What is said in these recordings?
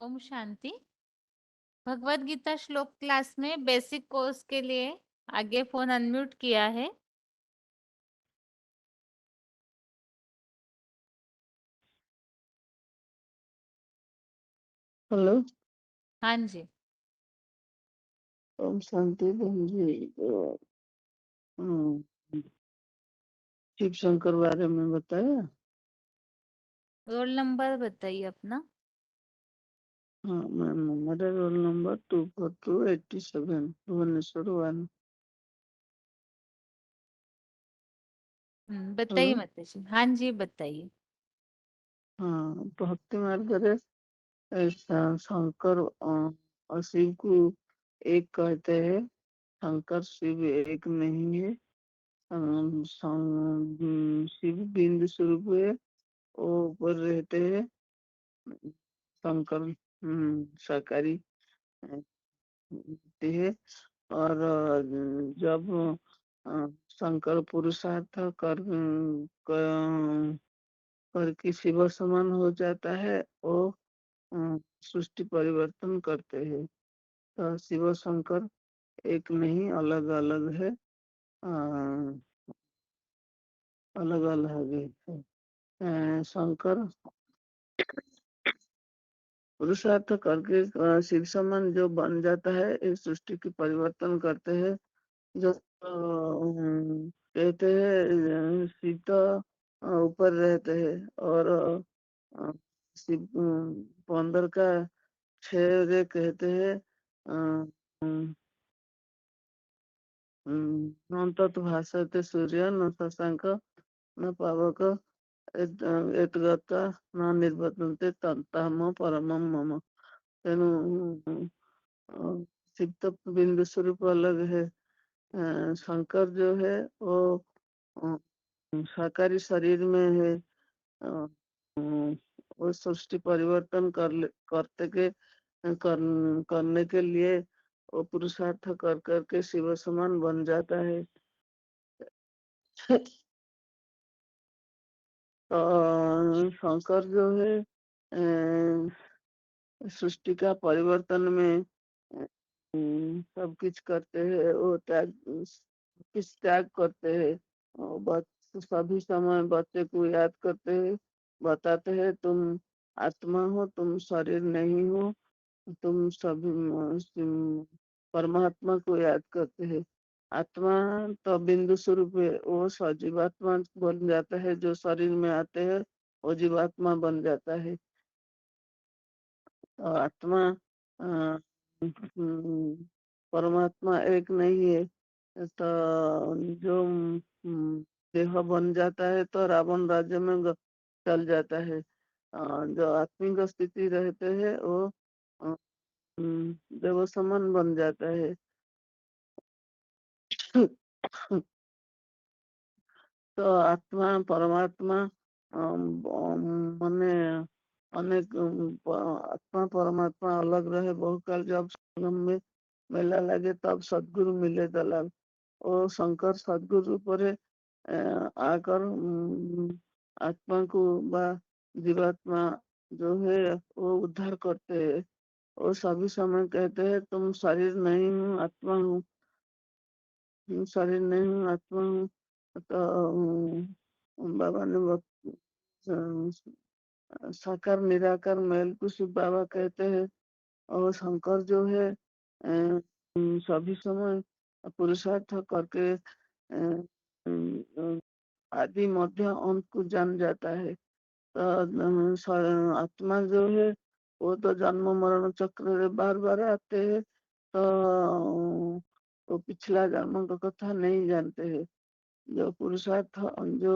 ओम शांति। भगवत गीता श्लोक क्लास में basic course के लिए आगे फोन अनम्यूट किया है। हेलो। हाँ जी। ओम शांति बहन जी। हम्म, शिव शंकर बारे में बताया। रोल नंबर बताइए अपना। हाँ मैम, मेरा रोल नंबर 24287, भुवनेश्वर 1। बताइए हेलो। माता जी। हाँ जी बताइए। हाँ, भक्ति मार्ग रे शंकर और शिव को एक कहते हैं। शंकर शिव एक नहीं है। शिव बिंदु स्वरूप है, वो ऊपर रहते हैं। शंकर शाकाहारी होती है। और जब शंकर पुरुषार्थ करके शिव समान हो जाता है, वो सृष्टि परिवर्तन करते हैं। तो शिव शंकर एक नहीं, अलग अलग है। अलग अलग है। शंकर पुरुषार्थ करके शिव समान जो बन जाता है, इस सृष्टि की परिवर्तन करते हैं। जो कहते हैं सीता ऊपर रहते हैं, और शिव बंदर का छह कहते हैं। न तत् भाषते सूर्य न शशांक न पावक एतगता न निर्वर्तन्ते तत्ताम परमम मम। तेणु शिव तो बिंदु स्वरूप अलग है। शंकर जो है वो अ, शाकाहारी शरीर में है। अ, वो सृष्टि परिवर्तन करते के करने के लिए वो पुरुषार्थ कर करके शिव समान बन जाता है। तो शंकर जो है सृष्टि का परिवर्तन में सब कुछ करते हैं। वो किस त्याग करते हैं। और सभी समय बच्चे को याद करते हैं, बताते हैं तुम आत्मा हो, तुम शरीर नहीं हो। तुम सभी परमात्मा को याद करते हैं। आत्मा तो बिंदु स्वरूप है, वो सजीवात्मा बन जाता है। जो शरीर में आते हैं वो जीवात्मा बन जाता है। तो आत्मा अ, परमात्मा एक नहीं है। तो जो देह बन जाता है तो रावण राज्य में चल जाता है। जो आत्मिक स्थिति रहते हैं वो अ, देव समान बन जाता है। तो आत्मा परमात्मा मने अनेक आत्मा परमात्मा अलग रहे बहुकाल। जब संगम में मेला लगे तब सदगुरु मिले दलाल। और शंकर सदगुरु पर आकर आत्मा को व जीवात्मा जो है वो उद्धार करते हैं। वो सभी समय कहते हैं तुम शरीर नहीं हूँ, आत्मा हूँ। शरीर नहीं हूँ, आत्मा हूँ। तो बाबा ने साकार निराकार मैल को शिव बाबा कहते हैं। और शंकर जो है सभी समय पुरुषार्थ करके आदि मध्य अंत को जान जाता है। तो आत्मा जो है वो तो जन्म मरण चक्र में बार बार आते हैं। तो वो पिछला जन्म का कथा नहीं जानते हैं। जो पुरुषार्थ जो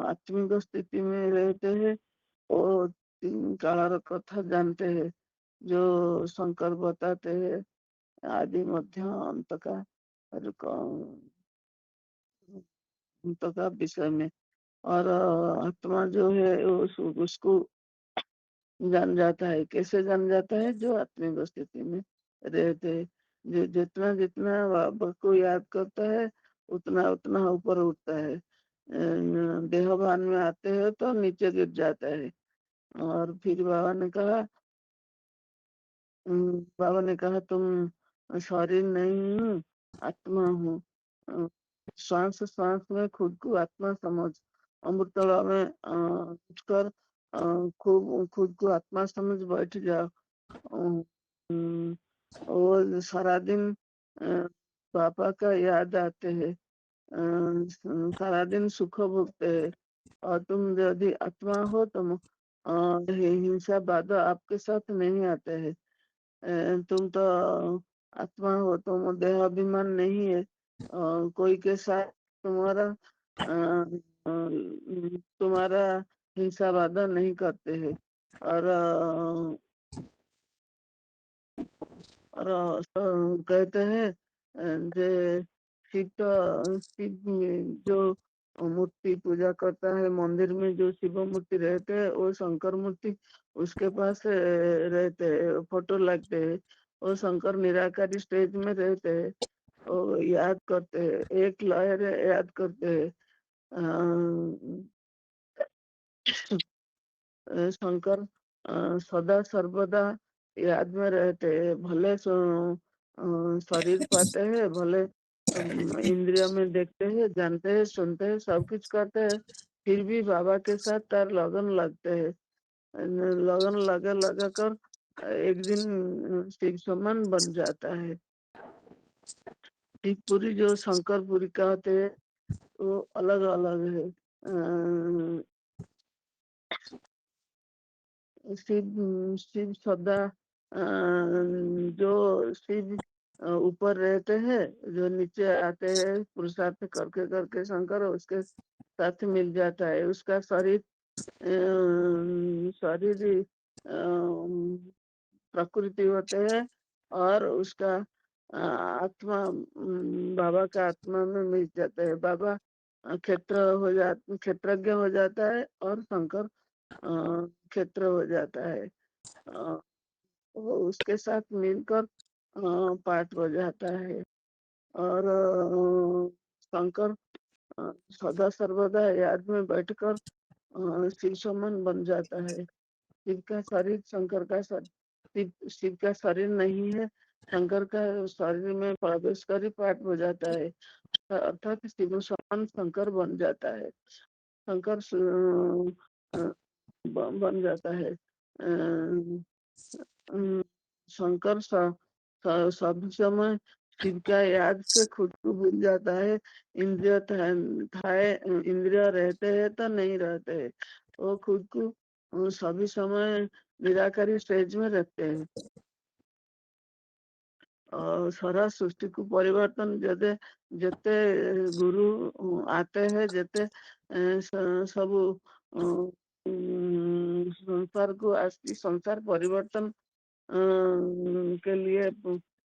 आत्मिक स्थिति में रहते हैं वो तीन काल कथा जानते हैं, जो शंकर बताते हैं आदि मध्य अंत का और अंत का विषय में। और आत्मा जो है उसको जान जाता है। कैसे जान जाता है? जो आत्मिक स्थिति में रहते हैं। जो जितना जितना बाबा को याद करता है उतना उतना ऊपर उठता है। देहभान में आते हैं तो नीचे गिर जाता है। और फिर बाबा ने कहा बाबा ने कहा तुम शरीर नहीं हूँ, आत्मा हूँ। श्वास श्वास में खुद को आत्मा समझ। अमृतला में उठकर खूब खुद को आत्मा समझ बैठ जाओ। अम, और सारा दिन पापा का याद आते हैं, सारा दिन सुख भोगते हैं। और तुम यदि आत्मा हो तो हिंसा बाधा आपके साथ नहीं आते हैं। तुम तो आत्मा हो, तुम देह अभिमान नहीं है। कोई के साथ तुम्हारा तुम्हारा हिंसा वादा नहीं करते हैं। और कहते हैं जे शिव जो मूर्ति पूजा करता है, मंदिर में जो शिव मूर्ति रहते हैं वो शंकर मूर्ति उसके पास रहते हैं, फोटो लगते हैं। वो शंकर निराकारी स्टेज में रहते हैं, वो याद करते हैं, एक लहर याद करते हैं। शंकर सदा सर्वदा याद में रहते हैं। भले शरीर पाते हैं, भले इंद्रिय में देखते हैं, जानते हैं, सुनते हैं, सब कुछ करते हैं, फिर भी बाबा के साथ तार लगन लगते हैं। लगन लगा लगा कर एक दिन शिव समान बन जाता है। शिवपुरी जो शंकरपुरी कहते हैं वो अलग अलग है। शिव शिव सदा जो शिव ऊपर रहते हैं, जो नीचे आते हैं पुरुषार्थ करके करके शंकर उसके साथ मिल जाता है। उसका शरीर शरीर प्रकृति होते हैं और उसका आत्मा बाबा का आत्मा में मिल जाता है। बाबा क्षेत्रज्ञ हो जाता है और शंकर क्षेत्र हो जाता है। अ, वो उसके साथ मिलकर पाठ हो जाता है। और शंकर सदा सर्वदा याद में बैठकर शिव समान बन जाता है। शिव का शरीर शंकर का शरीर, शिव का शरीर नहीं है, शंकर का शरीर में प्रवेश कर ही पाठ हो जाता है। अर्थात शिव समान शंकर बन जाता है। शंकर बन जाता है। शंकर सब समय शिव का याद से खुद को भूल जाता है। इंद्रिय थाए इंद्रिय रहते हैं तो नहीं रहते हैं, वो खुद को सभी समय निराकारी स्टेज में रखते हैं। और सारा सृष्टि को परिवर्तन जदे जते गुरु आते हैं, जते सब संसार को आस्ती संसार परिवर्तन के लिए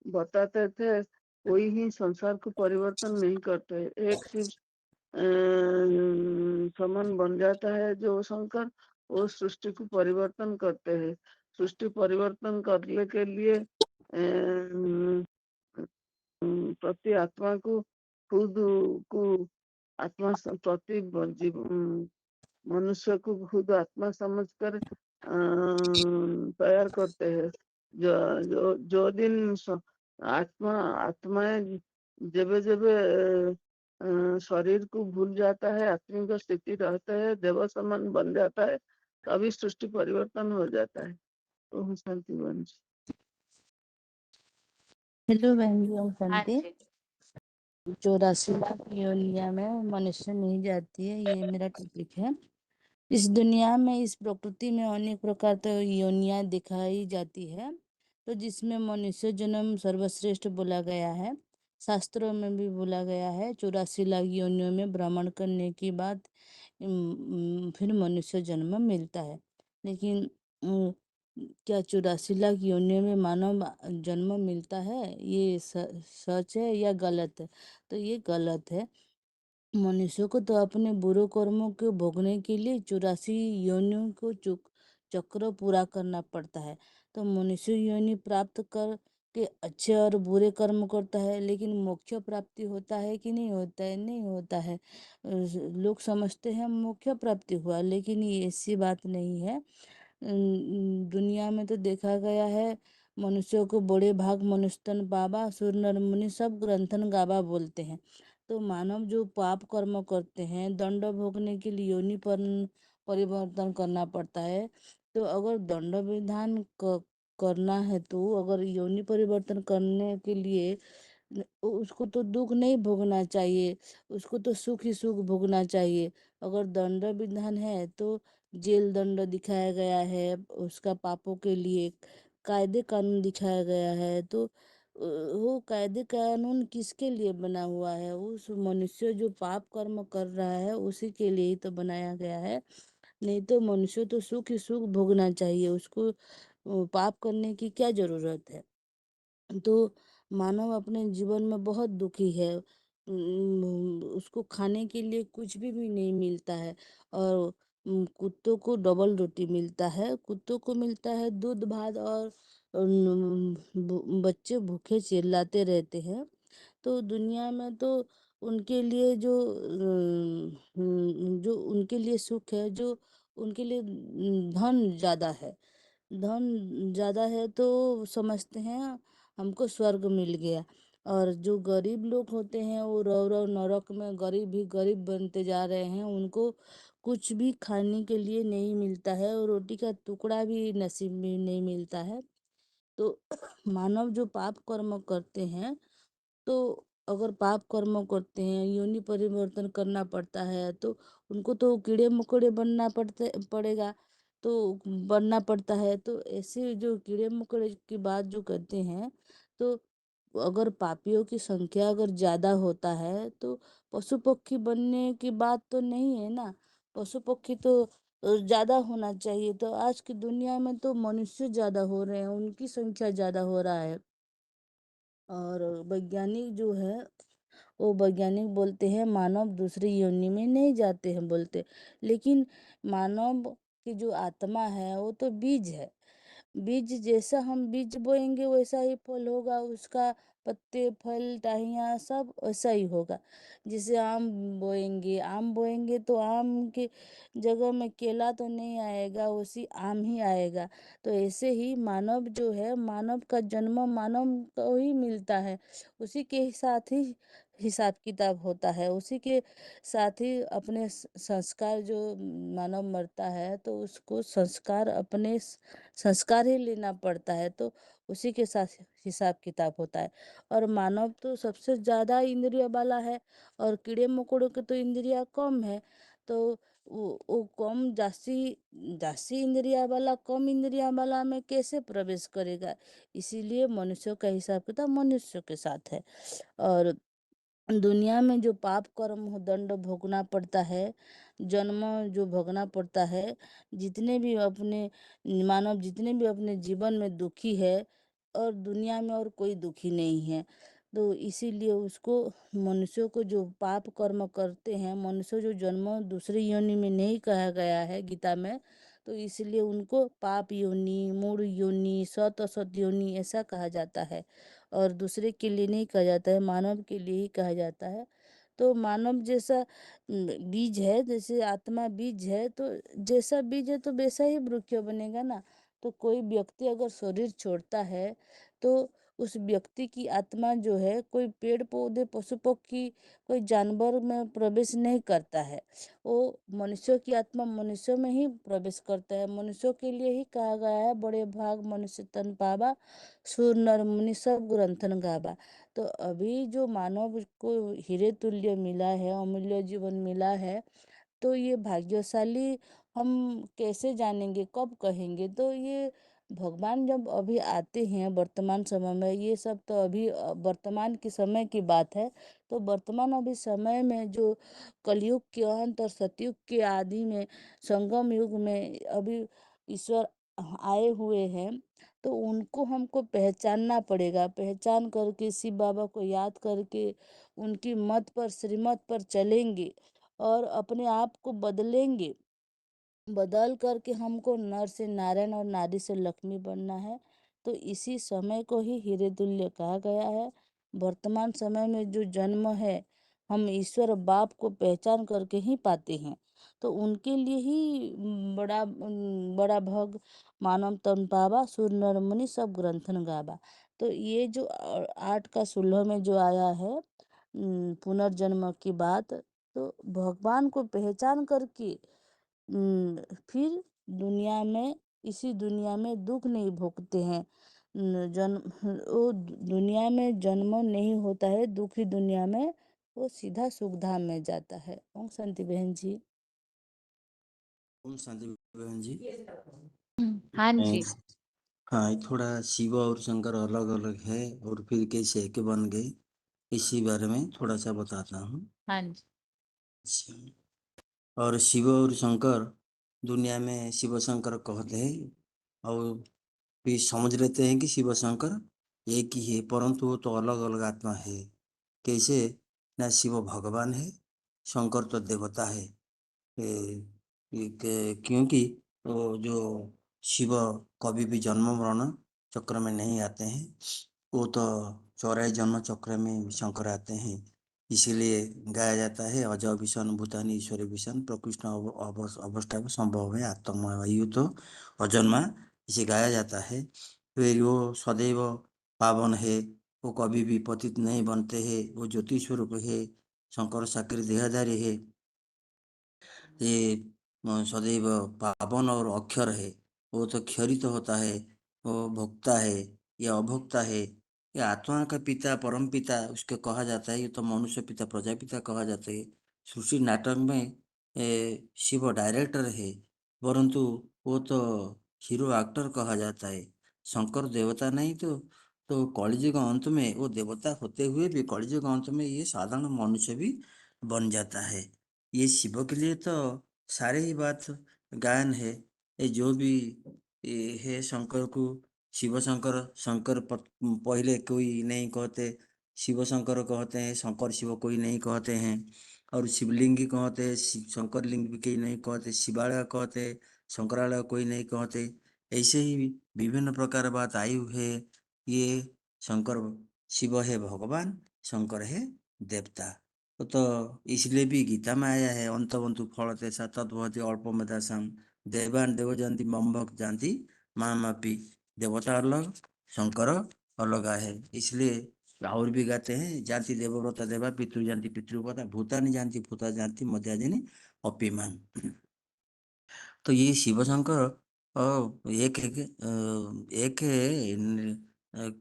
बताते थे, कोई ही संसार को परिवर्तन नहीं करते। एक शिव समान बन जाता है जो शंकर, वो सृष्टि को परिवर्तन करते हैं। सृष्टि परिवर्तन करने के लिए प्रति आत्मा को खुद को आत्मा प्रति मनुष्य को खुद आत्मा समझकर तैयार करते हैं। जो दिन आत्मा आत्माएं जब जब शरीर को भूल जाता है, आत्मिक स्थिति रहता है, देव समान बन जाता है, तभी सृष्टि परिवर्तन हो जाता है। ओम शांति वंश। हेलो बहन जी, ओम हाँ शांति। जी। 84 लाख योनिया में मनुष्य नहीं जाती है, ये मेरा टॉपिक है। इस दुनिया में, इस प्रकृति में अनेक प्रकार तो योनियां दिखाई जाती है, तो जिसमें मनुष्य जन्म सर्वश्रेष्ठ बोला गया है। शास्त्रों में भी बोला गया है 84 लाख योनियों में भ्रमण करने के बाद फिर मनुष्य जन्म मिलता है। लेकिन क्या 84 लाख योनियों में मानव जन्म मिलता है, ये सच है या गलत है? तो ये गलत है। मनुष्य को तो अपने बुरे कर्मों को भोगने के लिए 84 योनियों को चक्र पूरा करना पड़ता है। तो मनुष्य योनि प्राप्त कर के अच्छे और बुरे कर्म करता है, लेकिन मोक्ष प्राप्ति होता है कि नहीं होता है? नहीं होता है। लोग समझते हैं मोक्ष प्राप्ति हुआ, लेकिन ये ऐसी बात नहीं है। दुनिया में तो देखा गया है मनुष्यों को बड़े भाग मनुष्य तन पावा, सुर नर मुनि सब ग्रंथन गावा बोलते हैं। तो मानव जो पाप कर्म करते हैं, दंड भोगने के लिए योनि पर परिवर्तन करना पड़ता है। तो अगर दंड विधान करना है, तो अगर योनि परिवर्तन करने के लिए उसको तो दुख नहीं भोगना चाहिए, उसको तो सुख ही सुख भोगना चाहिए। अगर दंड विधान है तो जेल दंड दिखाया गया है, उसका पापों के लिए कायदे कानून दिखाया गया है। तो वो कायदे कानून किसके लिए बना हुआ है? उस मनुष्य जो पाप कर्म कर रहा है उसी के लिए ही तो बनाया गया है। नहीं तो मनुष्य तो सुख ही सुख भोगना चाहिए, उसको पाप करने की क्या जरूरत है? तो मानव अपने जीवन में बहुत दुखी है। उसको खाने के लिए कुछ भी नहीं मिलता है। और कुत्तों को डबल रोटी मिलता है, कुत्तों को मिलता है दूध भात, और बच्चे भूखे चिल्लाते रहते हैं। तो दुनिया में तो उनके लिए जो उनके लिए सुख है, जो उनके लिए धन ज़्यादा है, धन ज़्यादा है तो समझते हैं हमको स्वर्ग मिल गया। और जो गरीब लोग होते हैं वो रव रव नरक में गरीब भी गरीब बनते जा रहे हैं, उनको कुछ भी खाने के लिए नहीं मिलता है और रोटी का टुकड़ा भी नसीब में नहीं मिलता है। तो मानव जो पाप कर्म करते हैं, तो अगर पाप कर्म करते हैं, योनि परिवर्तन करना पड़ता है, तो उनको तो कीड़े मकोड़े पड़ेगा, तो बनना पड़ता है। तो ऐसे जो कीड़े मकोड़े की बात जो करते हैं, तो अगर पापियों की संख्या अगर ज़्यादा होता है तो पशु पक्षी बनने की बात तो नहीं है ना। पशु पक्षी तो ज़्यादा होना चाहिए। तो आज की दुनिया में तो मनुष्य ज़्यादा हो रहे हैं, उनकी संख्या ज़्यादा हो रहा है। और वैज्ञानिक जो है वो वैज्ञानिक बोलते हैं मानव दूसरी योनि में नहीं जाते हैं बोलते। लेकिन मानव की जो आत्मा है वो तो बीज है। बीज जैसा हम बीज बोएंगे वैसा ही फल होगा, उसका पत्ते फल टहनियाँ सब वैसा ही होगा। जैसे आम बोएंगे तो आम के जगह में केला तो नहीं आएगा, उसी आम ही आएगा। तो ऐसे ही मानव जो है, मानव का जन्म मानव को ही मिलता है, उसी के साथ ही हिसाब किताब होता है, उसी के साथ ही अपने संस्कार जो मानव मरता है तो उसको संस्कार ही लेना पड़ता है। तो उसी के साथ हिसाब किताब होता है। और मानव तो सबसे ज़्यादा इंद्रिय वाला है, और कीड़े मकोड़ों के तो इंद्रिया कम है। तो वो कम जास्ती जास्ती इंद्रिया वाला कम इंद्रिया वाला में कैसे प्रवेश करेगा? इसीलिए मनुष्यों का हिसाब किताब मनुष्य के साथ है। और दुनिया में जो पाप कर्म हो दंड भोगना पड़ता है, जन्म जो भोगना पड़ता है, जितने भी अपने मानव जितने भी अपने जीवन में दुखी है, और दुनिया में और कोई दुखी नहीं है। तो इसीलिए उसको मनुष्यों को जो पाप कर्म करते हैं, मनुष्य जो जन्म दूसरी योनि में नहीं कहा गया है गीता में, तो इसलिए उनको पाप योनि, मूढ़ योनि, सत असत योनि ऐसा कहा जाता है। और दूसरे के लिए नहीं कहा जाता है, मानव के लिए ही कहा जाता है। तो मानव जैसा बीज है, जैसे आत्मा बीज है, तो जैसा बीज है तो वैसा ही वृक्ष बनेगा ना। तो कोई व्यक्ति अगर शरीर छोड़ता है तो उस व्यक्ति की आत्मा जो है कोई पेड़ पौधे पशु पक्षी कोई जानवर में प्रवेश नहीं करता है, वो मनुष्य की आत्मा मनुष्य में ही प्रवेश करता है। मनुष्यों के लिए ही कहा गया है बड़े भाग मनुष्य तन पावा, सुर नर मुनि सब ग्रंथन गावा। तो अभी जो मानव को हीरे तुल्य मिला है, अमूल्य जीवन मिला है, तो ये भाग्यशाली हम कैसे जानेंगे, कब कहेंगे? तो ये भगवान जब अभी आते हैं वर्तमान समय में, ये सब तो अभी वर्तमान के समय की बात है। तो वर्तमान अभी समय में जो कलयुग के अंत और सतयुग के आदि में, संगम युग में अभी ईश्वर आए हुए हैं, तो उनको हमको पहचानना पड़ेगा। पहचान करके शिव बाबा को याद करके उनकी मत पर श्रीमत पर चलेंगे और अपने आप को बदलेंगे। बदल करके हमको नर से नारायण और नारी से लक्ष्मी बनना है। तो इसी समय को ही हीरे तुल्य कहा गया है। वर्तमान समय में जो जन्म है, हम ईश्वर बाप को पहचान करके ही पाते हैं। तो उनके लिए ही बड़ा भग मानव तन पावा सुर नर मुनि सब ग्रंथन गावा। तो ये जो 8 का 16 में जो आया है पुनर्जन्म की बात, तो भगवान को पहचान करके फिर दुनिया में इसी दुनिया में दुख नहीं भोगते हैं। जन्म वो दुनिया में जन्म नहीं होता है, दुखी दुनिया में वो सीधा सुख धाम में जाता है। ओम शांति बहन जी। ओम शांति बहन जी। हाँ जी। हाँ, ये थोड़ा शिव और शंकर अलग अलग है और फिर कैसे एक बन गए, इसी बारे में थोड़ा सा बताता हूँ। हाँ जी। और शिव और शंकर दुनिया में शिव शंकर कहते हैं और फिर समझ लेते हैं कि शिव शंकर एक ही है, परंतु वो तो अलग अलग आत्मा है। कैसे ना, शिव भगवान है, शंकर तो देवता है। क्योंकि वो जो शिव कभी भी जन्म मरण चक्र में नहीं आते हैं, वो तो 84 जन्म चक्र में शंकर आते हैं। इसीलिए गाया जाता है अज विषण भूतानि ईश्वर विषण प्रकृष्ण अवस्था में संभव है आत्मा यु तो अजन्मा, इसे गाया जाता है। फिर वो सदैव पावन है, वो कभी भी पतित नहीं बनते हैं, वो ज्योति स्वरूप है, शंकर साकृत देहधारी है। ये सदैव पावन और अक्षर है, वो तो क्षरित होता है, वो भोक्ता है या अभोक्ता है। ये आत्मा का पिता परम पिता उसके कहा जाता है, ये तो मनुष्य पिता प्रजापिता कहा जाता है। सृष्टि नाटक में शिव डायरेक्टर है, परंतु वो तो हीरो एक्टर कहा जाता है। शंकर देवता नहीं तो कलियुग अंत में वो देवता होते हुए भी कलियुग अंत में ये साधारण मनुष्य भी बन जाता है। ये शिव के लिए तो सारे ही बात गायन है। ये जो भी ये है शंकर को शिव शंकर, शंकर पहले कोई नहीं कहते, शिव शंकर कहते हैं, शंकर शिव कोई नहीं कहते हैं। और शिवलिंग कहते हैं, शंकर लिंग भी कोई नहीं कहते, शिवालय कहते, शंकरालय कोई नहीं कहते। ऐसे ही विभिन्न प्रकार बात आई हुई है। ये शंकर शिव है भगवान, शंकर है देवता। तो इसलिए भी गीता में आया है अंतवंतु फल तेसा तद्भवति अल्पमेधासाम देवान देव जानती मम भक्त जानती मामपि। देवता अलग, शंकर अलग है। इसलिए और भी गाते हैं जानती देवव्रता देवा पितृ जानती पितृव्रता भूतानि जानती भूता जानती मध्याजिनी अपिमान। तो ये शिव शंकर एक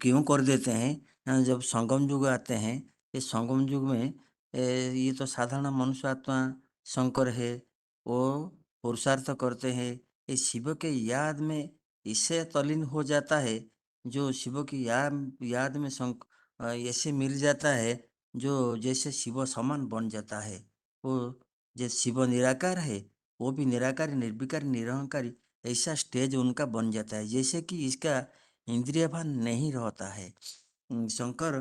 क्यों कर देते हैं जब संगम युग आते हैं। ये संगम युग में ये तो साधारण मनुष्य आत्मा शंकर है, वो पुरुषार्थ करते हैं। ये शिव के याद में इससे तल्लीन हो जाता है, जो शिव की याद में ऐसे मिल जाता है जो जैसे शिव समान बन जाता है। वो जैसे शिव निराकार है, वो भी निराकारी निर्विकारी निरहंकारी ऐसा स्टेज उनका बन जाता है, जैसे कि इसका इंद्रिय भान नहीं रहता है। शंकर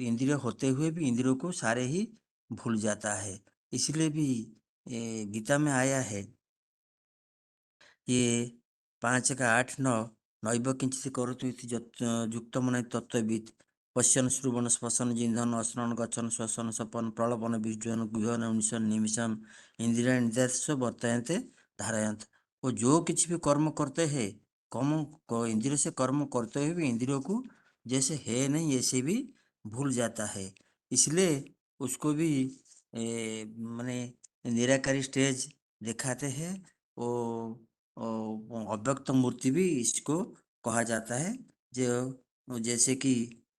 इंद्रिय होते हुए भी इंद्रियों को सारे ही भूल जाता है। इसलिए भी गीता में आया है ये 5 का 8 9 नैव किंचित करोतु इति युक्त मन तत्वविद पश्यन् श्रुवन् स्पशन् जिन्धन् अस्रन् गच्छन् श्वसन् सपन् प्रलपन विज्वन् गुहन उनिशन् निमिषन् इंद्रिया निर्देश वर्तयन्ते धारयन्त। वो जो कुछ भी कर्म करते हैं, इंद्रिय से कर्म करते हुए भी इंद्रियों को जैसे है नहीं ऐसे भी भूल जाता है। इसलिए उसको भी माने निराकारी स्टेज दिखाते हैं। वो अव्यक्त मूर्ति भी इसको कहा जाता है, जो जैसे कि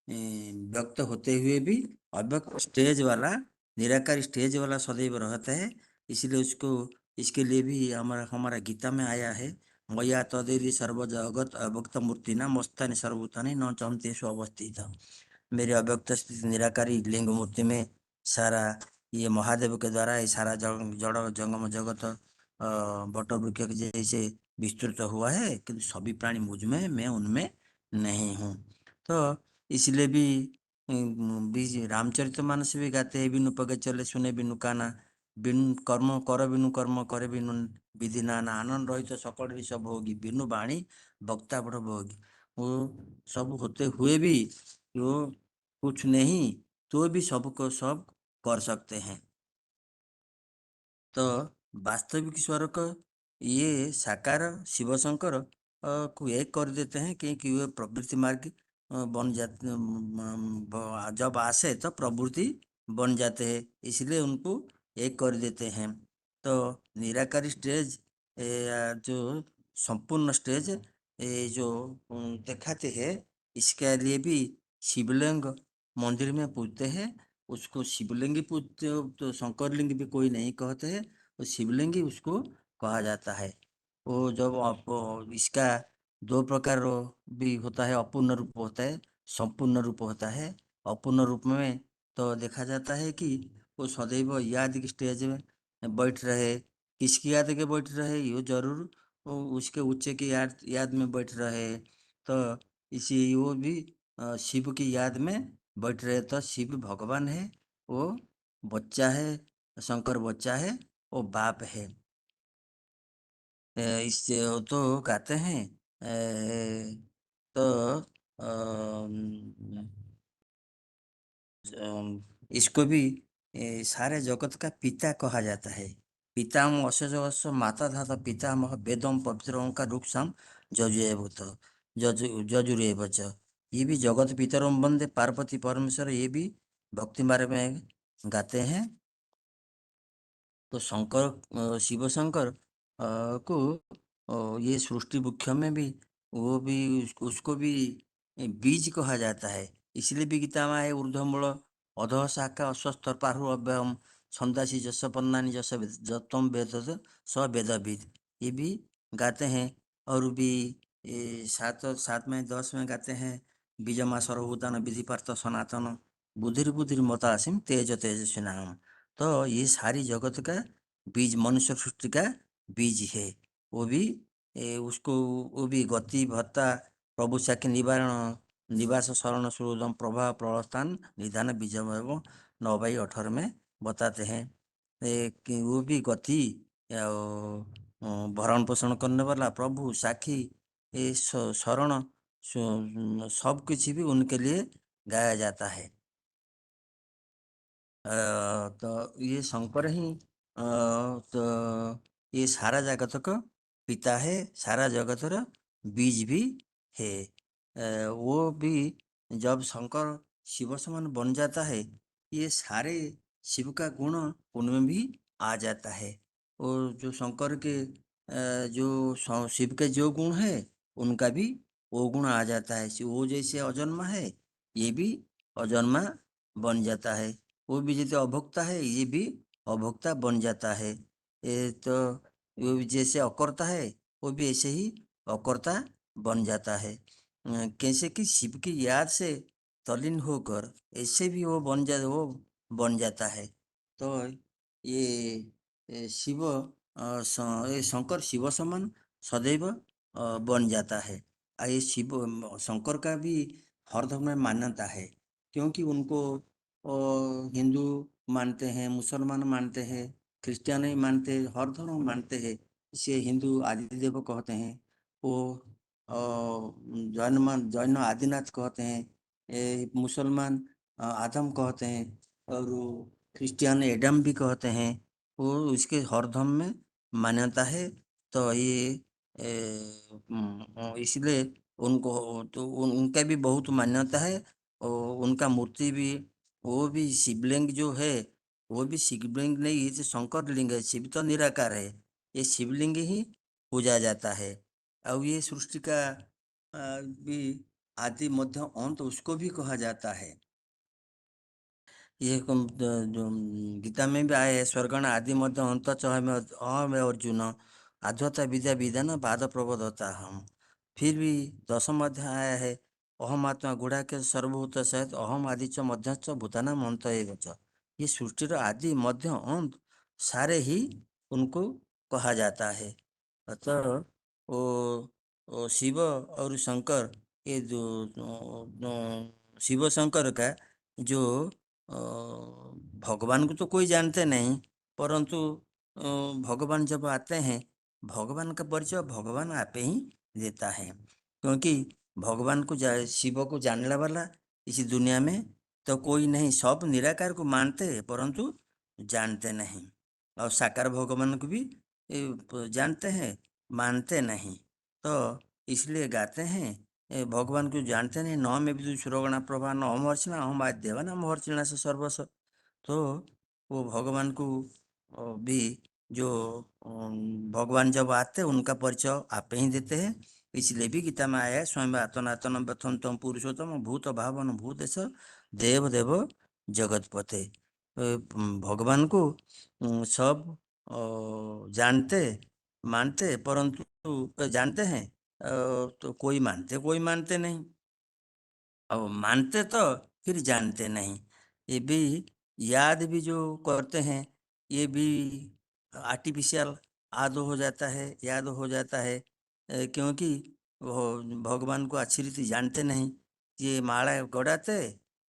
व्यक्त होते हुए भी अव्यक्त स्टेज वाला निराकार स्टेज वाला सदैव रहता है। इसलिए उसको इसके लिए भी हमारा हमारा गीता में आया है मया तदेरी सर्व जगत अव्यक्त मूर्ति न मस्तानि सर्वभूतानि न चमतेषु अवस्थित। मेरे अव्यक्त स्थिति निराकारी लिंग मूर्ति में सारा ये महादेव के द्वारा ये सारा जड़ जंगम जगत बट वृक्ष के जैसे विस्तृत हुआ है, किंतु सभी प्राणी मुझ में, मैं उनमें नहीं हूँ। तो इसलिए भी रामचरितमानस भी गाते हैं बिनु पगे चले सुने बिनु काना, बिनु कर्म कर बिनु कर्म करे बिनु विधि नाना आनंद रहित सकल सब भोगी बिनु बाणी वक्ता बड़ भोगी। वो सब होते हुए भी वो कुछ नहीं तो भी सबको सब कर सकते हैं। तो वास्तविक स्वर को ये साकार शिव शंकर को एक कर देते हैं, क्योंकि वे प्रवृत्ति मार्ग बन जाते जब आसे तो प्रवृत्ति बन जाते हैं, इसलिए उनको एक कर देते हैं। तो निराकारी स्टेज जो संपूर्ण स्टेज जो दिखाते हैं, इसके लिए भी शिवलिंग मंदिर में पूजते हैं। उसको शिवलिंग पूजते हो तो शंकर लिंग भी कोई नहीं कहते हैं, तो शिवलिंग ही उसको कहा जाता है। वो जब आप इसका दो प्रकार भी होता है, अपूर्ण रूप होता है, संपूर्ण रूप होता है। अपूर्ण रूप में तो देखा जाता है कि वो सदैव याद की स्टेज में बैठ रहे, किसकी याद के बैठ रहे, ये जरूर वो उसके उच्च की याद में बैठ रहे। तो इसी वो भी शिव की याद में बैठ रहे, तो शिव भगवान है, वो बच्चा है, शंकर बच्चा है, वो बाप है। इससे वो तो कहते हैं तो अम, इसको भी सारे जगत का पिता कहा जाता है। पितामह अशेष माता धाता पितामह वेदम पवित्र ओंकार रूपसाम जजुएवत जजुरेव च। ये भी जगत पितरम वंदे पार्वती परमेश्वर, ये भी भक्ति मार्ग में गाते हैं। तो शंकर शिव शंकर को ये सृष्टि वृक्ष में भी वो भी उसको भी बीज कहा जाता है। इसलिए भी गीता में है ऊर्ध्वमूल अधः शाखा अश्वस्थ पारु अव्ययम छंदासी जस पन्नानी जस जतम वेद स वेदविद, ये भी गाते हैं। और भी सात सात में 10 में गाते हैं बीजमा सर्वभूतान विधि पार्थ सनातन बुधिर बुधिर मतासिम तेज तेजस्वी नाम। तो ये सारी जगत का बीज मनुष्य सृष्टि का बीज है। वो भी उसको वो भी गति भत्ता प्रभु साक्षी निवारण निवास शरण सुरोधम प्रभाव प्रस्थान निधान बीजम एवं 9/18 में बताते हैं। कि वो भी गति भरण पोषण करने वाला प्रभु साक्षी ये शरण सब कुछ भी उनके लिए गाया जाता है। तो ये शंकर ही तो ये सारा जगत का पिता है, सारा जगत रा बीज भी है। वो भी जब शंकर शिव समान बन जाता है, ये सारे शिव का गुण उनमें भी आ जाता है। और जो शंकर के जो शिव के जो गुण है, उनका भी वो गुण आ जाता है। वो जैसे अजन्मा है, ये भी अजन्मा बन जाता है। वो भी जैसे अभोक्ता है, ये भी अभोक्ता बन जाता है। ये तो वो भी जैसे अकर्ता है, वो भी ऐसे ही अकर्ता बन जाता है। कैसे कि शिव की याद से तल्लीन होकर ऐसे भी वो बन जाता है। तो ये शिव ये शंकर शिव समान सदैव बन जाता है। ये शिव शंकर का भी हर धर्म में मान्यता है, क्योंकि उनको हिंदू मानते हैं, मुसलमान मानते हैं, क्रिश्चियन ही मानते हैं, हर धर्म मानते हैं। इसे हिंदू आदिदेव कहते हैं, वो जैन आदिनाथ कहते हैं, मुसलमान आदम कहते हैं, और वो क्रिश्चियन एडम भी कहते हैं। वो उसके हर धर्म में मान्यता है। तो ये इसलिए उनको तो उनका भी बहुत मान्यता है। और उनका मूर्ति भी वो भी शिवलिंग जो है, वो भी शिवलिंग नहीं, ये तो शंकर लिंग है। शिव तो निराकार है, ये शिवलिंग ही पूजा जाता है। और ये सृष्टि का भी आदि मध्य अंत उसको भी कहा जाता है। ये जो गीता में भी आया है, स्वर्गण आदि मध्य अंत च अहम अर्जुन आध्यात्म विद्या विधान बाद प्रबोधता हम। फिर भी 10 अध्याय आया है, अहम आत्मा गुड़ा के सर्वभूत सहित अहम आदि च मध्य च भूतानाम अंत एव च। ये सृष्टि आदि मध्य अंत सारे ही उनको कहा जाता है। अतः वो शिव और शंकर, ये शिव शंकर का जो भगवान को तो कोई जानते नहीं, परंतु भगवान जब आते हैं, भगवान का परिचय भगवान आपे ही देता है। क्योंकि भगवान को शिव को जानने वाला इस दुनिया में तो कोई नहीं, सब निराकार को मानते हैं परंतु जानते नहीं। और साकार भगवान को भी जानते हैं, मानते नहीं। तो इसलिए गाते हैं भगवान को जानते नहीं। न में भी सुरगणा प्रभा न महर्षिणा हम आद्यवा न महर्षिणा से सर्वस्व। तो वो भगवान को भी जो भगवान जब आते हैं उनका परिचय आप ही देते हैं। इसलिए भी गीता में आया है, स्वयं आतनातन बथन तम पुरुषोत्तम भूत भावन भूतेश देव देव जगतपते। भगवान को सब जानते मानते, परंतु जानते हैं तो कोई मानते नहीं, और मानते तो फिर जानते नहीं। ये भी याद भी जो करते हैं ये भी आर्टिफिशियल याद हो जाता है क्योंकि वो भगवान को अच्छी रीति जानते नहीं। ये माला गड़ाते,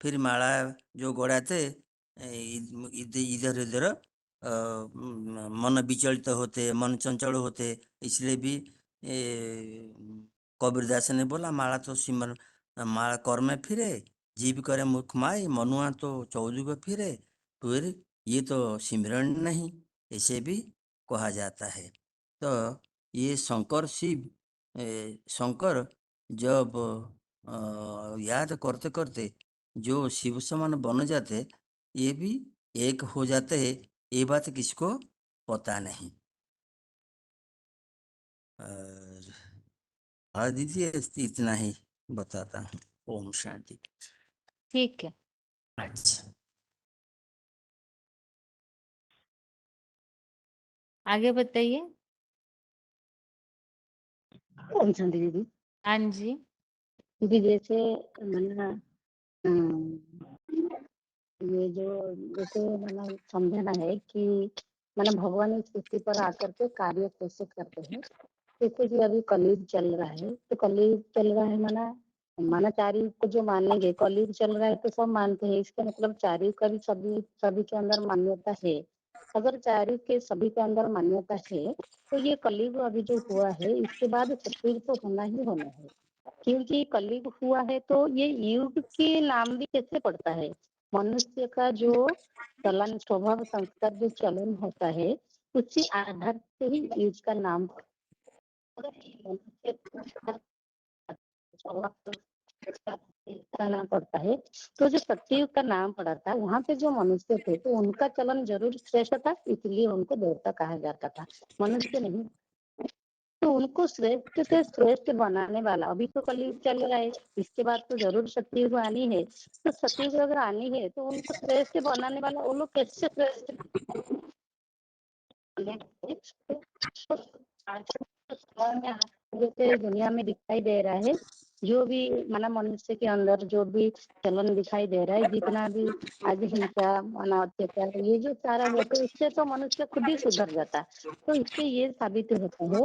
फिर माला जो गड़ाते इधर इधर मन विचलित होते, मन चंचल होते। इसलिए भी कबीरदास ने बोला माला तो सिमर माला कर में फिरे, जीव करे मुख माई, मनुआ तो चौजुग फिरे, फिर ये तो सिमरन नहीं, ऐसे भी कहा जाता है। तो ये शंकर शिव शंकर जब याद करते करते जो शिव समान बन जाते, ये भी एक हो जाते हैं, ये बात किसको पता नहीं। और हाँ दीदी, इतना ही बताता हूँ। ओम शांति। ठीक है। अच्छा, आगे बताइए। ओम शांति दीदी। हाँ जी। दीदी जैसे मैंने ये जो जैसे मैंने समझना है कि मैंने भगवान इस पृथ्वी पर आकर के कार्य कैसे करते हैं। जैसे कि अभी कलयुग चल रहा है, तो कलयुग चल रहा है माना चारी को जो मानेंगे, कलयुग चल रहा है तो सब मानते हैं। इसका मतलब चारी का भी सभी के अंदर मान्यता है। अगर चारी के सभी के अंदर मान्यता है तो ये कलयुग अभी जो हुआ है इसके बाद सतयुग तो होना ही होना है। क्योंकि कलयुग हुआ है तो ये युग के नाम भी कैसे पड़ता है। मनुष्य का जो चलन स्वभाव संस्कार जो चलन होता है उसी आधार से ही युग का नाम का नाम पड़ता है। तो जो सतयुग का नाम पड़ा था वहां पे जो मनुष्य थे तो उनका चलन जरूर श्रेष्ठ था, इसलिए उनको देवता कहा जाता था, मनुष्य नहीं। तो उनको श्रेष्ठ से श्रेष्ठ बनाने वाला अभी तो कलयुग चल रहा है, इसके बाद तो जरूर सतयुग आनी है। तो सतयुग अगर आनी है तो उनको श्रेष्ठ बनाने वाला वो लोग कैसे श्रेष्ठ जैसे दुनिया में दिखाई दे रहा है, जो भी माना मनुष्य के अंदर जो भी चलन दिखाई दे रहा है, जितना भी आज हिंसा माना अत्याचार ये जो सारा होता है उससे तो मनुष्य खुद ही सुधर जाता। तो इससे ये साबित होता है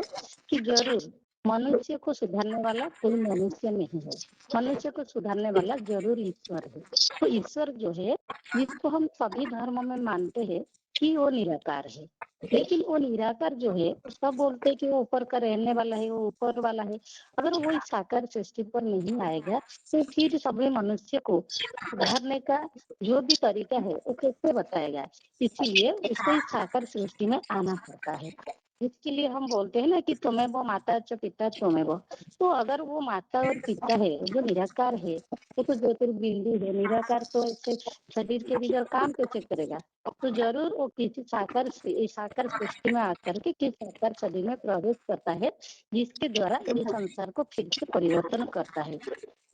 कि जरूर मनुष्य को सुधारने वाला कोई मनुष्य नहीं है, मनुष्य को सुधारने वाला जरूर ईश्वर है। तो ईश्वर जो है जिसको हम सभी धर्मों में मानते हैं कि वो निराकार है, लेकिन वो निराकार जो है सब बोलते हैं कि वो ऊपर का रहने वाला है, वो ऊपर वाला है। अगर वो इस साकार सृष्टि पर नहीं आएगा तो फिर सभी मनुष्य को सुधारने का जो भी तरीका है वो कैसे बताएगा। इसीलिए उसको इस साकार सृष्टि में आना पड़ता है। इसके लिए हम बोलते हैं ना कि तुम्हें वो माता च पिता तुम्हें वो। तो अगर वो माता और पिता है जो निराकार है वो तो ज्योतिर्बिंदु है, निराकार तो ऐसे शरीर के भीतर काम कैसे करेगा। तो जरूर वो किसी साकार सृष्टि में आकर के किस साकार शरीर में प्रवेश करता है जिसके द्वारा ये संसार को फिर से परिवर्तन करता है।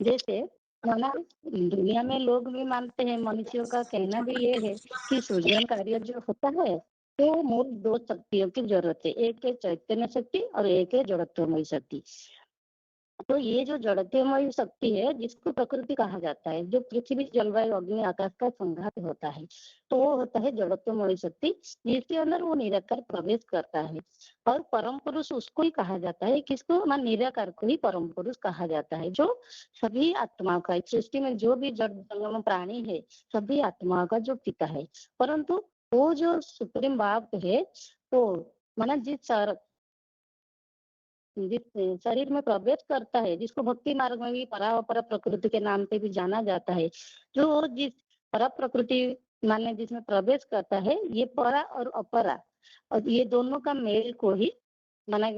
जैसे माना दुनिया में लोग भी मानते हैं, मनुष्यों का कहना भी ये है कि सृजन कार्य जो होता है तो मूल दो शक्तियों की जरूरत है, एक है चैतन्य शक्ति और एक है जड़त्वमयी शक्ति। तो ये जो जड़त्वमयी शक्ति है जिसको प्रकृति कहा जाता है, जो पृथ्वी जलवायु अग्नि आकाश का संघात होता है, तो वो होता है जड़त्वमयी शक्ति जिसके अंदर वो निराकार प्रवेश करता है। और परम पुरुष उसको ही कहा जाता है, किसको मान निराकार को ही परम पुरुष कहा जाता है, जो सभी आत्माओं का सृष्टि में जो भी जड़ जंगम प्राणी है सभी आत्माओं का जो पिता है। परंतु वो जो सुप्रीम बाप है तो माना जिस शरीर में प्रवेश करता है, जिसको भक्ति मार्ग में भी परा अपर प्रकृति के नाम पे भी जाना जाता है, जो जिस परा प्रकृति माने जिसमें प्रवेश करता है, ये परा और अपरा और ये दोनों का मेल को ही माना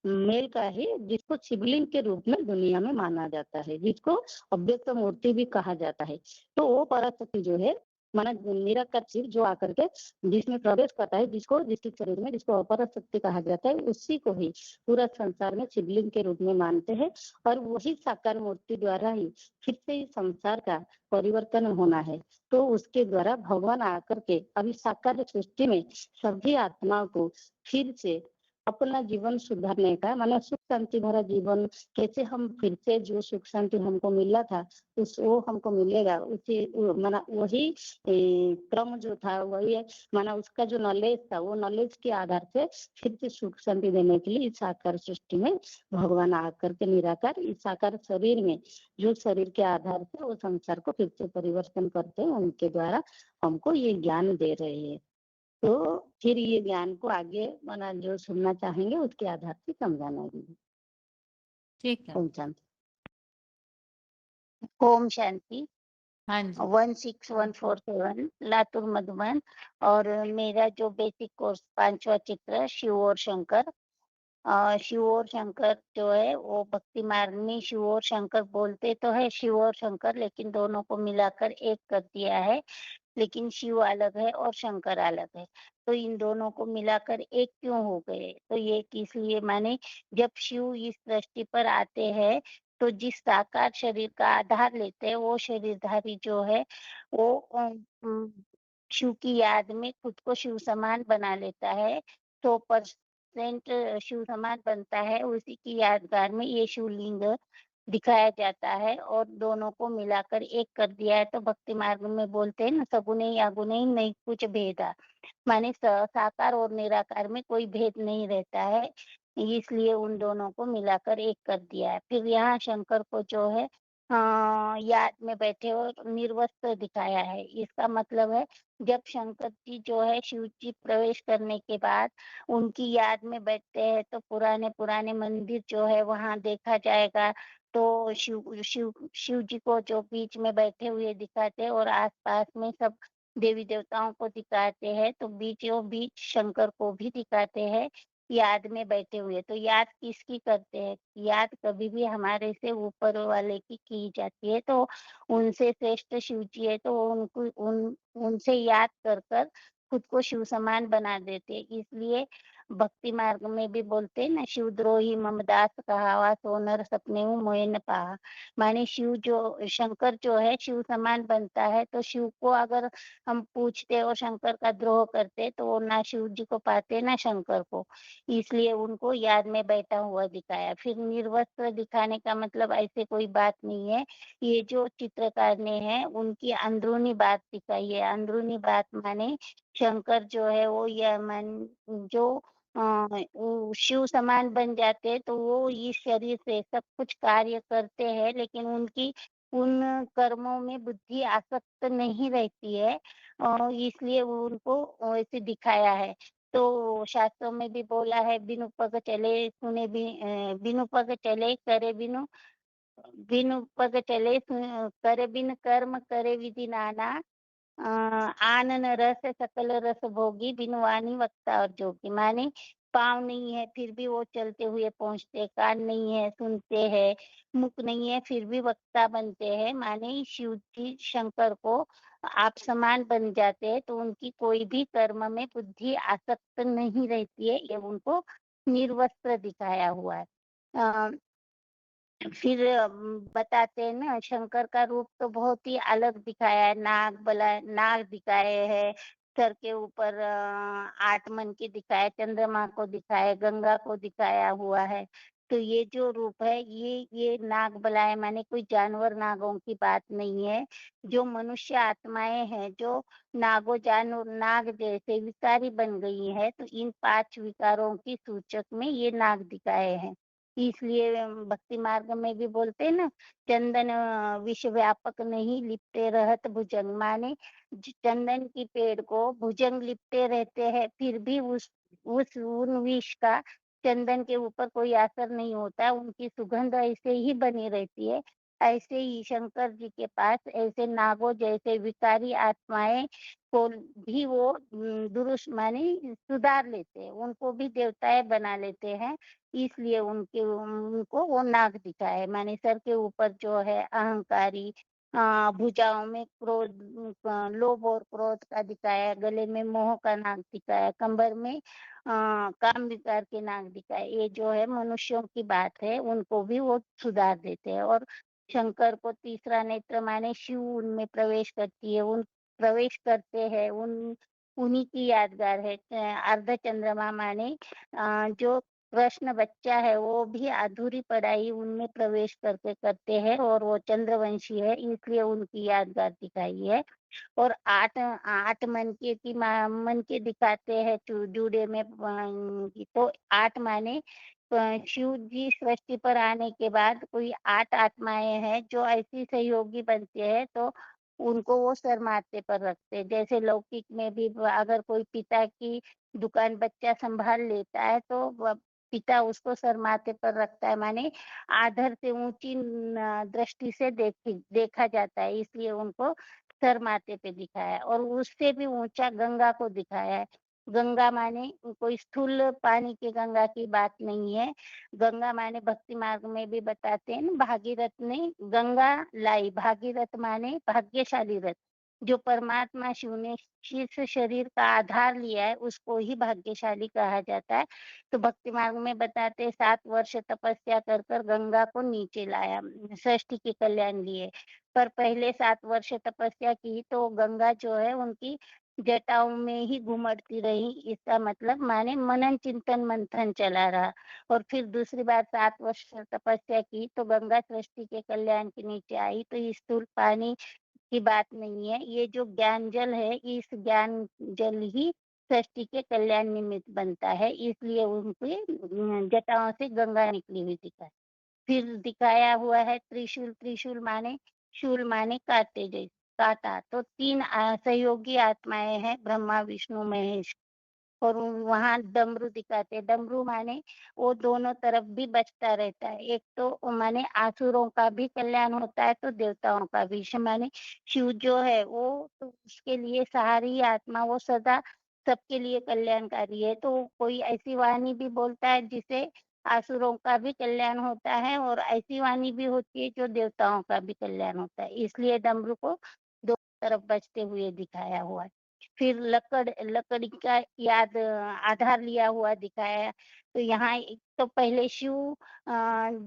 मेल का ही जिसको शिवलिंग के रूप में दुनिया में माना जाता है, जिसको अव्यक्त मूर्ति भी कहा जाता है। तो वो पराशक्ति जो है माना निराकार शिव जो आकर के जिसमें प्रवेश करता है, जिसको जिसके शरीर में जिसको अपराशक्ति कहा जाता है, उसी को ही पूरा संसार में शिवलिंग के रूप में मानते हैं। और वही साकार मूर्ति द्वारा ही फिर से इस संसार का परिवर्तन होना है। तो उसके द्वारा भगवान आकर के अभी साकार सृष्टि में सभी आत्माओं को फिर से अपना जीवन सुधारने का माना सुख शांति भरा जीवन कैसे हम फिर से जो सुख शांति हमको मिला था उस वो हमको मिलेगा, उसी माना वही क्रम जो था वही माना उसका जो नॉलेज था वो नॉलेज के आधार से फिर से सुख शांति देने के लिए इस साकार सृष्टि में भगवान आकर के निराकार इस साकार शरीर में जो शरीर के आधार से वो संसार को फिर से परिवर्तन करते हैं, उनके द्वारा हमको ये ज्ञान दे रहे हैं। तो फिर ये ज्ञान को आगे माना जो सुनना चाहेंगे उसके आधार से समझाना है। ठीक है। ओम शांति। ओम शांति। हाँ जी। 16147 लातूर मधुबन। और मेरा जो बेसिक कोर्स 5वां चित्र शिव और शंकर। शिव और शंकर जो है वो भक्ति मार्ग में शिव और शंकर बोलते तो है शिव और शंकर, लेकिन दोनों को मिलाकर एक कर दिया है। लेकिन शिव अलग है और शंकर अलग है, तो इन दोनों को मिलाकर एक क्यों हो गए? तो ये इसलिए माने जब शिव इस सृष्टि पर आते हैं तो जिस साकार शरीर का आधार लेते हैं वो शरीरधारी जो है वो शिव की याद में खुद को शिव समान बना लेता है। 100% शिव समान बनता है, उसी की यादगार में ये शिवलिंग दिखाया जाता है और दोनों को मिलाकर एक कर दिया है। तो भक्ति मार्ग में बोलते हैं ना सगुने अगुने नहीं कुछ भेदा, माने साकार और निराकार में कोई भेद नहीं रहता है, इसलिए उन दोनों को मिलाकर एक कर दिया है। फिर यहाँ शंकर को जो है याद में बैठे और निर्वस्त्र दिखाया है। इसका मतलब है जब शंकर जी जो है शिव जी प्रवेश करने के बाद उनकी याद में बैठते हैं तो पुराने पुराने मंदिर जो है वहां देखा जाएगा। तो शिव जी को जो बीच में बैठे हुए दिखाते हैं और आसपास में सब देवी देवताओं को दिखाते हैं, तो बीचों बीच शंकर को भी दिखाते हैं याद में बैठे हुए। तो याद किसकी करते हैं? याद कभी भी हमारे से ऊपर वाले की जाती है, तो उनसे श्रेष्ठ शिव जी है तो उनको उनसे याद कर कर खुद को शिव समान बना देते हैं। इसलिए भक्ति मार्ग में भी बोलते हैं ना शिवद्रोही ममदास कहावा सोनर सपने मोए न पाहा, माने शिव जो शंकर जो है शिव समान बनता है, तो शिव को अगर हम पूछते और शंकर का द्रोह करते तो वो ना शिव जी को पाते ना शंकर को, इसलिए उनको याद में बैठा हुआ दिखाया। फिर निर्वस्त्र दिखाने का मतलब ऐसे कोई बात नहीं है, ये जो चित्रकार ने है उनकी अंदरूनी बात दिखाई है। अंदरूनी बात माने शंकर जो है वो यह मन जो वो शिव समान बन जाते हैं तो वो इस शरीर से सब कुछ कार्य करते हैं, लेकिन उनकी उन कर्मों में बुद्धि आसक्त नहीं रहती है और इसलिए वो उनको ऐसे दिखाया है। तो शास्त्रों में भी बोला है बिनु पग चले सुने भी बिनु पग चले करे बिनु पग चले करे बिन कर्म करे विधि नाना आनन रस सकल रस भोगी बिनु वाणी वक्ता और जोगी, माने पाँव नहीं है फिर भी वो चलते हुए पहुंचते, कान नहीं है सुनते हैं, मुख नहीं है फिर भी वक्ता बनते हैं, माने शिव जी शंकर को आप समान बन जाते हैं तो उनकी कोई भी कर्म में बुद्धि आसक्त नहीं रहती है, ये उनको निर्वस्त्र दिखाया हुआ है। फिर बताते हैं ना शंकर का रूप तो बहुत ही अलग दिखाया है, नाग दिखाए है, सर के ऊपर 8 मन के दिखाए, चंद्रमा को दिखाए, गंगा को दिखाया हुआ है। तो ये जो रूप है ये नाग बलाए माने कोई जानवर नागों की बात नहीं है, जो मनुष्य आत्माएं हैं जो नाग जैसे विकारी बन गई है, तो इन 5 विकारों की सूचक में ये नाग दिखाए हैं। इसलिए भक्ति मार्ग में भी बोलते हैं ना चंदन विश्व व्यापक नहीं लिपटे रहत भुजंग, माने चंदन की पेड़ को भुजंग लिपटे रहते हैं फिर भी उन विष का चंदन के ऊपर कोई असर नहीं होता, उनकी सुगंध ऐसे ही बनी रहती है। ऐसे ही शंकर जी के पास ऐसे नागों जैसे विकारी आत्माएं को भी वो दुरुस्त माने सुधार लेते हैं, उनको भी देवताएं बना लेते हैं। इसलिए उनको वो नाग दिखा है, माने सर के ऊपर जो है अहंकारी, भुजाओं में क्रोध, लोभ और क्रोध का दिखाया, गले में मोह का नाग दिखाया, कमर में काम विकार के नाग दिखाए। ये जो है मनुष्यों की बात है, उनको भी वो सुधार देते हैं। और शंकर को तीसरा नेत्र माने शिव उनमें प्रवेश करती है, उन प्रवेश करते हैं, उन्हीं की यादगार है। अर्ध चंद्रमा माने जो कृष्ण बच्चा है वो भी अधूरी पढ़ाई उनमें प्रवेश करके करते हैं, और वो चंद्रवंशी है, इसलिए उनकी यादगार दिखाई है। और 8 मन के दिखाते हैं जूड़े में, तो 8 माने शिव जी सृष्टि पर आने के बाद कोई 8 आत्माएं हैं जो ऐसी सहयोगी बनती है, तो उनको वो सर माथे पर रखते हैं। जैसे लौकिक में भी अगर कोई पिता की दुकान बच्चा संभाल लेता है तो पिता उसको सर माथे पर रखता है, माने आदर से ऊंची दृष्टि से देखा जाता है, इसलिए उनको सर माथे पे दिखाया है। और उससे भी ऊंचा गंगा को दिखाया है। गंगा माने कोई स्थूल पानी की गंगा की बात नहीं है। गंगा माने भक्ति मार्ग में भी बताते हैं ना, भागीरथ ने गंगा लाई। भागीरथ माने भाग्यशाली रथ। जो परमात्मा शिव ने शीर्ष शरीर का आधार लिया है उसको ही भाग्यशाली कहा जाता है। तो भक्ति मार्ग में बताते हैं 7 वर्ष तपस्या कर कर गंगा को नीचे लाया, सृष्टि के कल्याण लिए। पर पहले 7 वर्ष तपस्या की तो गंगा जो है उनकी जटाओं में ही घुमड़ती रही। इसका मतलब माने मनन चिंतन मंथन चला रहा। और फिर दूसरी बार 7 वर्ष तपस्या की तो गंगा सृष्टि के कल्याण के नीचे आई। तो ये स्थूल पानी की बात नहीं है, ये जो ज्ञान जल है, इस ज्ञान जल ही सृष्टि के कल्याण निमित्त बनता है, इसलिए उनके जटाओं से गंगा निकली हुई दिखाई। फिर दिखाया हुआ है त्रिशूल। त्रिशूल माने शूल माने कांटे जैसे कांटा। तो 3 सहयोगी आत्माएं हैं, ब्रह्मा विष्णु महेश। और वहाँ डमरू दिखाते हैं। डमरू माने वो दोनों तरफ भी बजता रहता है। एक तो माने आसुरों का भी कल्याण होता है तो देवताओं का भी। माने शिव जो है वो तो उसके लिए सहारी आत्मा, वो सदा सबके लिए कल्याणकारी है। तो कोई ऐसी वाणी भी बोलता है जिसे आसुरों का भी कल्याण होता है, और ऐसी वाणी भी होती है जो देवताओं का भी कल्याण होता है। इसलिए डमरू को दो तरफ बजते हुए दिखाया हुआ है। फिर लकड़ी का आधार लिया हुआ दिखाया है। तो यहाँ एक तो पहले शिव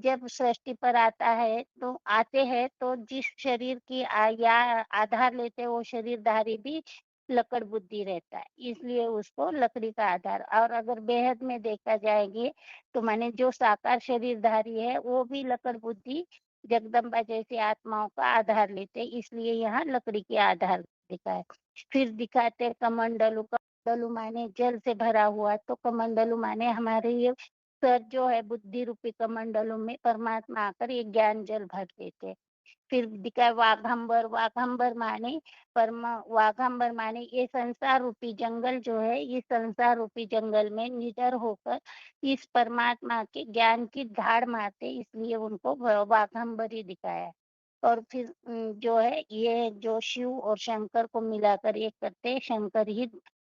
जब सृष्टि पर आते हैं तो जिस शरीर की या आधार लेते हैं वो शरीरधारी भी लकड़ बुद्धि रहता है, इसलिए उसको लकड़ी का आधार। और अगर बेहद में देखा जाएंगे तो माने जो साकार शरीरधारी है वो भी लकड़ बुद्धि जगदम्बा जैसी आत्माओं का आधार लेते हैं, इसलिए यहाँ लकड़ी के आधार दिखाए। फिर दिखाते हैं कमंडलू। कमंडलू माने जल से भरा हुआ, तो कमंडलू माने हमारे ये सर जो है बुद्धि रूपी कमंडलू में परमात्मा आकर ये ज्ञान जल भर देते हैं। फिर दिखाए वाघंबर। वाघंबर माने वाघंबर माने ये संसार रूपी जंगल जो है, ये संसार रूपी जंगल में निडर होकर इस परमात्मा के ज्ञान की धाड़ मारते, इसलिए उनको वाघंबर ही दिखाया है। और फिर जो है ये जो शिव और शंकर को मिलाकर एक करते हैं, शंकर ही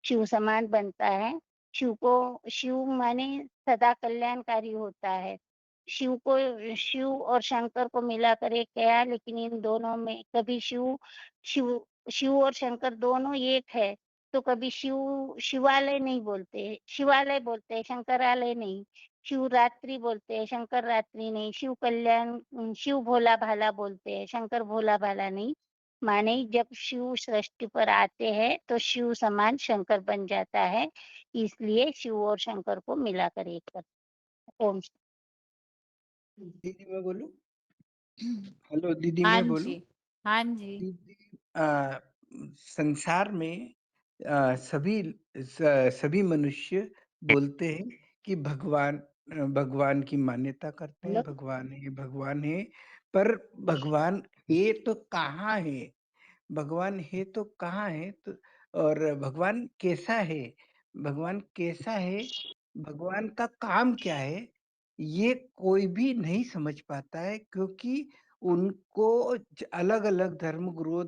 शिव समान बनता है। शिव माने सदा कल्याणकारी होता है। शिव और शंकर को मिलाकर एक किया, लेकिन इन दोनों में कभी शिव शिव और शंकर दोनों एक है, तो कभी शिवालय नहीं बोलते, शिवालय बोलते हैं, शंकरालय नहीं। शिवरात्रि बोलते हैं, शंकर रात्रि नहीं। शिव कल्याण, शिव भोला भाला बोलते हैं, शंकर भोला भाला नहीं। माने जब शिव सृष्टि पर आते हैं तो शिव समान शंकर बन जाता है, इसलिए शिव और शंकर को मिलाकर एक करते हैं। ओम। दीदी मैं बोलूं? हेलो दीदी हाँ मैं बोलूं? जी, हाँ जी। दीदी संसार में सभी मनुष्य बोलते हैं कि भगवान की मान्यता करते हैं, भगवान है। पर भगवान है तो कहाँ है? भगवान है तो कहाँ है? तो और भगवान कैसा है? भगवान कैसा है? भगवान का काम क्या है? ये कोई भी नहीं समझ पाता है, क्योंकि उनको अलग-अलग धर्म गुरुओं,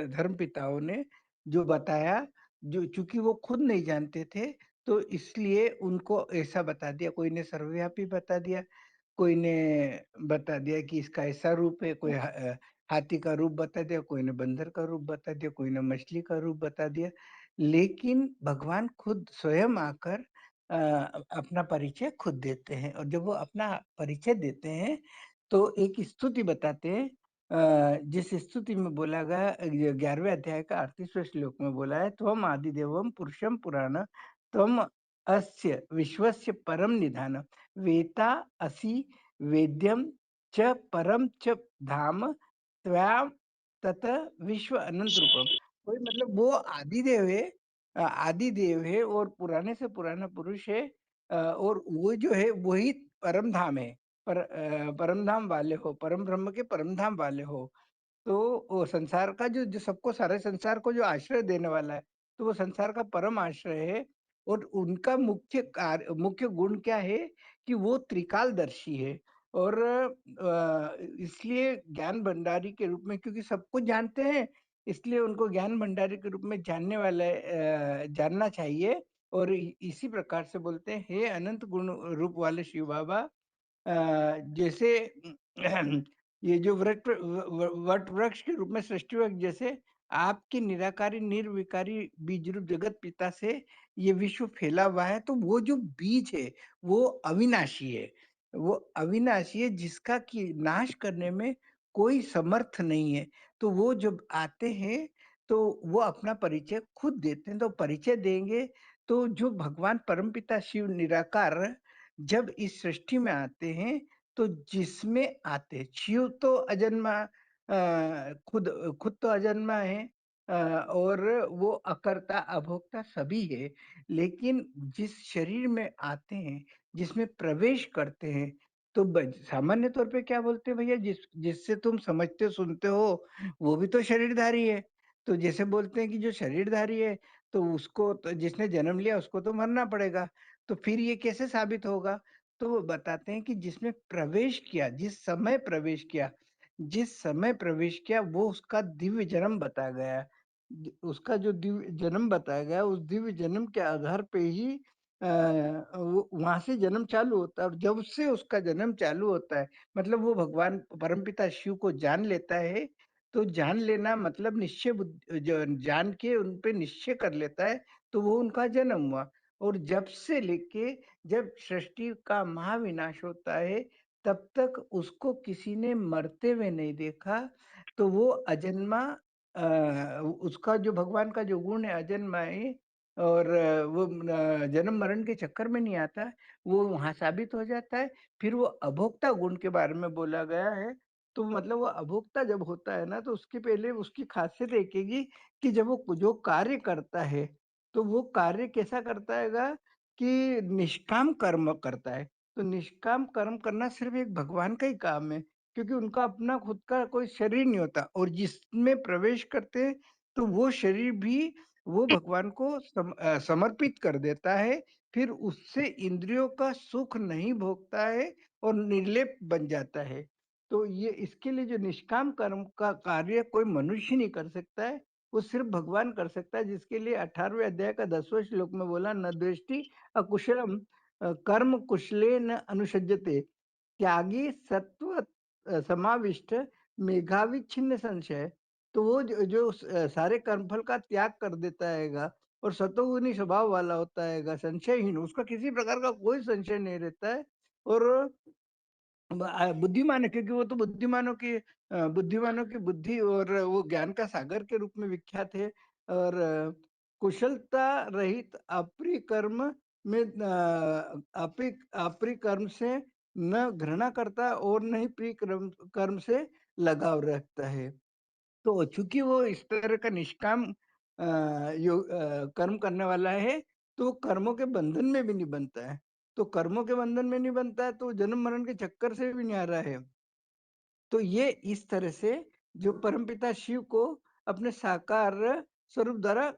धर्म पिताओं ने जो बताया, जो चूँकि वो खुद नहीं जानते थे, तो इसलिए उनको ऐसा बता दिया। कोई ने सर्वव्यापी बता दिया, कोई ने बता दिया कि इसका ऐसा रूप है, कोई हाथी का रूप बता दिया, कोई ने बंदर का रूप बता दिया, कोई ने मछली का रूप बता दिया। लेकिन भगवान खुद स्वयं आकर अपना परिचय खुद देते हैं, और जब वो अपना परिचय देते हैं, तो एक स्तुति बताते हैं। जिस स्तुति में बोला गया 11वें अध्याय का 38वें श्लोक में बोला है, त्वम आदिदेवम पुरुषम पुराण त्वम अस्य विश्वस्य परम निधान वेता असि वेद्यम च परम च धाम त्वाम तत विश्व अनंत रूपम। वही मतलब वो आदिदेव है, आदिदेव है और पुराने से पुराना पुरुष है, और वो जो है वही परम धाम है। परम धाम वाले हो, परम ब्रह्म के परम धाम वाले हो। तो वो संसार का जो सबको, सारे संसार को जो आश्रय देने वाला है, तो वो संसार का परम आश्रय है। और उनका मुख्य गुण क्या है कि वो त्रिकालदर्शी है। और इसलिए ज्ञान भंडारी के रूप में, क्योंकि सबको जानते हैं, इसलिए उनको ज्ञान भंडारी के रूप में जानना चाहिए। और इसी प्रकार से बोलते हैं, हे अनंत गुण रूप वाले शिव बाबा, जैसे ये जो वट वृक्ष के रूप में सृष्टि वृक्ष, जैसे आपके निराकारी निर्विकारी बीज रूप जगत पिता से ये विश्व फैला हुआ है, तो वो जो बीज है वो अविनाशी है। वो अविनाशी है, जिसका कि नाश करने में कोई समर्थ नहीं है। तो वो जब आते हैं तो वो अपना परिचय खुद देते हैं। तो परिचय देंगे, तो जो भगवान परमपिता शिव निराकार जब इस सृष्टि में आते हैं, तो जिसमें आते, शिव तो अजन्मा, खुद खुद तो अजन्मा है, और वो अकर्ता अभोक्ता सभी है। लेकिन जिस शरीर में आते हैं, जिसमें प्रवेश करते हैं, तो सामान्य तौर पे क्या बोलते हैं भैया, जिससे तुम समझते हो सुनते हो, वो भी तो शरीरधारी है। तो जैसे बोलते हैं कि जो शरीरधारी है, तो उसको तो, जिसने जन्म लिया उसको तो मरना पड़ेगा। तो फिर ये कैसे साबित होगा? तो वो बताते हैं कि जिसमें प्रवेश किया, जिस समय प्रवेश किया, वो उसका दिव्य जन्म बताया गया है। उसका जो दिव्य जन्म बताया गया, उस दिव्य जन्म के आधार पे ही वो वहां से जन्म चालू होता है। और जब से उसका जन्म चालू होता है, मतलब वो भगवान परमपिता शिव को जान लेता है। तो जान लेना मतलब जान के उन पे निश्चय कर लेता है, तो वो उनका जन्म हुआ। और जब से लेके जब सृष्टि का महाविनाश होता है, तब तक उसको किसी ने मरते हुए नहीं देखा। तो वो अजन्मा, उसका जो भगवान का जो गुण है अजन्मा है, और वो जन्म मरण के चक्कर में नहीं आता, वो वहाँ साबित हो जाता है। फिर वो अभोक्ता गुण के बारे में बोला गया है। तो मतलब वो अभोक्ता जब होता है ना, तो उसके पहले उसकी खासियत देखेगी कि जब वो जो कार्य करता है, तो वो कार्य कैसा करता हैगा कि निष्काम कर्म करता है। तो निष्काम कर्म करना सिर्फ़ एक भगवान का ही काम है, क्योंकि उनका अपना खुद का कोई शरीर नहीं होता। और जिसमें प्रवेश करते हैं, तो वो शरीर भी वो भगवान को समर्पित कर देता है। फिर उससे इंद्रियों का सुख नहीं भोगता है और निर्लेप बन जाता है। तो ये इसके लिए जो निष्काम कर्म का कार्य कोई मनुष्य नहीं कर सकता है, वो सिर्फ़ भगवान कर सकता है, जिसके लिए 18वें अध्याय का 10वें श्लोक में बोला, न द्वेष्टि अकुशलम कर्म कुशलेन अनुषज्यते त्यागी सत्व समाविष्ट मेघाविच्छिन्न संशय। तो वो जो सारे कर्मफल का त्याग कर देता हैगा, और सतोगुनी स्वभाव वाला होता हैगा, संशयहीन, उसका किसी प्रकार का कोई संशय नहीं रहता है। और बुद्धिमान है, क्योंकि वो तो बुद्धिमानों की बुद्धि और वो ज्ञान का सागर के रूप में विख्यात है। और कुशलता रहित अप्रिय कर्म में अप्रिय कर्म से न घृणा करता और न ही प्रिय कर्म से लगाव रखता है। तो चूंकि वो इस तरह का निष्काम कर्म करने वाला है, तो कर्मों के बंधन में भी नहीं बनता है। तो कर्मों के बंधन में नहीं बनता है, तो जन्म मरण के चक्कर से भी नहीं आ रहा है। तो ये इस तरह से जो परमपिता शिव को अपने साकार स्वरूप द्वारा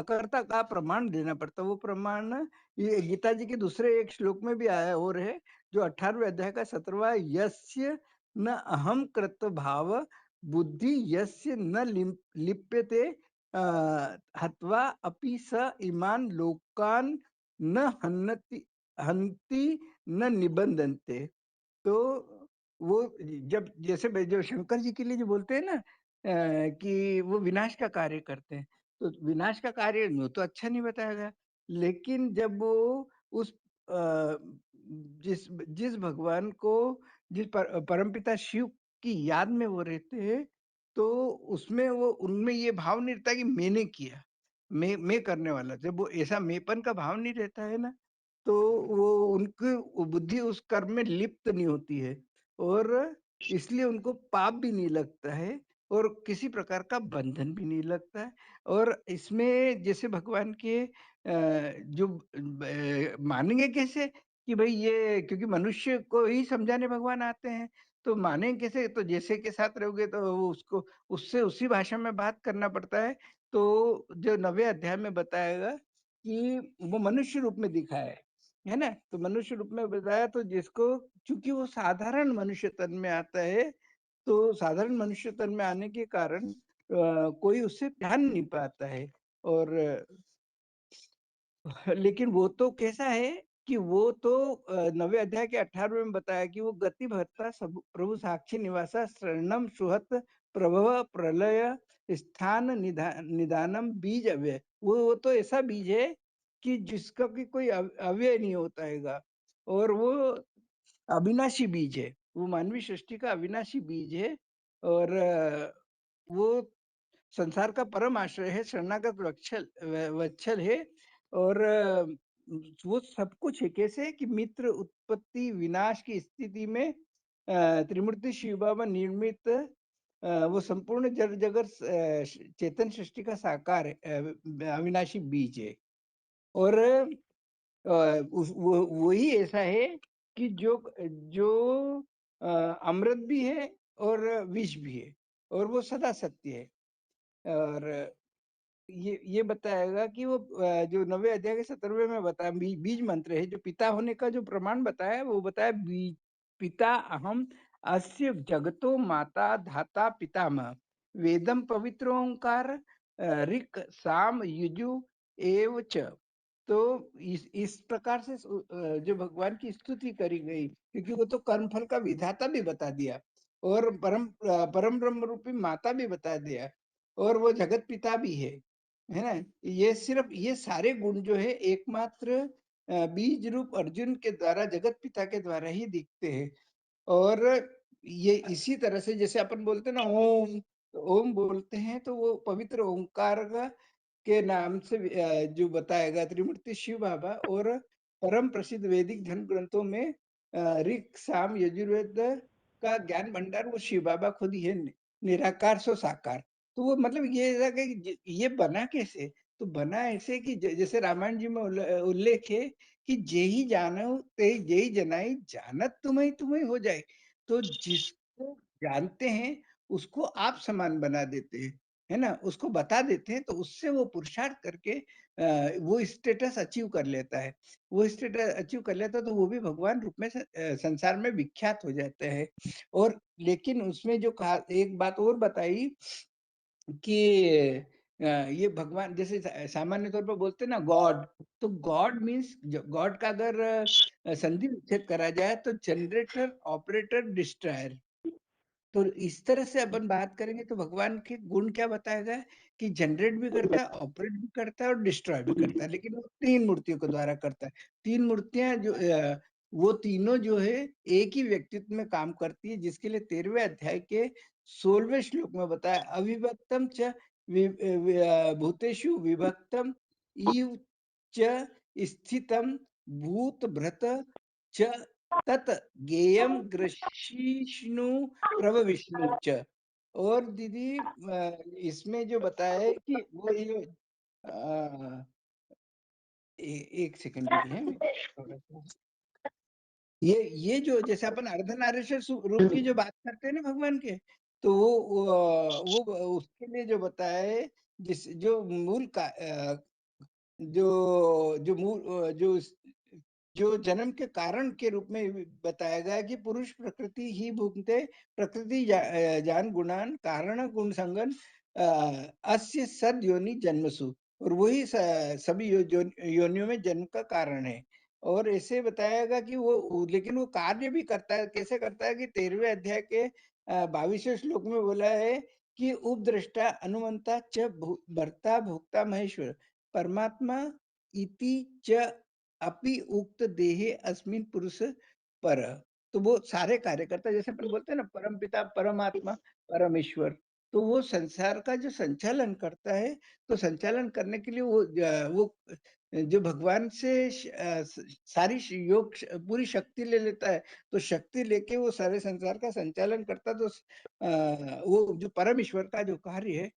कर्ता का प्रमाण देना पड़ता है। वो प्रमाण ये गीता जी के दूसरे एक श्लोक में भी आया और है, जो 18वें अध्याय का 17वां, यस्य न अहम कृत भाव बुद्धि यस्य न लिप्यते हत्वा अपि स इमान लोकान न हन्ति न निबंधन्ते। तो वो जब जैसे जो शंकर जी के लिए जो बोलते हैं ना कि वो विनाश का कार्य करते हैं, तो विनाश का कार्य वो तो अच्छा नहीं बताया गया, लेकिन जब वो उस जिस जिस भगवान को जिस परमपिता शिव की याद में वो रहते हैं, तो उसमें वो उनमें ये भाव नहीं रहता कि मैंने किया, मैं करने वाला। जब वो ऐसा मैंपन का भाव नहीं रहता है ना, तो वो उनकी बुद्धि उस कर्म में लिप्त नहीं होती है और इसलिए उनको पाप भी नहीं लगता है और किसी प्रकार का बंधन भी नहीं लगता है। और इसमें जैसे भगवान के जो मानेंगे कैसे कि भाई ये, क्योंकि मनुष्य को ही समझाने भगवान आते हैं, तो मानेंगे कैसे? तो जैसे के साथ रहोगे तो वो उसको उससे उसी भाषा में बात करना पड़ता है। तो जो 9वें अध्याय में बताएगा कि वो मनुष्य रूप में दिखा है ना? तो मनुष्य रूप में बताया, तो जिसको चूंकि वो साधारण मनुष्य तन में आता है, तो साधारण मनुष्य तन में आने के कारण कोई उससे ध्यान नहीं पाता है। और लेकिन वो तो कैसा है कि वो तो 9वें अध्याय के 18वें में बताया कि वो गति भर्ता सब प्रभु साक्षी निवासा शरणम सुहत प्रभव प्रलय स्थान निदानम बीज अव्यय। वो तो ऐसा बीज है कि जिसका कि कोई अव्यय नहीं होता हैगा, और वो अविनाशी बीज है। वो मानवीय सृष्टि का अविनाशी बीज है और वो संसार का परम आश्रय है, शरणागत वत्सल है। और वो सब कुछ है। कैसे कि मित्र उत्पत्ति विनाश की स्थिति में त्रिमूर्ति शिव बाबा निर्मित वो संपूर्ण जड़ जगत चेतन सृष्टि का साकार है, अविनाशी बीज है। और वही ऐसा है कि जो अमृत भी है और विष भी है, और वो सदा सत्य है। और ये बताएगा कि वो जो 9वें अध्याय के 17वें में बताया बीज मंत्र है, जो पिता होने का जो प्रमाण बताया, वो बताया पिता अहम अस्य जगतो माता धाता पितामह वेदम पवित्र ओंकार ऋक साम युजु एव च। तो इस प्रकार से जो भगवान की स्तुति करी गई, क्योंकि वो तो कर्मफल का विधाता भी बता दिया और परम ब्रह्म रूपी माता भी बता दिया, और वो जगत पिता भी है ना? ये सिर्फ ये सारे गुण जो है एकमात्र बीज रूप अर्जुन के द्वारा जगत पिता के द्वारा ही दिखते हैं। और ये इसी तरह से जैसे अपन बोलते हैं ना ओम, ओम बोलते हैं, तो वो पवित्र ओंकार के नाम से जो बताएगा त्रिमूर्ति शिव बाबा, और परम प्रसिद्ध वैदिक धर्म ग्रंथों में ऋक साम यजुर्वेद का ज्ञान भंडार वो शिव बाबा खुद ही है, निराकार सो साकार। तो वो मतलब ये कि ये बना कैसे? तो बना ऐसे कि जैसे रामायण जी में उल्लेख है कि जेहि जानो ते जेहि जनाई जानत तुम्हें तुम्हें हो जाए। तो जिसको जानते हैं उसको आप समान बना देते हैं, है ना? उसको बता देते हैं, तो उससे वो पुरुषार्थ करके वो स्टेटस अचीव कर लेता है। वो स्टेटस अचीव कर लेता है, तो वो भी भगवान रूप में संसार में विख्यात हो जाते हैं। और लेकिन उसमें जो कहा, एक बात और बताई कि ये भगवान जैसे सामान्य तौर पर बोलते हैं ना गॉड, तो गॉड मीन्स गॉड का अगर संधि विच्छेद करा जाए तो जनरेटर ऑपरेटर डिस्ट्रॉयर। तो इस तरह से अपन बात करेंगे तो भगवान के गुण क्या बताएगा कि जनरेट भी करता है, ऑपरेट भी करता है और डिस्ट्रॉय भी करता है, लेकिन वो 3 मूर्तियों के द्वारा करता है। 3 मूर्तियां जो वो तीनों जो है एक ही व्यक्तित्व में काम करती है, जिसके लिए 13वें अध्याय के 16वें श्लोक में बताया अविभक्तम च भूतेषु विभक्तम इव च स्थितम भूत भ्रत च तत् ज्ञेयम ग्रशीष्णु प्रभ विष्णु च। और दीदी इसमें जो बताया है कि वो ये एक सेकंड दीदी है, मैं थोड़ा सा ये जो जैसे अपन अर्धनारीश्वर रूप की जो बात करते हैं ना भगवान के, तो वो उसके लिए जो बताया है, जिस जो मूल का जो जो मूल जो जो जन्म के कारण के रूप में बताया गया कि पुरुष प्रकृति ही भुंक्ते प्रकृति जान गुणान कारण गुण संगन अस्य सद योनि जन्मसु, और वही सभी योनियों में जन्म का कारण है। और ऐसे बताया गया कि वो लेकिन वो कार्य भी करता है। कैसे करता है कि 13वें अध्याय के 22वें श्लोक में बोला है कि उपद्रष्टा अनुमंता च भर्ता भोक्ता महेश्वर परमात्मा इति च अपि उक्त देहे अस्मिन पुरुष पर। तो वो सारे कार्य करता है। जैसे अपन बोलते हैं ना परम पिता परमात्मा परमेश्वर, तो वो संसार का जो संचालन करता है, तो संचालन करने के लिए वो जो भगवान से सारी योग पूरी शक्ति ले लेता है, तो शक्ति लेके वो सारे संसार का संचालन करता। तो वो जो परमेश्वर का जो कार्य है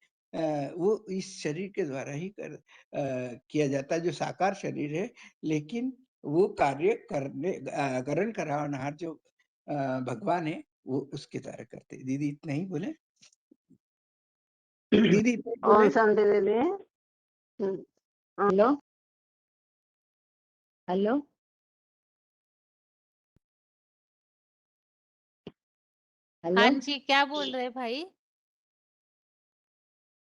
वो इस शरीर के द्वारा ही किया जाता है, जो साकार शरीर है। लेकिन वो कार्य करण करावनहार जो भगवान है वो उसके द्वारा करते। दीदी इतना ही बोले। दीदी इतना ही बोले। ओम शांति दीदी। हेलो हेलो हाँ हेलो जी, क्या बोल रहे भाई?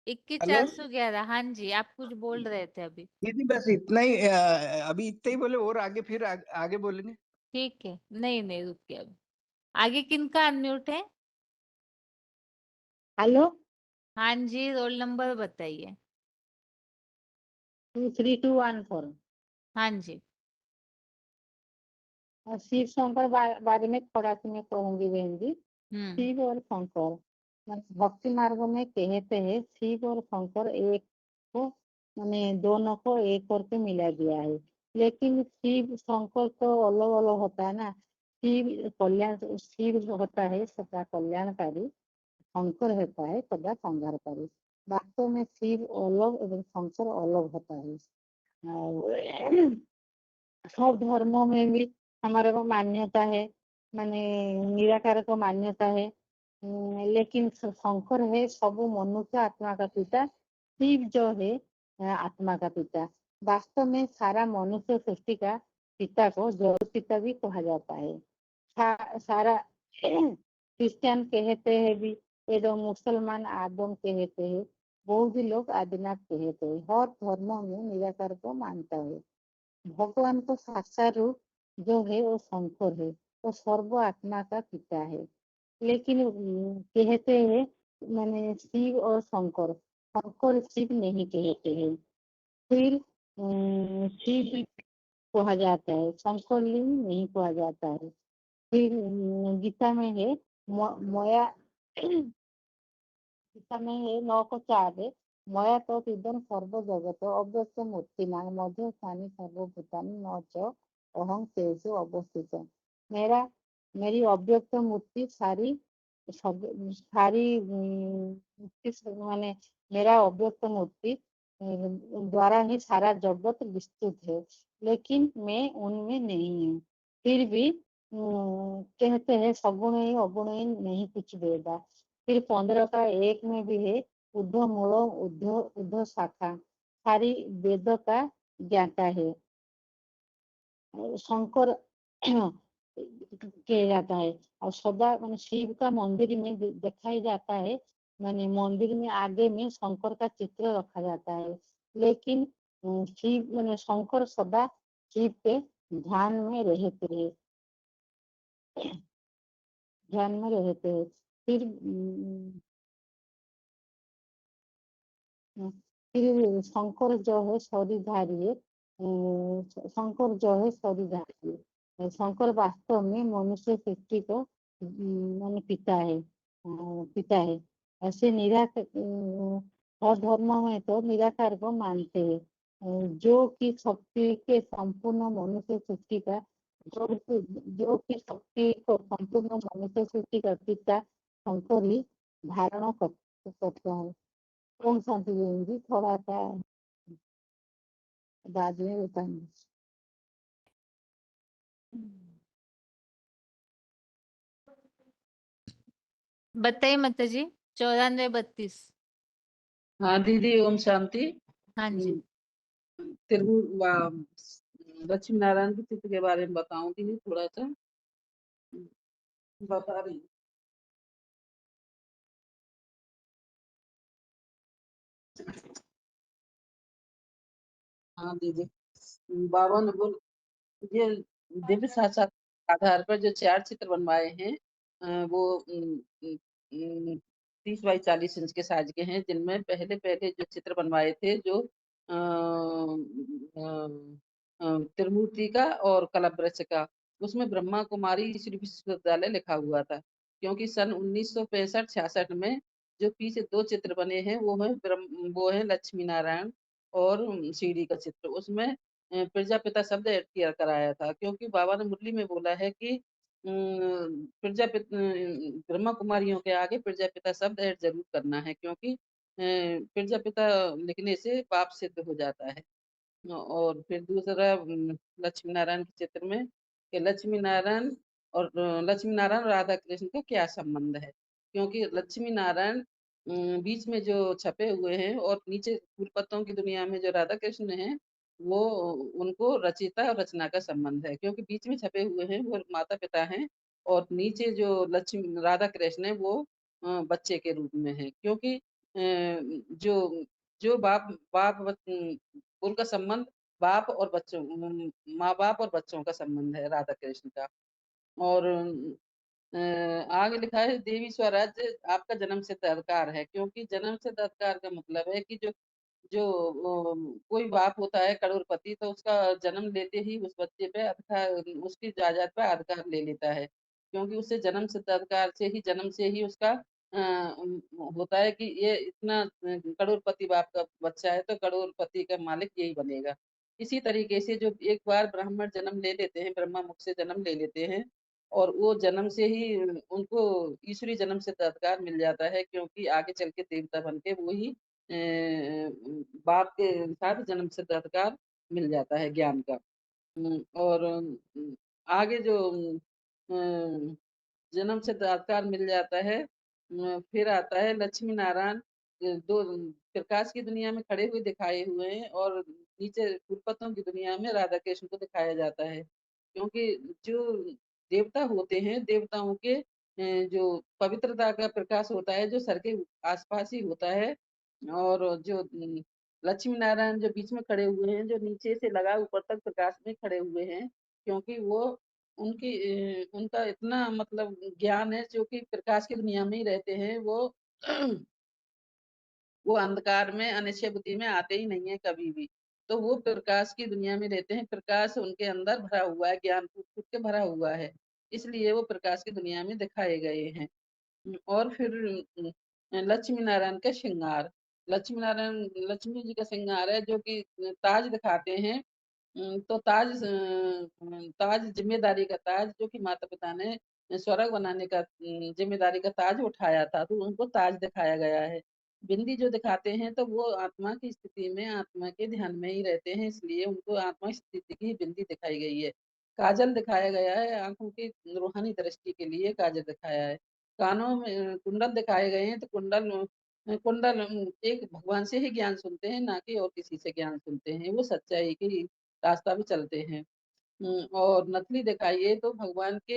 21,411। हाँ जी, आप कुछ बोल रहे थे अभी। दीदी बस इतना ही, अभी इतना ही बोले, और आगे फिर आगे बोलेंगे। ठीक है, नहीं नहीं रुकिए अभी। आगे किनका अनम्यूट है? हेलो हाँ जी, रोल नंबर बताइए। 23214। हाँ जी। और शिव शंकर बारे में थोड़ा सा मैं कहूंगी बहन जी। शिव और शंकर भक्ति मार्ग में कहते हैं शिव और शंकर एक को माने दोनों को एक करके मिला दिया है। लेकिन शिव शंकर तो अलग अलग होता है ना। शिव होता है सदा कल्याणकारी, शंकर होता है सदा संहारकारी। वास्तव में शिव अलग एवं शंकर अलग होता है। और सब धर्मों में भी हमारे को मान्यता है, माने निराकार को मान्यता है। लेकिन शंकर है सब मनुष्य आत्मा का पिता, शिव जो है आत्मा का पिता। वास्तव में सारा मनुष्य सृष्टि का पिता को जगत पिता भी कहा जाता है। सारा क्रिश्चियन कहते हैं भी, एवं मुसलमान आदम कहते हैं, बहुत भी लोग आदिनाथ कहते हैं। हर धर्म में निराकार को मानता है। भगवान को साक्षात रूप जो है वो शंकर है, वो सर्व आत्मा का पिता है। लेकिन कहते हैं मैंने शिव और शंकर, शंकर शिव नहीं कहते हैं। फिर शिव कहा जाता है, शंकर लिंग नहीं कहा जाता है। फिर गीता में है मोया गीता में है 9:4 है, मया तो इदम सर्व जगत अव्यक्त मूर्ति मध्य स्थानी सर्वभूतानि न च अहं तेजो अवस्थित। मेरी अव्यक्त मूर्ति सारी मूर्ति माने मेरा अव्यक्त मूर्ति द्वारा ही सारा जगत विस्तृत है, लेकिन मैं उनमें नहीं हूँ। फिर भी कहते हैं सगुण ही अगुण ही नहीं कुछ वेदा। फिर 15 का 1 में भी है उद्धव मूल उद्धव शाखा, सारी वेद का ज्ञाता है। शंकर किया जाता है। और सदा मैंने शिव का मंदिर में दिखाई जाता है, मैंने मंदिर में आगे में शंकर का चित्र रखा जाता है। लेकिन शिव मैंने शंकर सदा शिव के ध्यान में रहते हैं, ध्यान में रहते हैं। फिर फिर शंकर जो है शरीरधारी है। शंकर जो है शरीरधारी है। शंकर वास्तव में मनुष्य सृष्टि को माने पिता है, पिता है। ऐसे हर धर्म में तो निराकार को मानते हैं। जो कि शक्ति के संपूर्ण मनुष्य सृष्टि का जो कि शक्ति को संपूर्ण मनुष्य सृष्टि का पिता शंकर ही धारण करता है। ओम शांति जी, थोड़ा सा बाद में बताएंगे। बताइए माता जी। 94-32। हाँ दीदी, ओम शांति। हाँ जी। తెలుగు लक्ष्मी नारायण के चित्र के बारे में बताऊंगी थोड़ा सा। बता रही हूँ। हाँ दीदी, बाबा ने बोल ये दिव्य साक्षात्कार आधार पर जो 4 चित्र बनवाए हैं, वो 30 बाई 40 इंच के साइज के हैं, जिनमें पहले पहले जो चित्र बनवाए थे, जो त्रिमूर्ति का और कलवृक्ष का, उसमें ब्रह्मा कुमारी श्री विश्वविद्यालय लिखा हुआ था, क्योंकि सन 1965-66 में जो पीछे 2 चित्र बने हैं, वो है लक्ष्मी नारायण और सीढ़ी का चित्र। उसमें प्रजापिता शब्द ऐड किया कराया था, क्योंकि बाबा ने मुरली में बोला है कि ब्रह्मा कुमारियों के आगे प्रजापिता शब्द ऐड जरूर करना है, क्योंकि प्रजापिता लिखने से पाप सिद्ध हो जाता है। और फिर दूसरा लक्ष्मी नारायण के चित्र में कि लक्ष्मी नारायण और राधा कृष्ण का क्या संबंध है, क्योंकि लक्ष्मी नारायण बीच में जो छपे हुए हैं, और नीचे फूल पत्तों की दुनिया में जो राधा कृष्ण हैं, वो उनको रचिता और रचना का संबंध है, क्योंकि बीच में छपे हुए हैं वो माता पिता हैं, और नीचे जो लक्ष्मी राधा कृष्ण है वो बच्चे के रूप में है, क्योंकि जो जो बाप बाप उनका संबंध बाप और बच्चों माँ बाप और बच्चों का संबंध है राधा कृष्ण का। और आगे लिखा है देवी स्वराज्य आपका जन्म सिद्ध अधिकार है, क्योंकि जन्म सिद्ध अधिकार का मतलब है कि जो जो कोई बाप होता है करोड़पति, तो उसका जन्म लेते ही उस बच्चे पे अधिकार, उसकी जायदाद पे अधिकार ले लेता है, क्योंकि उससे जन्म सिद्ध अधिकार से ही, जन्म से ही उसका होता है कि ये इतना करोड़पति बाप का बच्चा है, तो करोड़पति का मालिक यही बनेगा। इसी तरीके से जो एक बार ब्राह्मण जन्म ले लेते हैं, ब्रह्मा मुख से जन्म ले लेते हैं, और वो जन्म से ही उनको ईश्वरी जन्म सिद्ध अधिकार मिल जाता है, क्योंकि आगे चल के देवता बन के वो ही बाप के साथ जन्म सिद्ध अधिकार मिल जाता है ज्ञान का। और आगे जो जन्म सिद्ध अधिकार मिल जाता है, फिर आता है लक्ष्मी नारायण दो प्रकाश की दुनिया में खड़े हुए दिखाए हुए हैं, और नीचे फूलपत्तों की दुनिया में राधा कृष्ण को दिखाया जाता है, क्योंकि जो देवता होते हैं, देवताओं के जो पवित्रता का प्रकाश होता है, जो सर के आसपास ही होता है, और जो लक्ष्मी नारायण जो बीच में खड़े हुए हैं, जो नीचे से लगा ऊपर तक प्रकाश में खड़े हुए हैं, क्योंकि वो उनका इतना मतलब ज्ञान है, जो कि प्रकाश की दुनिया में ही रहते हैं, वो अंधकार में अनिश्चय बुद्धि में आते ही नहीं है कभी भी। तो वो प्रकाश की दुनिया में रहते हैं, प्रकाश उनके अंदर भरा हुआ है, ज्ञान फूट फूट के भरा हुआ है, इसलिए वो प्रकाश की दुनिया में दिखाए गए हैं। और फिर लक्ष्मी नारायण का श्रृंगार, लक्ष्मी नारायण लक्ष्मी जी का श्रृंगार है, जो कि ताज दिखाते हैं। तो ताज जिम्मेदारी का ताज, जो कि माता पिता ने स्वर्ग बनाने का जिम्मेदारी का ताज उठाया था, तो उनको ताज दिखाया गया है। बिंदी जो दिखाते हैं, तो वो आत्मा की स्थिति में, आत्मा के ध्यान में ही रहते हैं, इसलिए उनको आत्मा स्थिति की बिंदी दिखाई गई है। काजल दिखाया गया है, आंखों की रूहानी दृष्टि के लिए काजल दिखाया है। कानों में कुंडल दिखाए गए हैं, तो कुंडल एक भगवान से ही ज्ञान सुनते हैं, ना कि और किसी से ज्ञान सुनते हैं, वो सच्चाई की रास्ता भी चलते हैं। और नथनी दिखाइए तो भगवान के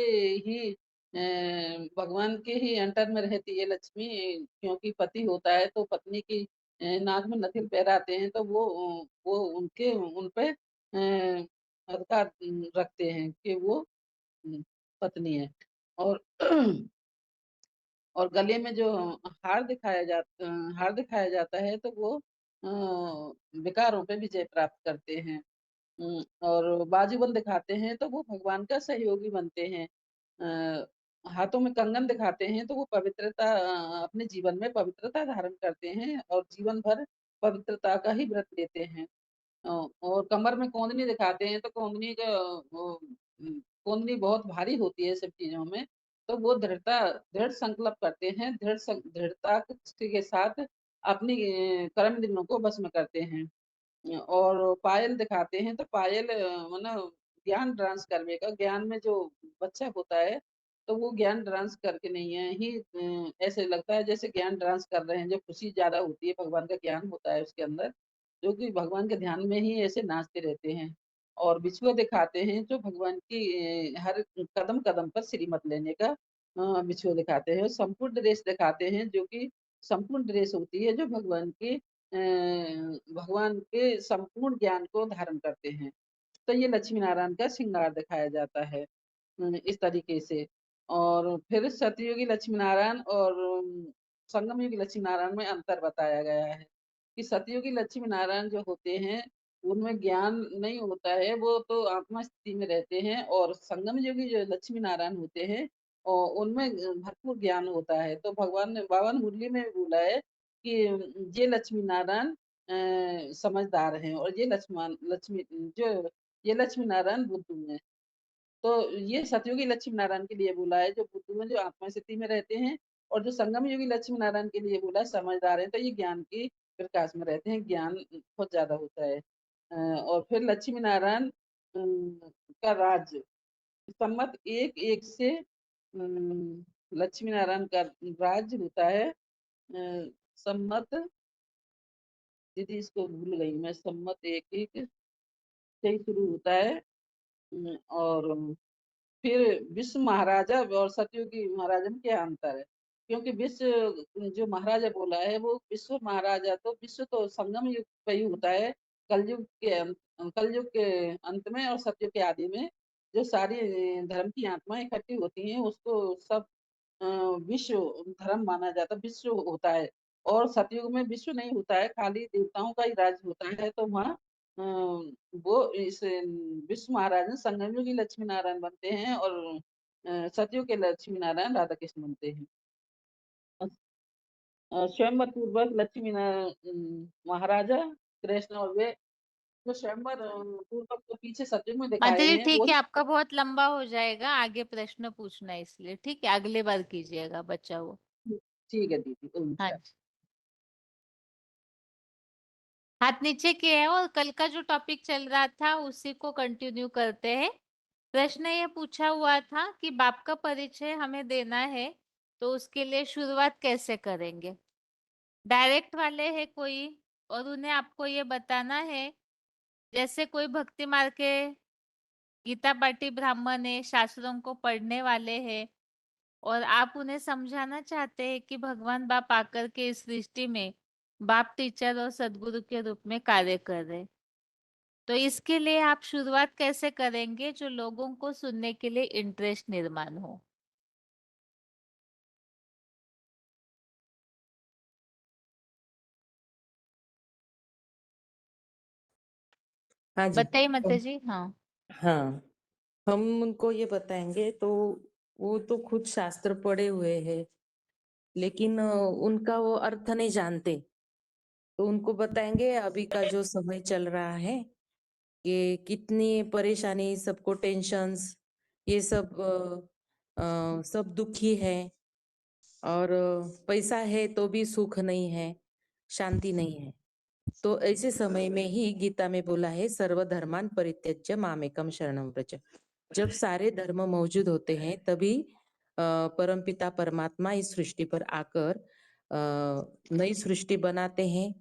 ही अंटर में रहती है लक्ष्मी, क्योंकि पति होता है तो पत्नी की नाक में नथिल पहराते हैं, तो वो उनके उन पे अधिकार रखते हैं कि वो पत्नी है। और और गले में जो हार दिखाया जाता है, तो वो विकारों पे विजय प्राप्त करते हैं। और बाजूबंद दिखाते हैं, तो वो भगवान का सहयोगी बनते हैं। हाथों में कंगन दिखाते हैं, तो वो पवित्रता अपने जीवन में पवित्रता धारण करते हैं, और जीवन भर पवित्रता का ही व्रत लेते हैं। और कमर में कोंदनी दिखाते हैं, तो कोंदनी बहुत भारी होती है सब चीजों में, तो वो दृढ़ संकल्प करते हैं, दृढ़ता के साथ अपनी कर्म इंद्रियों को वश में करते हैं। और पायल दिखाते हैं, तो पायल मतलब ज्ञान ट्रांस करने का, ज्ञान में जो बच्चा होता है, तो वो ज्ञान ट्रांस करके नहीं है ही, ऐसे लगता है जैसे ज्ञान ट्रांस कर रहे हैं, जो खुशी ज्यादा होती है, भगवान का ज्ञान होता है उसके अंदर, जो कि भगवान के ध्यान में ही ऐसे नाचते रहते हैं। और बिछुआ दिखाते हैं जो भगवान की हर कदम-कदम पर श्रीमत लेने का बिछुआ दिखाते हैं। और संपूर्ण ड्रेस दिखाते हैं जो कि संपूर्ण ड्रेस होती है जो भगवान के संपूर्ण ज्ञान को धारण करते हैं। तो ये लक्ष्मी नारायण का श्रृंगार दिखाया जाता है इस तरीके से। और फिर सतयुगी लक्ष्मी नारायण और संगम युगी लक्ष्मी नारायण में अंतर बताया गया है कि सतयुगी लक्ष्मी नारायण जो होते हैं उनमें ज्ञान नहीं होता है, वो तो आत्मा स्थिति में रहते हैं। और संगम योगी जो लक्ष्मी नारायण होते हैं उनमें भरपूर ज्ञान होता है। तो भगवान ने बावन मुरली में बोला है कि ये लक्ष्मी नारायण समझदार हैं और ये लक्ष्मी जो ये लक्ष्मी नारायण बुद्धू हैं। तो ये सतयुगी लक्ष्मी नारायण के लिए बोला है जो बुद्धू हैं, जो आत्मा स्थिति में रहते हैं। और जो संगम योगी लक्ष्मी नारायण के लिए बोला है समझदार हैं, तो ये ज्ञान की प्रकाश में रहते हैं, ज्ञान बहुत ज्यादा होता है। और फिर लक्ष्मी नारायण का राज संमत 1-1 से लक्ष्मी नारायण का राज होता है संमत, दीदी इसको भूल गई मैं, संमत 1-1 से ही शुरू होता है। और फिर विश्व महाराजा और सतयुगी महाराजा में क्या अंतर है? क्योंकि विश्व जो महाराजा बोला है वो विश्व महाराजा, तो विश्व तो संगम युग पे ही होता है। कलयुग के अंत में और सतयुग के आदि में जो सारी धर्म की आत्माएं इकट्ठी होती हैं उसको सब विश्व धर्म माना जाता है, विश्व होता है। और सतयुग में विश्व नहीं होता है, खाली देवताओं का ही राज होता है। तो वहाँ वो इस विश्व महाराज संगम युगी लक्ष्मी नारायण बनते हैं और सतयुग के लक्ष्मी नारायण राधा कृष्ण बनते हैं। स्वयंवर पूर्वक लक्ष्मी महाराजा कृष्ण और वे जो स्वयंवर पूर्वक तो पीछे सतयुग में माता दिखाए जी हैं ठीक वो है, आपका बहुत लंबा हो जाएगा, आगे प्रश्न पूछना है इसलिए ठीक है, अगले बार कीजिएगा बच्चा वो। ठीक है दीदी। हाँ जी, हाथ नीचे किए हैं और कल का जो टॉपिक चल रहा था उसी को कंटिन्यू करते हैं। प्रश्न ये पूछा हुआ था कि बाप का परिचय हमें देना है तो उसके लिए शुरुआत कैसे करेंगे। डायरेक्ट वाले है कोई और उन्हें आपको ये बताना है, जैसे कोई भक्ति मार्ग के गीता पाठी ब्राह्मण है, शास्त्रों को पढ़ने वाले हैं और आप उन्हें समझाना चाहते हैं कि भगवान बाप आकर के इस सृष्टि में बाप टीचर और सदगुरु के रूप में कार्य कर रहे हैं। तो इसके लिए आप शुरुआत कैसे करेंगे जो लोगों को सुनने के लिए इंटरेस्ट निर्माण हो। हाँ जी। बताइए तो माता जी। हाँ हाँ, हम उनको ये बताएंगे तो वो तो खुद शास्त्र पढ़े हुए हैं, लेकिन उनका वो अर्थ नहीं जानते। तो उनको बताएंगे अभी का जो समय चल रहा है कि कितनी परेशानी, सबको टेंशन्स, ये सब सब दुखी है। और पैसा है तो भी सुख नहीं है, शांति नहीं है। तो ऐसे समय में ही गीता में बोला है सर्वधर्मान परित्यज्य मामेकम शरणम व्रज। जब सारे धर्म मौजूद होते हैं तभी परमपिता परमात्मा इस सृष्टि पर आकर नई सृष्टि बनाते हैं,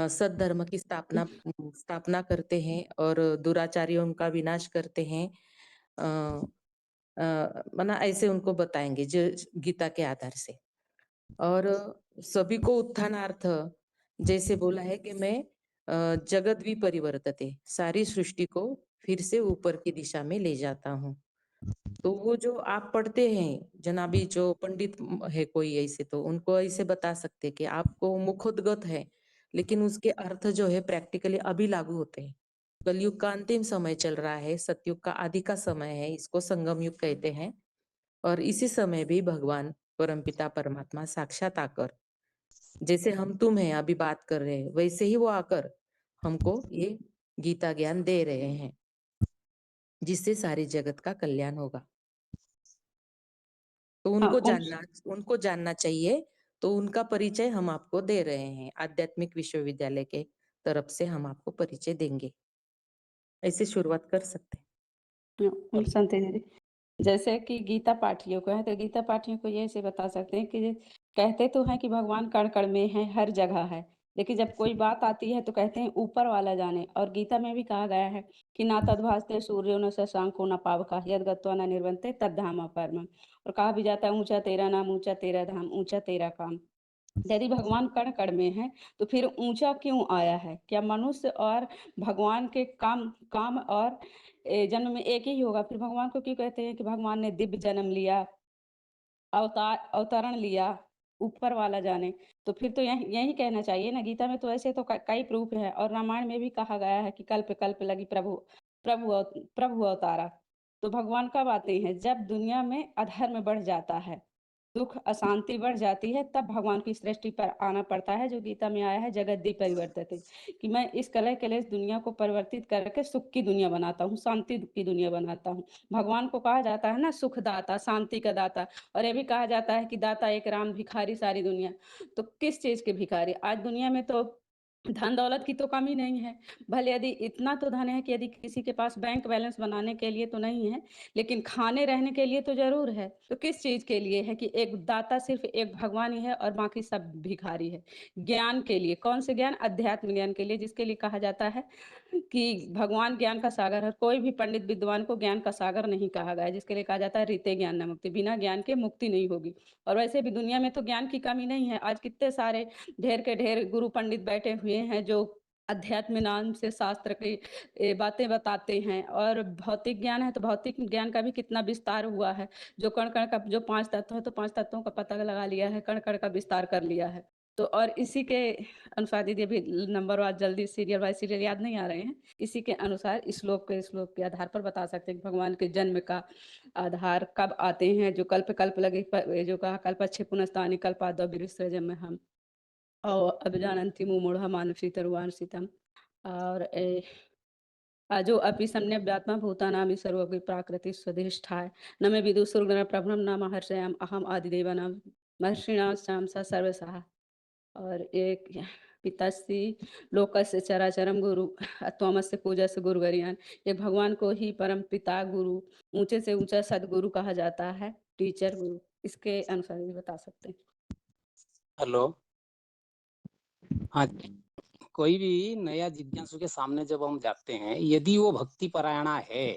सद्धर्म की स्थापना करते हैं और दुराचारियों का विनाश करते हैं। मना ऐसे उनको बताएंगे जो गीता के आधार से। और सभी को उत्थानार्थ जैसे बोला है कि मैं जगत भी परिवर्तते, सारी सृष्टि को फिर से ऊपर की दिशा में ले जाता हूँ। तो वो जो आप पढ़ते हैं जनाबी, जो पंडित है कोई ऐसे, तो उनको ऐसे बता सकते कि आपको मुखोद्गत है, लेकिन उसके अर्थ जो है प्रैक्टिकली अभी लागू होते हैं। कलयुग का अंतिम समय चल रहा है, सतयुग का आदि का समय है, इसको संगम युग कहते हैं। और इसी समय भी भगवान परमपिता परमात्मा साक्षात आकर, जैसे हम तुम हैं अभी बात कर रहे हैं, वैसे ही वो आकर हमको ये गीता ज्ञान दे रहे हैं, जिससे सारी जगत का कल्याण होगा। तो उनको जानना चाहिए। तो उनका परिचय हम आपको दे रहे हैं, आध्यात्मिक विश्वविद्यालय के तरफ से हम आपको परिचय देंगे। ऐसे शुरुआत कर सकते हैं। सुनते दीदी, जैसे कि गीता पाठियों को है तो गीता पाठियों को ये से बता सकते हैं कि कहते तो हैं कि भगवान कण कण में है, हर जगह है, लेकिन जब कोई बात आती है तो कहते हैं ऊपर वाला जाने। और गीता में भी कहा गया है कि ना तद्भासते सूर्यो न शशांको न पावका यद गत्वा न निर्वन्ते तद्धाम परमम। और कहा भी जाता है ऊंचा तेरा नाम, ऊंचा तेरा धाम, ऊंचा तेरा काम। यदि भगवान कण कण में है तो फिर ऊंचा क्यों आया है? क्या मनुष्य और भगवान के काम और जन्म में एक ही होगा? फिर भगवान को क्यों कहते हैं कि भगवान ने दिव्य जन्म लिया, अवतरण लिया, ऊपर वाला जाने? तो फिर तो यही कहना चाहिए ना। गीता में तो ऐसे तो कई प्रूफ है, और रामायण में भी कहा गया है कि कल्प कल्प लगी प्रभु अवतारा। तो भगवान कब आते हैं? जब दुनिया में अधर्म बढ़ जाता है, दुख अशांति बढ़ जाती है, तब भगवान की सृष्टि पर आना पड़ता है। जो गीता में आया है जगद्दी परिवर्तते, कि मैं इस कलह कलेश दुनिया को परिवर्तित करके सुख की दुनिया बनाता हूँ, शांति की दुनिया बनाता हूँ। भगवान को कहा जाता है ना सुखदाता, शांति का दाता। और ये भी कहा जाता है कि दाता एक राम, भिखारी सारी दुनिया। तो किस चीज के भिखारी? आज दुनिया में तो धन दौलत की तो कमी नहीं है। भले यदि इतना तो धन है कि यदि किसी के पास बैंक बैलेंस बनाने के लिए तो नहीं है, लेकिन खाने रहने के लिए तो जरूर है। तो किस चीज के लिए है? कि एक दाता सिर्फ एक भगवान ही है और बाकी सब भिखारी है। ज्ञान के लिए। कौन से ज्ञान? अध्यात्म ज्ञान के लिए, जिसके लिए कहा जाता है कि भगवान ज्ञान का सागर है। कोई भी पंडित विद्वान को ज्ञान का सागर नहीं कहा गया है, जिसके लिए कहा जाता है रीते ज्ञान न मुक्ति। बिना ज्ञान के मुक्ति नहीं होगी। और वैसे भी दुनिया में तो ज्ञान की कमी नहीं है। आज कितने सारे ढेर के ढेर गुरु पंडित बैठे हुए हैं जो अध्यात्म नाम से शास्त्र की बातें बताते हैं। और भौतिक ज्ञान है तो भौतिक ज्ञान का भी कितना विस्तार हुआ है। जो कण कण का, जो 5 तत्व है तो 5 तत्वों का पता लगा लिया है, कण कण का विस्तार कर लिया है। तो और इसी के अनुसार दीदी अभी नंबर वाइज जल्दी सीरियल वाइज सीरियल याद नहीं आ रहे हैं, इसी के अनुसार श्लोक के आधार पर बता सकते हैं कि भगवान के जन्म का आधार कब आते हैं। जो कल्प कल्प लगे, जो कहा कल्पच्छे पुनस्तानि कल्पादौ विसृजम में हम और अभिजानन्ति मुमूढ़ मानसी तरुवांसितम। और जो अपि सम्यग्व्यात्मा भूतानामि सर्वगुण प्राकृति स्वधिष्ठाय न मे विदुषुर्गुण प्रभुं न महर्षयाम अहम आदिदेवानां महर्षिणां स सर्वसः। और एक पिताश्री लोकस्य चराचरम गुरु त्वमस्य पूजस्य गुरुवर्यान्। एक भगवान को ही परम पिता, गुरु, ऊंचे से ऊंचा सदगुरु कहा जाता है, टीचर, गुरु। इसके अनुसार भी बता सकते हैं। हेलो, हाँ, कोई भी नया जिज्ञासु के सामने जब हम जाते हैं, यदि वो भक्ति परायणा है,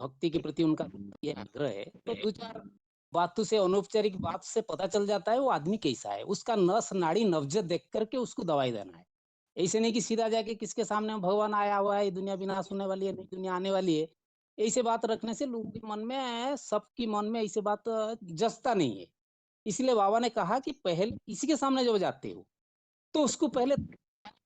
भक्ति के प्रति उनका ये आग्रह है, तो 2-4 बातों से, अनौपचारिक बात से पता चल जाता है वो आदमी कैसा है। उसका नस नाड़ी नब्ज देख करके उसको दवाई देना है। ऐसे नहीं कि सीधा जाके किसके सामने भगवान आया हुआ है, दुनिया विनाश होने वाली है, नई दुनिया आने वाली है, ऐसे बात रखने से लोगों के मन में, सबकी मन में ऐसे बात जचता नहीं है। इसलिए बाबा ने कहा कि पहले किसी के सामने जब जाते हो तो उसको पहले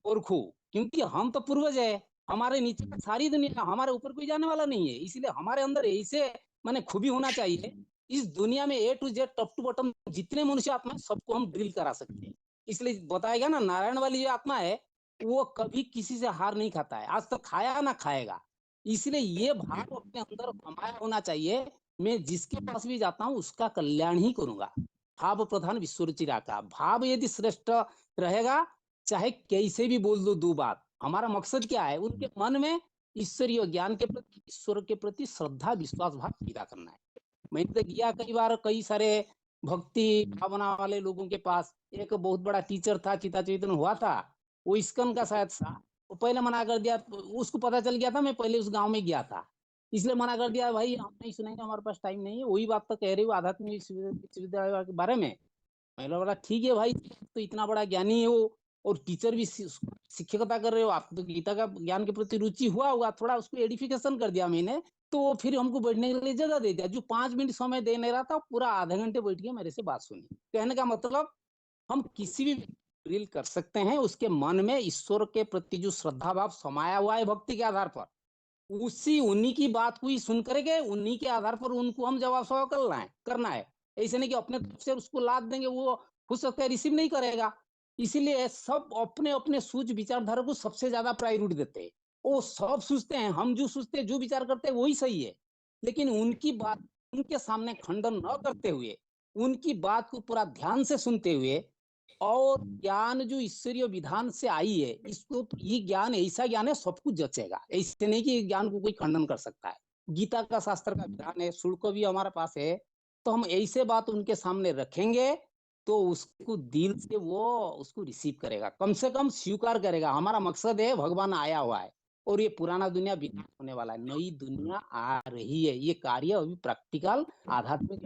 ओरखो, क्योंकि हम तो पूर्वज है, हमारे नीचे सारी दुनिया, हमारे ऊपर कोई जाने वाला नहीं है। इसलिए हमारे अंदर ऐसे माने खूबी होना चाहिए, इस दुनिया में A to Z top to bottom जितने मनुष्य आत्मा है सबको हम ड्रिल करा सकते हैं। इसलिए बताएगा ना, नारायण वाली जो आत्मा है वो कभी किसी से हार नहीं खाता है, आज तक खाया ना खाएगा। इसलिए ये भाव अपने अंदर समाया होना चाहिए, मैं जिसके पास भी जाता हूँ उसका कल्याण ही करूंगा। भाव प्रधान विश्वरुचिरा का भाव यदि श्रेष्ठ रहेगा, चाहे कैसे भी बोल दो 2 बात, हमारा मकसद क्या है? उनके मन में ईश्वरीय ज्ञान के प्रति, ईश्वर के प्रति श्रद्धा विश्वास भाव पैदा करना है। मैंने तो गया कई बार कई सारे भक्ति भावना वाले लोगों के पास। एक बहुत बड़ा टीचर था, चिता चैतन्य हुआ था, वो इस्कन का शायद था, वो पहले मना कर दिया। उसको पता चल गया था मैं पहले उस गांव में गया था, इसलिए मना कर दिया, भाई हम नहीं सुनेंगे, हमारे पास टाइम नहीं है। वही बात तो कह रही हूँ आध्यात्मिक विश्वविद्यालय के बारे में। मैंने बोला ठीक है भाई, तो इतना बड़ा ज्ञानी है वो, और टीचर भी शिक्षकता कर रहे हो आप, तो गीता का ज्ञान के प्रति रुचि हुआ होगा, थोड़ा उसको एडिफिकेशन कर दिया मैंने। तो फिर हमको बैठने के लिए जगह दे दिया। जो 5 मिनट समय दे नहीं रहा था, पूरा आधे घंटे बैठ के मेरे से बात सुनी। कहने का मतलब, हम किसी भी ड्रिल कर सकते हैं, उसके मन में ईश्वर के प्रति जो श्रद्धा भाव समाया हुआ है भक्ति के आधार पर, उन्हीं की बात को ही सुन करके उन्हीं के आधार पर उनको हम जवाब सवाल करना है। ऐसे नहीं कि अपने तरफ से उसको लाद देंगे, वो हो सकता है रिसीव नहीं करेगा। इसीलिए सब अपने अपने सूझ विचारधारा को सबसे ज्यादा प्रायोरिटी देते हैं। वो सब सोचते हैं, हम जो सोचते हैं, जो विचार करते हैं वही सही है, लेकिन उनकी बात उनके सामने खंडन न करते हुए, उनकी बात को पूरा ध्यान से सुनते हुए, और ज्ञान जो ईश्वरीय विधान से आई है, इसको ये ज्ञान ऐसा ज्ञान है सब कुछ जचेगा। ऐसे नहीं कि ज्ञान को कोई खंडन कर सकता है। गीता का शास्त्र का विधान है, शुल्क भी हमारे पास है, तो हम ऐसे बात उनके सामने रखेंगे तो उसको दिल से वो उसको रिसीव करेगा, कम से कम स्वीकार करेगा। हमारा मकसद है भगवान आया हुआ है और ये पुराना दुनिया विनाश होने वाला है, नई दुनिया आ रही है। ये कार्य अभी प्रैक्टिकल आध्यात्मिक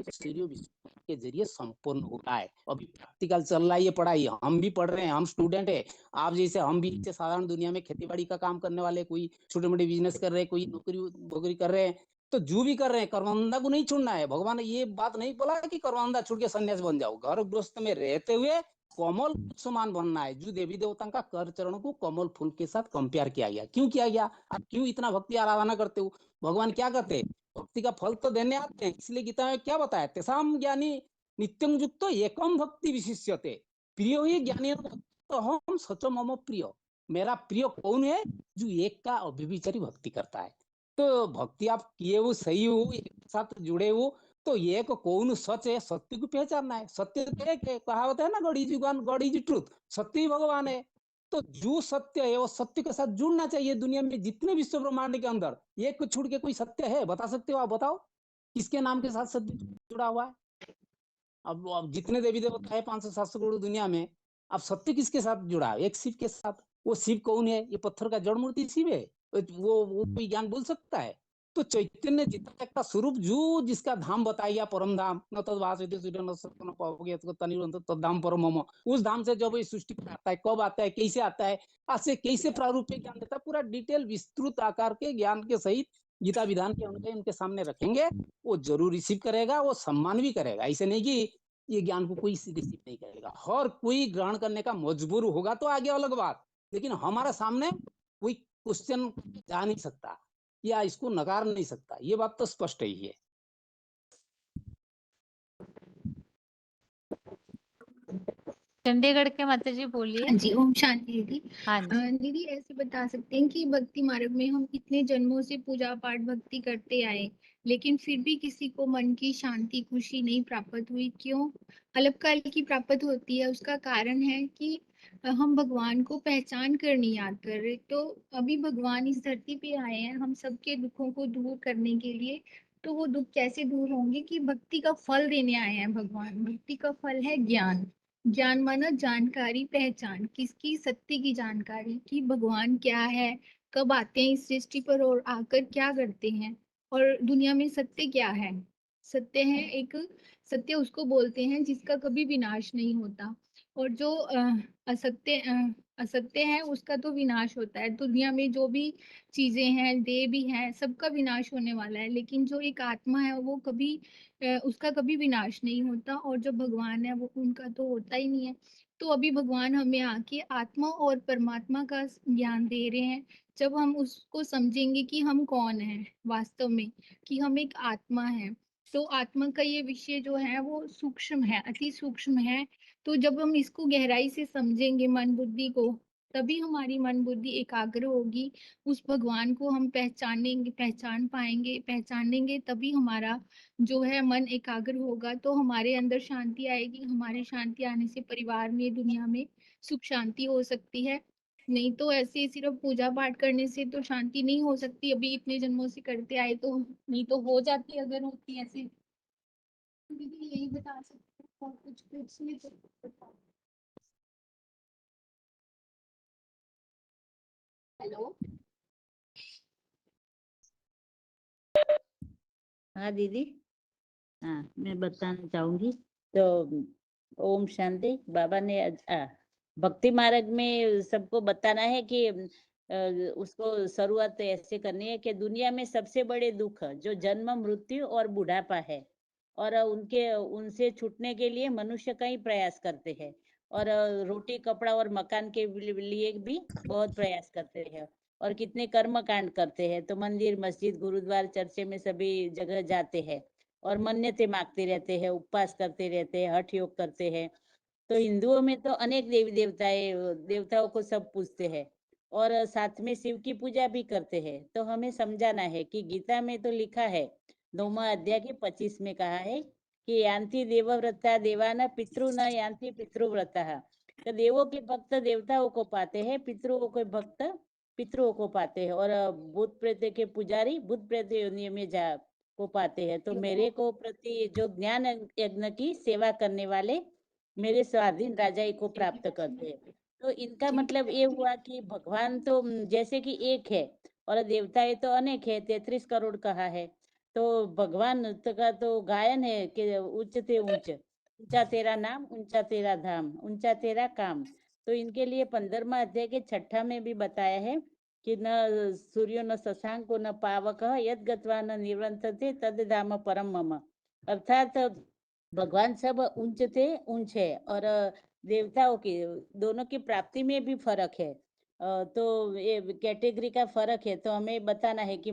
के जरिए संपूर्ण हो रहा है। अभी प्रैक्टिकल चल रहा है ये पढ़ाई, हम भी पढ़ रहे हैं, हम स्टूडेंट है। आप जैसे हम भी साधारण दुनिया में खेती बाड़ी का काम करने वाले, कोई छोटे मोटे बिजनेस कर रहे हैं, कोई नौकरी कर रहे हैं, तो जो भी कर रहे हैं कर्मंधा को नहीं छोड़ना है। भगवान ने ये बात नहीं बोला कि कर्मंधा छोड़ के सन्यास बन जाओ। घर गृहस्थ में रहते हुए कोमल समान बनना है। जो देवी देवता का कर चरण को कमल फूल के साथ कंपेयर किया गया। क्यों किया गया? आप क्यों इतना भक्ति आराधना करते हो? भगवान क्या कहते हैं? भक्ति का फल तो देने आते हैं। इसलिए गीता में क्या बताया? तेसाम ज्ञानी नित्यं युक्त एकम भक्ति विशिष्यते प्रिय ही ज्ञानी तो हम सच मम प्रिय। मेरा प्रिय कौन है? जो एक का अभिविचारी भक्ति करता है। तो भक्ति आप किए हो, सही हो, एक साथ जुड़े हो, तो एक कौन सच है, सत्य को पहचानना है। सत्य एक है, कहावत है ना, God is one, God is truth, सत्य ही भगवान है। तो जो सत्य है वो सत्य के साथ जुड़ना चाहिए। दुनिया में जितने विश्व ब्रह्मांड के अंदर एक को छोड़ के कोई सत्य है? बता सकते हो? आप बताओ किसके नाम के साथ सत्य जुड़ा हुआ है? अब जितने देवी देवता है 500-700 करोड़ दुनिया में, अब सत्य किसके साथ जुड़ा है? एक शिव के साथ। वो शिव कौन है? ये पत्थर का जड़ मूर्ति शिव है। वो कोई ज्ञान बोल सकता है? तो चैतन्य जितना का स्वरूप जो जिसका धाम बताया गया, परम धाम, न तद्वासुदेव सूर्य न सत्य न पाओगे तद्धाम परम मम। उस धाम से जब ये सृष्टि आता है, कब आता है, कैसे आता है, आज से कैसे प्रारूप ज्ञान देता है, पूरा डिटेल विस्तृत आकार के ज्ञान के सहित गीता विधान के अनुसार उनके सामने रखेंगे, वो जरूर रिसीव करेगा, वो सम्मान भी करेगा। ऐसे नहीं कि ये ज्ञान को कोई रिसीव नहीं करेगा। हर कोई ग्रहण करने का मजबूर होगा तो आगे अलग बात, लेकिन हमारे सामने कोई क्वेश्चन जा नहीं सकता या इसको नकार नहीं सकता। ये बात तो स्पष्ट ही है। चंडीगढ़ के माता जी बोलिए। हाँ जी, ओम शांति दीदी। हाँ जी। दीदी ऐसे बता सकते हैं कि भक्ति मार्ग में हम इतने जन्मों से पूजा पाठ भक्ति करते आए, लेकिन फिर भी किसी को मन की शांति खुशी नहीं प्राप्त हुई, क्यों? अल्पकाल की प्राप्त होती है। उसका कारण है कि हम भगवान को पहचान कर नहीं याद कर रहे। तो अभी भगवान इस धरती पे आए हैं हम सबके दुखों को दूर करने के लिए। तो वो दुख कैसे दूर होंगे? कि भक्ति का फल देने आए हैं भगवान। भक्ति का फल है ज्ञान। ज्ञान माना जानकारी, पहचान, किसकी? सत्य की जानकारी कि भगवान क्या है, कब आते हैं इस सृष्टि पर और आकर क्या करते हैं, और दुनिया में सत्य क्या है। सत्य है एक, सत्य उसको बोलते हैं जिसका कभी विनाश नहीं होता, और जो असत्य है उसका तो विनाश होता है। दुनिया में जो भी चीजें हैं, देह भी हैं, सबका विनाश होने वाला है, लेकिन जो एक आत्मा है वो कभी उसका कभी विनाश नहीं होता, और जो भगवान है वो उनका तो होता ही नहीं है। तो अभी भगवान हमें आके आत्मा और परमात्मा का ज्ञान दे रहे हैं। जब हम उसको समझेंगे कि हम कौन है वास्तव में, कि हम एक आत्मा है, तो आत्मा का ये विषय जो है वो सूक्ष्म है, अति सूक्ष्म है। तो जब हम इसको गहराई से समझेंगे मन बुद्धि को, तभी हमारी मन बुद्धि एकाग्र होगी। उस भगवान को हम पहचान पाएंगे, पहचानेंगे, तभी हमारा जो है मन एकाग्र होगा। तो हमारे अंदर शांति आएगी। हमारी शांति आने से परिवार में, दुनिया में सुख शांति हो सकती है। नहीं तो ऐसे सिर्फ पूजा पाठ करने से तो शांति नहीं हो सकती। अभी इतने जन्मों से करते आए तो, नहीं तो हो जाती अगर होती ऐसे। दीदी यही बता सकते हैं और कुछ पूछने तो बताओ। हेलो। हाँ दीदी, हाँ मैं बताना चाहूंगी। तो ओम शांति। बाबा ने भक्ति मार्ग में सबको बताना है कि उसको शुरुआत ऐसे करनी है कि दुनिया में सबसे बड़े दुख जो जन्म, मृत्यु और बुढ़ापा है, और उनसे छूटने के लिए मनुष्य कई प्रयास करते हैं, और रोटी, कपड़ा और मकान के लिए भी बहुत प्रयास करते हैं, और कितने कर्म कांड करते हैं। तो मंदिर, मस्जिद, गुरुद्वार, चर्चे में सभी जगह जाते हैं और मन्नतें मांगते रहते हैं, उपवास करते रहते हैं, हठ योग करते हैं। तो हिंदुओं में तो अनेक देवी देवताओं को सब पूजते हैं, और साथ में शिव की पूजा भी करते हैं। तो हमें समझाना है कि गीता में तो लिखा है, 9वां अध्याय के 25 में कहा है कि यान्ति देवव्रता देवाना पितृ न यान्ति पितृव्रता। तो देवों के भक्त देवताओं को पाते हैं, पितरों के भक्त पितरों को पाते हैं, और भूत प्रेत के पुजारी भूत प्रेत योनि में जा को पाते हैं। तो मेरे को प्रति जो ज्ञान यज्ञ की सेवा करने वाले मेरे स्वाधीन राजाई को प्राप्त करते हैं। तो इनका मतलब ये हुआ कि भगवान तो जैसे कि एक है और देवताएं तो अनेक है, 33 करोड़ कहा है। तो भगवान का तो गायन है कि उच्च ते उच्च, ऊंचा तेरा नाम, ऊंचा तेरा धाम, ऊंचा तेरा काम। तो इनके लिए 15वां अध्याय के 6 में भी बताया है कि न सूर्यो न शशांको न पावक यद गत्वा न निवर्तते तद धाम परम मम। अर्थात भगवान सब ऊंच थे, ऊंच है, और देवताओं की दोनों की प्राप्ति में भी फर्क है। तो ये कैटेगरी का फर्क है, तो हमें बताना है कि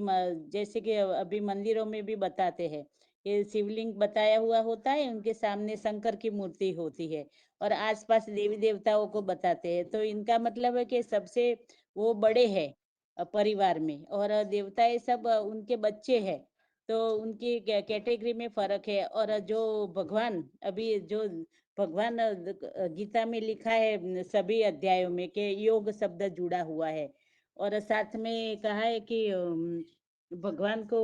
जैसे कि अभी मंदिरों में भी बताते हैं, ये शिवलिंग बताया हुआ होता है, उनके सामने शंकर की मूर्ति होती है और आसपास देवी देवताओं को बताते हैं। तो इनका मतलब है कि सबसे वो बड़े हैं परिवार में, और देवताएं सब उनके बच्चे हैं। तो उनकी कैटेगरी में फर्क है। और जो भगवान अभी जो भगवान गीता में लिखा है सभी अध्यायों में कि योग शब्द जुड़ा हुआ है, और साथ में कहा है कि भगवान को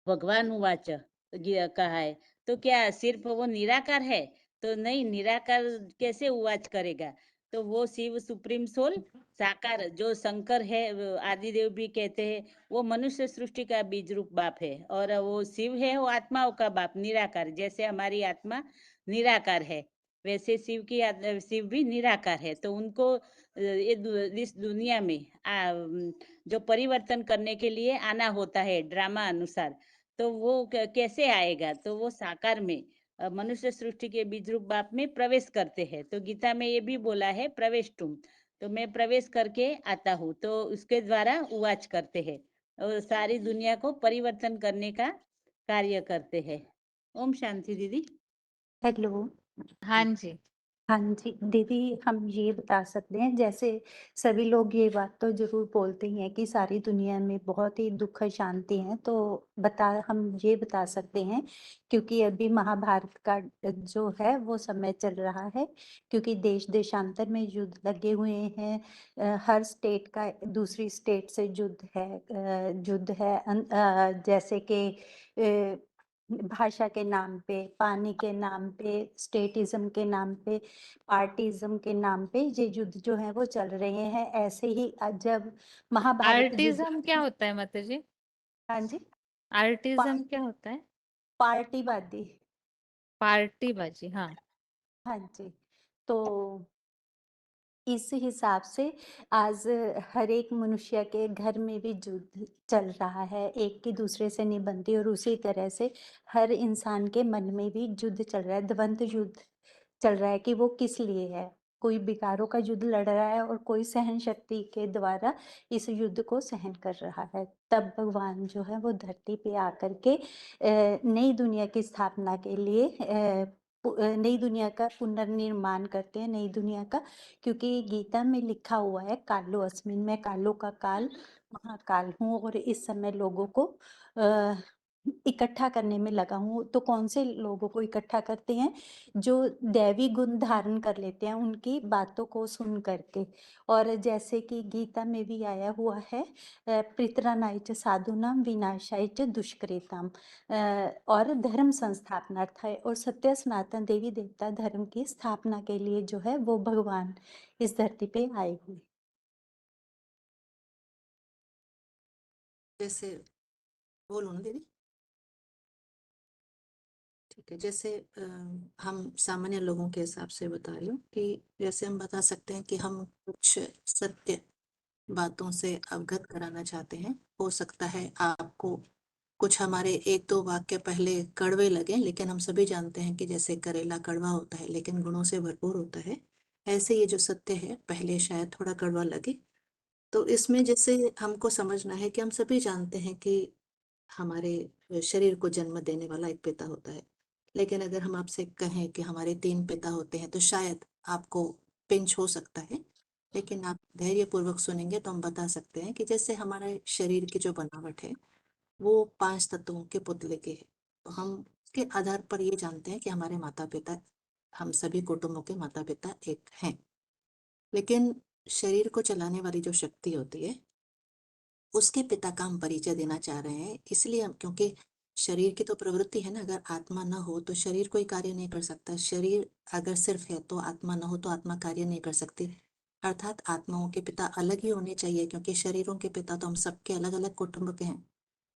भगवान उवाच कहा है। तो क्या सिर्फ वो निराकार है? तो नहीं, निराकार कैसे उवाच करेगा? तो वो शिव सुप्रीम सोल साकार जो शंकर है, आदिदेव भी कहते हैं, वो मनुष्य सृष्टि का बीज रूप बाप है, और वो शिव है, वो आत्माओं का बाप निराकार। जैसे हमारी आत्मा निराकार है, वैसे शिव भी निराकार है। तो उनको इस दुनिया में जो परिवर्तन करने के लिए आना होता है ड्रामा अनुसार, तो वो कैसे आएगा? तो वो साकार में मनुष्य सृष्टि के बीज रूप बाप में प्रवेश करते हैं। तो गीता में ये भी बोला है प्रवेश तुम, तो मैं प्रवेश करके आता हूँ, तो उसके द्वारा उवाच करते हैं और सारी दुनिया को परिवर्तन करने का कार्य करते हैं। ओम शांति दीदी। हेलो। हाँ जी। हाँ जी, दीदी हम ये बता सकते हैं, जैसे सभी लोग ये बात तो ज़रूर बोलते ही हैं कि सारी दुनिया में बहुत ही दुःख शांति है, तो हम ये बता सकते हैं, क्योंकि अभी महाभारत का जो है वो समय चल रहा है, क्योंकि देश-देशांतर में युद्ध लगे हुए हैं। हर स्टेट का दूसरी स्टेट से युद्ध है जैसे कि भाषा के नाम पे, पानी के नाम पे, स्टेटिज़्म के नाम पे, पार्टिज़्म के नाम पे ये युद्ध जो है वो चल रहे हैं। ऐसे ही जब महाभारत युद्ध आर्टिज्म क्या होता है माता जी? हाँ जी, आर्टिज्म क्या होता है? पार्टीवादी। पार्टीबाजी, हाँ। हाँ जी, तो इस हिसाब से आज हर एक मनुष्य के घर में भी युद्ध चल रहा है, एक की दूसरे से नहीं बनती, और उसी तरह से हर इंसान के मन में भी युद्ध चल रहा है, द्वंद्व युद्ध चल रहा है कि वो किस लिए है। कोई विकारों का युद्ध लड़ रहा है और कोई सहन शक्ति के द्वारा इस युद्ध को सहन कर रहा है। तब भगवान जो है वो धरती पे आकर के नई दुनिया की स्थापना के लिए नई दुनिया का पुनर्निर्माण करते हैं, नई दुनिया का, क्योंकि गीता में लिखा हुआ है कालो अस्मिन, मैं कालों का काल महाकाल हूँ और इस समय लोगों को इकट्ठा करने में लगा हूँ। तो कौन से लोगों को इकट्ठा करते हैं? जो दैवी गुण धारण कर लेते हैं उनकी बातों को सुन करके। और जैसे कि गीता में भी आया हुआ है पितरानाय च साधूनाम विनाशाय च दुष्कृताम, और धर्म संस्थापनार्थ है, और सत्य सनातन देवी देवता धर्म की स्थापना के लिए जो है वो भगवान इस धरती पे आए हुए। जैसे बोलूँ ना दीदी? ठीक है, जैसे हम सामान्य लोगों के हिसाब से बता रही हूँ कि जैसे हम बता सकते हैं कि हम कुछ सत्य बातों से अवगत कराना चाहते हैं। हो सकता है आपको कुछ हमारे 1-2 वाक्य पहले कड़वे लगे, लेकिन हम सभी जानते हैं कि जैसे करेला कड़वा होता है लेकिन गुणों से भरपूर होता है, ऐसे ये जो सत्य है पहले शायद थोड़ा कड़वा लगे। तो इसमें जैसे हमको समझना है कि हम सभी जानते हैं कि हमारे शरीर को जन्म देने वाला एक पिता होता है, लेकिन अगर हम आपसे कहें कि हमारे 3 पिता होते हैं तो शायद आपको पिंच हो सकता है, लेकिन आप धैर्यपूर्वक सुनेंगे तो हम बता सकते हैं कि जैसे हमारे शरीर की जो बनावट है वो 5 तत्वों के पुतले की है। तो हम उसके आधार पर ये जानते हैं कि हमारे माता पिता, हम सभी कुटुंबों के माता पिता एक हैं। लेकिन शरीर को चलाने वाली जो शक्ति होती है उसके पिता का हम परिचय देना चाह रहे हैं, इसलिए हम, क्योंकि शरीर की तो प्रवृत्ति है ना, अगर आत्मा न हो तो शरीर कोई कार्य नहीं कर सकता। शरीर अगर सिर्फ है तो आत्मा न हो तो आत्मा कार्य नहीं कर सकती। अर्थात आत्माओं के पिता अलग ही होने चाहिए, क्योंकि शरीरों के पिता तो हम सबके अलग अलग कुटुंब के हैं।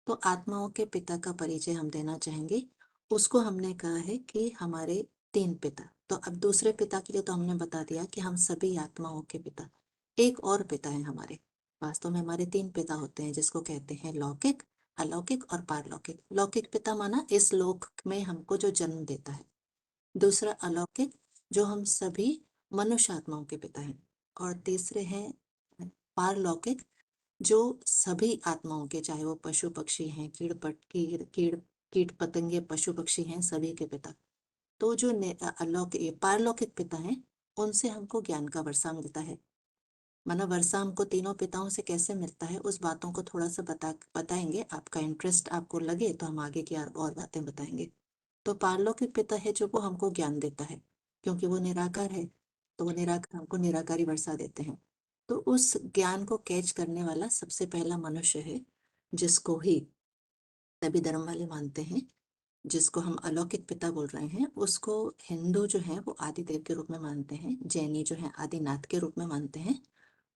तो आत्माओं के पिता का परिचय हम देना चाहेंगे। उसको हमने कहा है कि हमारे 3 पिता। तो अब दूसरे पिता के लिए तो हमने बता दिया कि हम सभी आत्माओं के पिता। एक और पिता है हमारे, वास्तव में हमारे 3 पिता होते हैं, जिसको कहते हैं लौकिक, अलौकिक और पारलौकिक। लौकिक पिता माना इस लोक में हमको जो जन्म देता है। दूसरा अलौकिक, जो हम सभी मनुष्य आत्माओं के पिता हैं। और तीसरे हैं पारलौकिक, जो सभी आत्माओं के, चाहे वो पशु पक्षी हैं, कीट पतंगे, पशु पक्षी हैं, सभी के पिता। तो जो अलौकिक पारलौकिक पिता हैं, उनसे हमको ज्ञान का वर्षा मिलता है। माना वर्षा हमको तीनों पिताओं से कैसे मिलता है, उस बातों को थोड़ा सा बताएंगे। आपका इंटरेस्ट आपको लगे तो हम आगे की और बातें बताएंगे। तो पारलौकिक पिता है जो वो हमको ज्ञान देता है, क्योंकि वो निराकार है, तो वो निराकार हमको निराकारी वर्षा देते हैं। तो उस ज्ञान को कैच करने वाला सबसे पहला मनुष्य है, जिसको ही सभी धर्म वाले मानते हैं, जिसको हम अलौकिक पिता बोल रहे हैं। उसको हिंदू जो है वो आदिदेव के रूप में मानते हैं, जैनी जो है आदिनाथ के रूप में मानते हैं,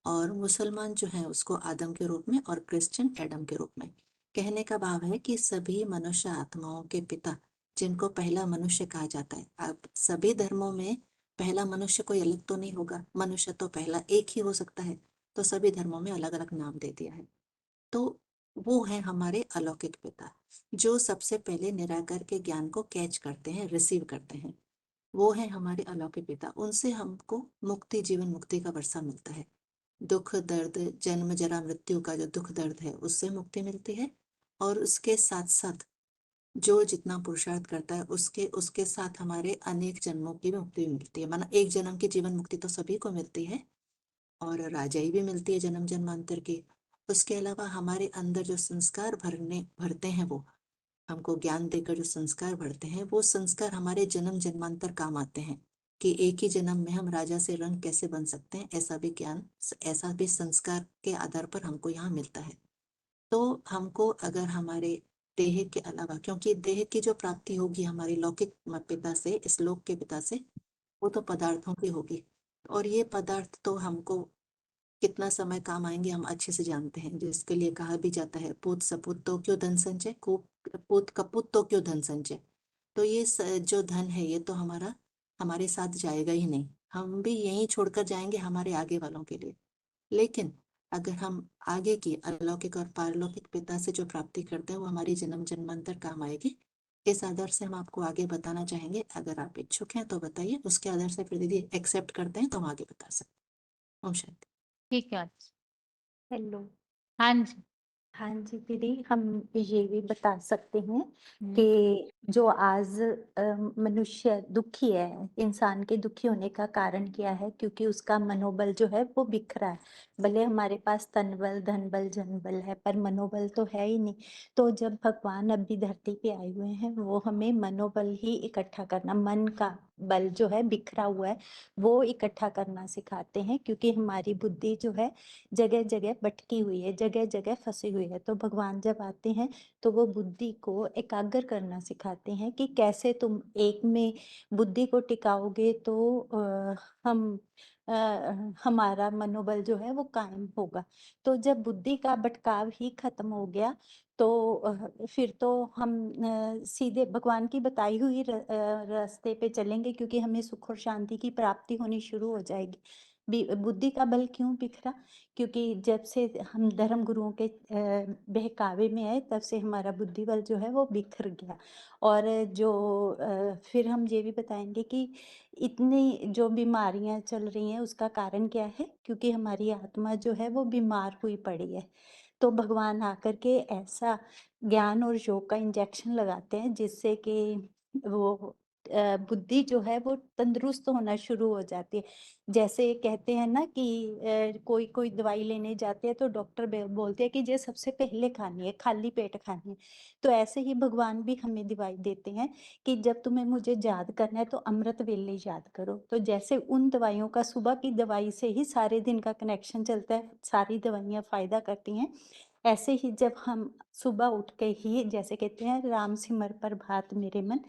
और मुसलमान जो है उसको आदम के रूप में, और क्रिश्चियन एडम के रूप में। कहने का भाव है कि सभी मनुष्य आत्माओं के पिता, जिनको पहला मनुष्य कहा जाता है। अब सभी धर्मों में पहला मनुष्य कोई अलग तो नहीं होगा, मनुष्य तो पहला एक ही हो सकता है, तो सभी धर्मों में अलग अलग नाम दे दिया है। तो वो है हमारे अलौकिक पिता, जो सबसे पहले निराकार के ज्ञान को कैच करते हैं, रिसीव करते हैं। वो है हमारे अलौकिक पिता। उनसे हमको मुक्ति, जीवन मुक्ति का वर्षा मिलता है। दुख दर्द, जन्म जरा मृत्यु का जो दुख दर्द है, उससे मुक्ति मिलती है। और उसके साथ साथ जो जितना पुरुषार्थ करता है, उसके उसके साथ हमारे अनेक जन्मों की भी मुक्ति मिलती है। माना एक जन्म की जीवन मुक्ति तो सभी को मिलती है, और राजाई भी मिलती है जन्म जन्मांतर की। उसके अलावा हमारे अंदर जो संस्कार भरते हैं, वो हमको ज्ञान देकर जो संस्कार भरते हैं, वो संस्कार हमारे जन्म जन्मांतर काम आते हैं, कि एक ही जन्म में हम राजा से रंग कैसे बन सकते हैं, ऐसा भी ज्ञान, ऐसा भी संस्कार के आधार पर हमको यहाँ मिलता है। तो हमको अगर हमारे देह के अलावा, क्योंकि देह की जो प्राप्ति होगी हमारे लौकिक पिता से, इस लोक के पिता से, वो तो पदार्थों की होगी। और ये पदार्थ तो हमको कितना समय काम आएंगे हम अच्छे से जानते हैं, जिसके लिए कहा भी जाता है, पूत सपूत तो क्यों धन संचय, पूत कपूत तो क्यों धन संचय। तो ये जो धन है, ये तो हमारे साथ जाएगा ही नहीं, हम भी यहीं छोड़कर जाएंगे हमारे आगे वालों के लिए। लेकिन अगर हम आगे की अलौकिक और पारलौकिक पिता से जो प्राप्ति करते हैं, वो हमारी जन्म जन्मांतर काम आएगी। इस आधार से हम आपको आगे बताना चाहेंगे। अगर आप इच्छुक हैं तो बताइए, उसके आधार से फिर दीदी एक्सेप्ट करते हैं तो हम आगे बता सकते हैं। ओम शांति। ठीक है। हेलो। हाँ जी। हाँ जी दीदी, हम ये भी बता सकते हैं हम्म। कि जो आज मनुष्य दुखी है, इंसान के दुखी होने का कारण क्या है, क्योंकि उसका मनोबल जो है वो बिखरा है। भले हमारे पास तन बल, धन बल, जन बल है, पर मनोबल तो है ही नहीं। तो जब भगवान अभी धरती पे आए हुए हैं, वो हमें मनोबल ही इकट्ठा करना, मन का बल जो है बिखरा हुआ है, वो इकट्ठा करना सिखाते हैं। क्योंकि हमारी बुद्धि जो है जगह जगह भटकी हुई है, जगह जगह फंसी हुई है। तो भगवान जब आते हैं तो वो बुद्धि को एकाग्र करना सिखाते हैं, कि कैसे तुम एक में बुद्धि को टिकाओगे तो हम हमारा मनोबल जो है वो कायम होगा। तो जब बुद्धि का भटकाव ही खत्म हो गया, तो फिर तो हम सीधे भगवान की बताई हुई रास्ते पे चलेंगे, क्योंकि हमें सुख और शांति की प्राप्ति होनी शुरू हो जाएगी। बुद्धि का बल क्यों बिखरा? क्योंकि जब से हम धर्म गुरुओं के बहकावे में आए, तब से हमारा बुद्धि बल जो है वो बिखर गया। और जो फिर हम ये भी बताएंगे कि इतनी जो बीमारियां चल रही हैं, उसका कारण क्या है? क्योंकि हमारी आत्मा जो है वो बीमार हुई पड़ी है। तो भगवान आकर के ऐसा ज्ञान और योग का इंजेक्शन लगाते हैं, जिससे कि वो बुद्धि जो है वो तंदुरुस्त होना शुरू हो जाती है। जैसे कहते हैं ना कि कोई कोई दवाई लेने जाते हैं तो डॉक्टर बोलते हैं कि ये सबसे पहले खानी है, खाली पेट खानी है। तो ऐसे ही भगवान भी हमें दवाई देते हैं कि जब तुम्हें मुझे याद करना है तो अमृत वेले याद करो। तो जैसे उन दवाइयों का, सुबह की दवाई से ही सारे दिन का कनेक्शन चलता है, सारी दवाइयाँ फायदा करती हैं, ऐसे ही जब हम सुबह उठ के ही जैसे कहते हैं राम सिमर पर भात मेरे मन,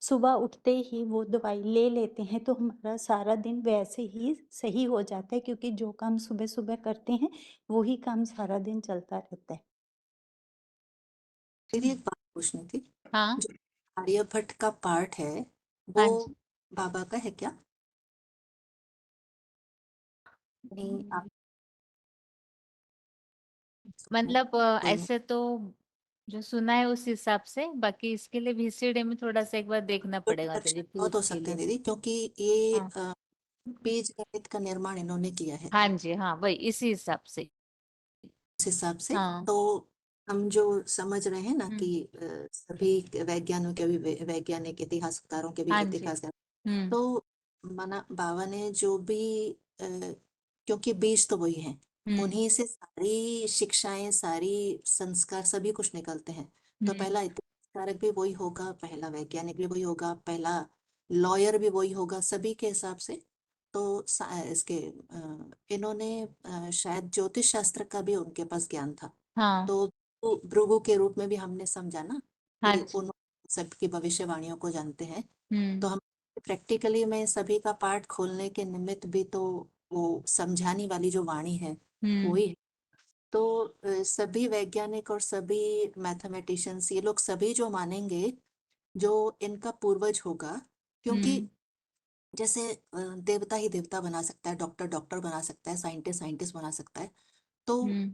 सुबह उठते ही वो दवाई ले लेते हैं तो हमारा सारा दिन वैसे ही सही हो जाता है, क्योंकि जो काम सुबह-सुबह करते हैं, वही काम सारा दिन चलता रहता है। दीदी एक बात पूछनी थी, हाँ जो आर्यभट्ट का पाठ है हाँ वो जी। बाबा का है क्या? नहीं आप मतलब कोई ऐसे तो जो सुना है उस हिसाब से, बाकी इसके लिए VCD में थोड़ा सा एक बार देखना पड़ेगा तेरी बहुत हो प्रूफ के सकते हैं लिए। दीदी, क्योंकि ये हाँ बीज गणित का निर्माण इन्होंने किया है हाँ जी, हाँ वही इसी हिसाब से। उस हिसाब से। हाँ तो हम जो समझ रहे हैं ना कि हम्म। सभी वैज्ञानिकों के भी वैज्ञानिक इतिहासकारों के भी हाँ जी। इतिहास है, हम्म तो माना बाबा ने जो भी क्योंकि बीज तो वही है, हम्म उन्हीं से सारी शिक्षाएं सारी संस्कार सभी कुछ निकलते हैं। तो हम्म पहला इतिहासकारक भी वही होगा, पहला वैज्ञानिक भी वही होगा, पहला लॉयर भी वही होगा सभी के हिसाब से। तो इसके इन्होंने शायद ज्योतिष शास्त्र का भी उनके पास ज्ञान था। हाँ तो भृगु के रूप में भी हमने समझा ना हाँ कि जी। उन सबकी भविष्यवाणियों को जानते हैं। तो हम्म हम प्रैक्टिकली में सभी का पाठ खोलने के निमित्त भी तो वो समझाने वाली जो वाणी है हम्म वही है। तो सभी वैज्ञानिक और सभी मैथमेटिशियंस ये लोग सभी जो मानेंगे जो इनका पूर्वज होगा, क्योंकि हम्म जैसे देवता ही देवता बना सकता है, डॉक्टर डॉक्टर बना सकता है, साइंटिस्ट साइंटिस्ट बना सकता है। तो हम्म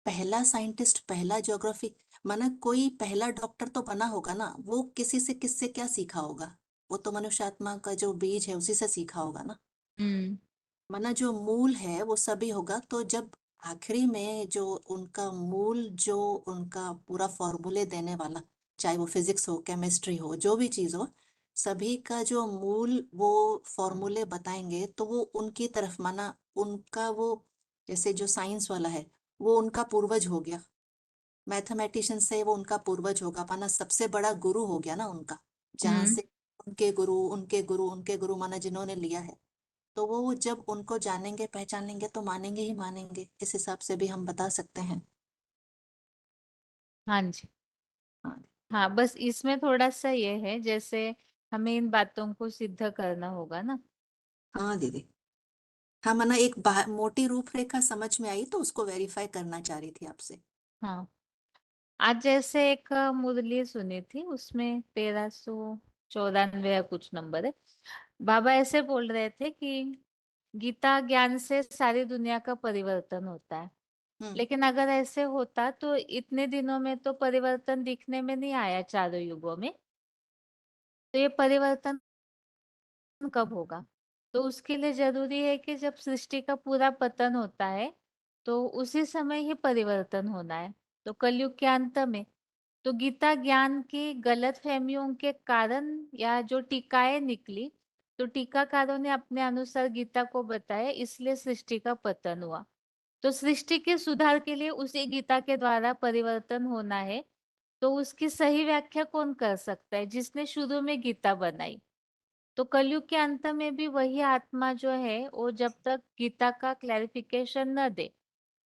पहला साइंटिस्ट पहला ज्योग्राफी माना कोई पहला डॉक्टर तो बना होगा ना, वो किसी से किससे क्या सीखा होगा? वो तो मनुष्य आत्मा का जो बीज है उसी से सीखा होगा ना। हम्म माना जो मूल है वो सभी होगा, तो जब आखिरी में जो उनका मूल जो उनका पूरा फॉर्मूले देने वाला, चाहे वो फिजिक्स हो केमिस्ट्री हो जो भी चीज हो, सभी का जो मूल वो फॉर्मूले बताएंगे तो वो उनकी तरफ माना उनका वो जैसे जो साइंस वाला है वो उनका पूर्वज हो गया, मैथमेटिशियन से वो उनका पूर्वज होगा, माना सबसे बड़ा गुरु हो गया ना उनका, जहां हम्म से उनके गुरु उनके गुरु उनके गुरु माना जिन्होंने लिया है। तो वो जब उनको जानेंगे पहचानेंगे तो मानेंगे ही मानेंगे, इस हिसाब से भी हम बता सकते हैं। हाँ जी। हाँ हाँ बस इसमें थोड़ा सा ये है, जैसे हमें इन बातों को सिद्ध करना होगा ना। हाँ दीदी। हाँ माना एक मोटी रूपरेखा समझ में आई तो उसको वेरीफाई करना चाह रही थी आपसे। हाँ आज जैसे एक मुरली सुनी थी, उसमें 1394 या कुछ नंबर है। बाबा ऐसे बोल रहे थे कि गीता ज्ञान से सारी दुनिया का परिवर्तन होता है, लेकिन अगर ऐसे होता तो इतने दिनों में तो परिवर्तन दिखने में नहीं आया चारों युगों में। तो ये परिवर्तन कब होगा? तो उसके लिए जरूरी है कि जब सृष्टि का पूरा पतन होता है तो उसी समय ही परिवर्तन होना है, तो कलयुग के अंत में। तो गीता ज्ञान की गलत फहमियों के कारण या जो टीकाएं निकली, तो टीकाकारों ने अपने अनुसार गीता को बताया, इसलिए सृष्टि का पतन हुआ। तो सृष्टि के सुधार के लिए उसी गीता के द्वारा परिवर्तन होना है। तो उसकी सही व्याख्या कौन कर सकता है? जिसने शुरू में गीता बनाई। तो कलयुग के अंत में भी वही आत्मा जो है वो जब तक गीता का क्लैरिफिकेशन न दे,